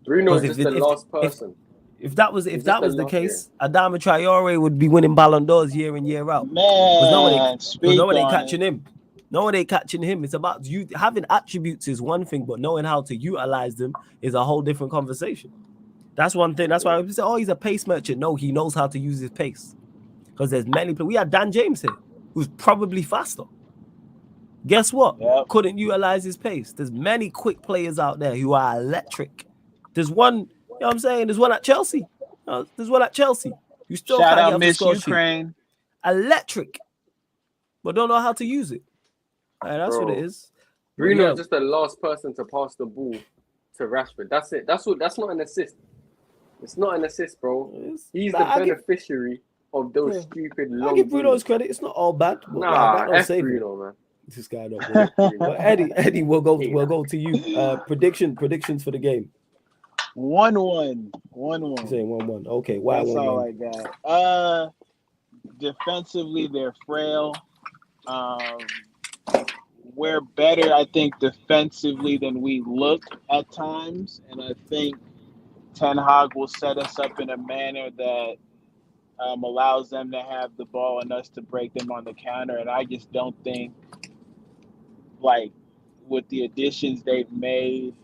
Bruno is just the last person. If that was the case, Adama Traore would be winning Ballon d'Ors year in year out. Man, because no one ain't catching him. No one ain't catching him. It's about you having attributes is one thing, but knowing how to utilize them is a whole different conversation. That's one thing. That's why we say, "Oh, he's a pace merchant." No, he knows how to use his pace. Because there's many people. We had Dan James here, who's probably faster. Guess what? Yep. Couldn't utilize his pace. There's many quick players out there who are electric. There's one, you know what I'm saying? There's one at Chelsea. You still Shout can't out get Miss score Ukraine. sheet. Electric. But don't know how to use it. That's what it is. Bruno is just the last person to pass the ball to Rashford. That's it. That's not an assist. It's not an assist, bro. He's the beneficiary of those stupid long. I give Bruno his credit. It's not all bad. Nah, F Bruno, man. This guy don't. But Eddie, we'll go to you. Predictions for the game. 1-1. You're saying 1-1. Okay, why? That's all I got. Defensively, they're frail. We're better, I think, defensively than we look at times, and I think Ten Hag will set us up in a manner that allows them to have the ball and us to break them on the counter. And I just don't think, like, with the additions they've made,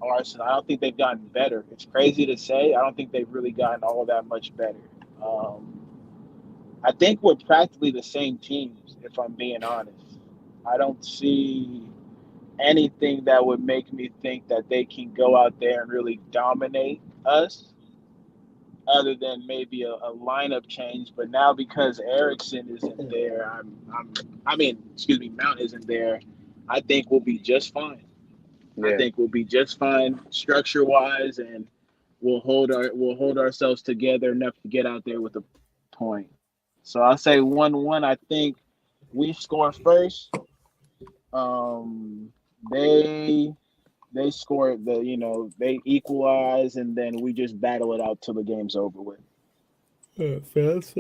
Arsenal, I don't think they've gotten better. It's crazy to say. I don't think they've really gotten all that much better. I think we're practically the same teams, if I'm being honest. I don't see anything that would make me think that they can go out there and really dominate us, other than maybe a lineup change. But now because Eriksen isn't there, Mount isn't there, I think we'll be just fine. Yeah. I think we'll be just fine structure-wise, and we'll hold ourselves together enough to get out there with a point. So I'll say 1-1. I think we score first. They score they equalize, and then we just battle it out till the game's over with. Fast.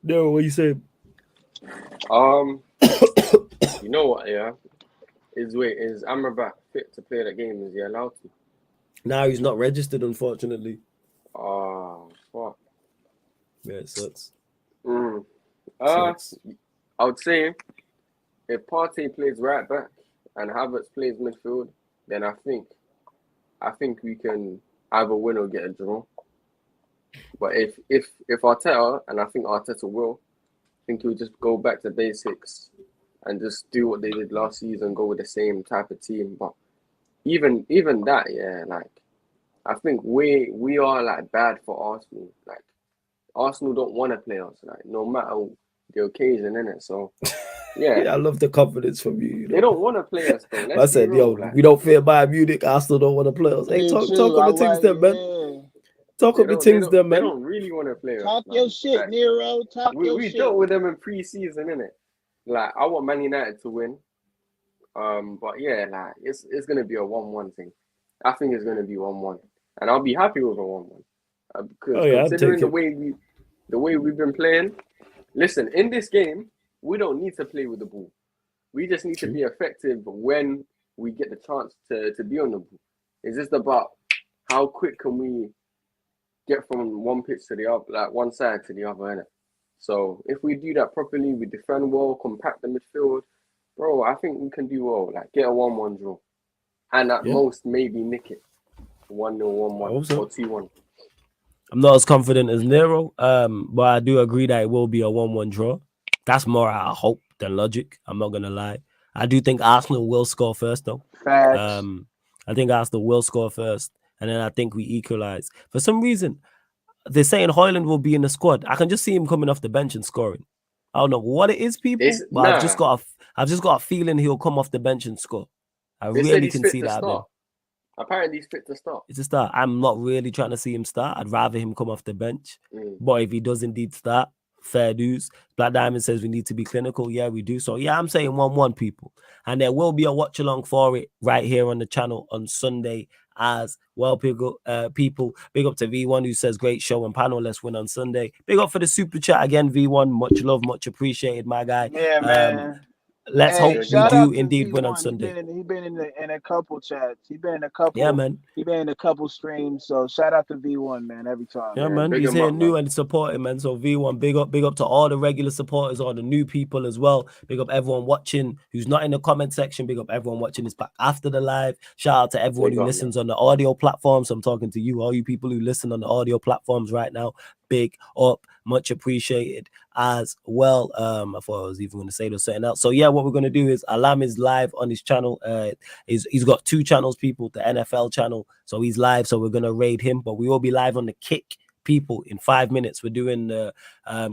No, what you say? You know what? Yeah, is Amrabat fit to play the game? Is he allowed to? Now he's not registered, unfortunately. Oh, fuck. Yeah, it sucks. I would say if Partey plays right back and Havertz plays midfield, then I think we can either win or get a draw. But if Arteta, and I think Arteta will, I think he'll just go back to basics and just do what they did last season, go with the same type of team. But even that, yeah, like I think we are like bad for Arsenal. Like Arsenal don't want to play us, like no matter the occasion, innit? So yeah, I love the confidence from you. They don't want to play us though. I said, we don't fear Bayern Munich. Arsenal don't want to play us. Hey, talk up the things there, man. Talk up the things there, man. They don't really want to play us. Talk your shit, like, Nero. Talk your shit. We dealt with them in pre-season, innit? Like I want Man United to win. But yeah, like it's gonna be a 1-1 thing. I think it's gonna be 1-1, and I'll be happy with a 1-1 because considering the way we've been playing. Listen, in this game, we don't need to play with the ball. We just need to be effective when we get the chance to be on the ball. It's just about how quick can we get from one pitch to the other, like one side to the other, innit? So if we do that properly, we defend well, compact the midfield, bro, I think we can do well. Like get a 1-1 draw. And at most, maybe nick it. 1-0, 1-1, or 2-1. I'm not as confident as Nero, but I do agree that it will be a 1-1 draw. That's more out of hope than logic. I'm not gonna lie. I do think Arsenal will score first, though. Facts. I think Arsenal will score first, and then I think we equalize. For some reason, they're saying Højlund will be in the squad. I can just see him coming off the bench and scoring. I don't know what it is, people, but I've just got a feeling he'll come off the bench and score. I really can see that happening. Apparently he's fit to start. It's a start. I'm not really trying to see him start. I'd rather him come off the bench. But if he does indeed start, fair dues. Black Diamond says we need to be clinical. Yeah, we do. So yeah, I'm saying 1-1, people. And there will be a watch along for it right here on the channel on Sunday as well. People, big up to V1 who says great show and panel. Let's win on Sunday. Big up for the super chat again, V1. Much love, much appreciated, my guy. Yeah, man. Let's hope we do indeed win on Sunday. He been in a couple chats. He been in a couple. Yeah, man. He been in a couple streams. So shout out to V1, man. Every time. Yeah, man. He's here new and supporting, man. So V1, big up to all the regular supporters, all the new people as well. Big up everyone watching who's not in the comment section. Big up everyone watching this back after the live. Shout out to everyone who listens on the audio platforms. I'm talking to you, all you people who listen on the audio platforms right now. Big up, much appreciated as well. I thought I was even going to say there's something else. So yeah, what we're going to do is Alam is live on his channel. He's got 2 channels, people. The NFL channel, so he's live. So we're going to raid him, but we will be live on the Kick, people, in 5 minutes. We're doing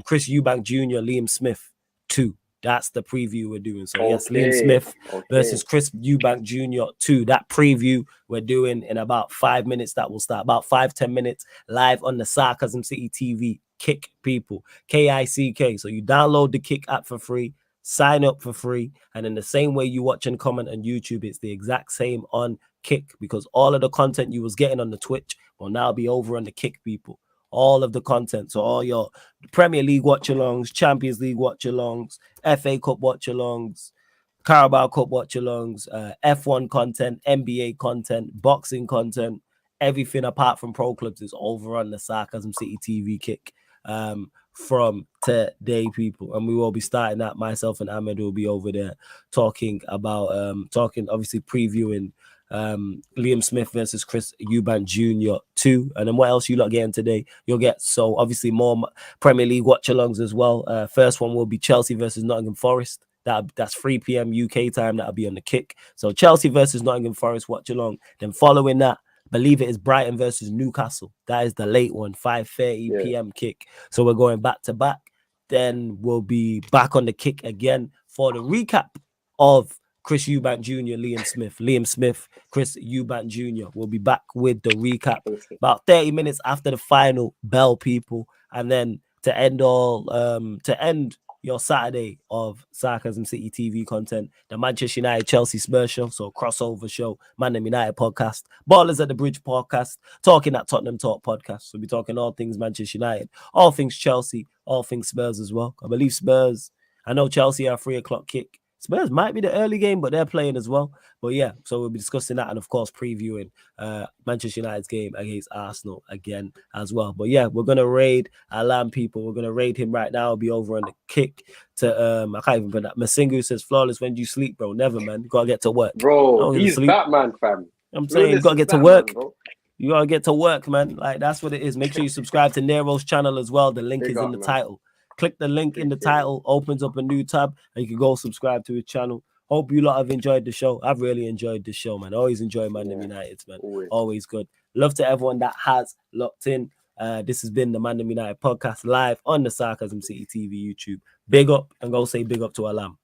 Chris Eubank Jr., Liam Smith 2. That's the preview we're doing. So yes, Liam Smith versus Chris Eubank Jr. 2. That preview we're doing in about 5 minutes. That will start about 5-10 minutes live on the Sarcasm City TV. Kick, people, KICK. So you download the Kick app for free, sign up for free, and in the same way you watch and comment on YouTube, it's the exact same on Kick, because all of the content you was getting on the Twitch will now be over on the Kick, people. All of the content, so all your Premier League watch-alongs, Champions League watch-alongs, FA Cup watch-alongs, Carabao Cup watch-alongs, F1 content, NBA content, boxing content, everything apart from pro clubs is over on the Sarcasm City TV Kick from today, people. And we will be starting that. Myself and Ahmed will be over there talking about, obviously previewing Liam Smith versus Chris Eubank Jr. 2. And then what else you lot getting today? You'll get, so obviously more Premier League watch-alongs as well. First one will be Chelsea versus Nottingham Forest. That's 3 p.m. UK time. That'll be on the Kick. So Chelsea versus Nottingham Forest watch-along. Then following that, believe it is Brighton versus Newcastle. That is the late one, 5:30 p.m. Kick. So we're going back to back. Then we'll be back on the Kick again for the recap of Chris Eubank Jr., Liam Smith, Chris Eubank Jr. We'll be back with the recap about 30 minutes after the final bell, people. And then to end your Saturday of Sarcasm City TV content, the Manchester United Chelsea Spurs show, so crossover show, ManDem United podcast, Ballers at the Bridge podcast, Talking at Tottenham Talk podcast. So we'll be talking all things Manchester United, all things Chelsea, all things Spurs as well. I believe Spurs, I know Chelsea are 3 o'clock kick. Spurs might be the early game, but they're playing as well. But yeah, so we'll be discussing that and of course previewing Manchester United's game against Arsenal again as well. But yeah, we're gonna raid Alam people. We're gonna raid him right now. I'll be over on the kick to I can't even put that. Masingu says, Flawless, when do you sleep, bro? Never, man. You gotta get to work. Bro, he's Batman, fam. I'm saying you gotta get to work. You gotta get to work, man. Like that's what it is. Make sure you subscribe to Nero's channel as well. The link is in the title. Click the link in the title, opens up a new tab, and you can go subscribe to his channel. Hope you lot have enjoyed the show. I've really enjoyed the show, man. Always enjoy ManDem United, man. Always good. Love to everyone that has locked in. This has been the ManDem United podcast live on the Sarcasm City TV YouTube. Big up and go say big up to Alam.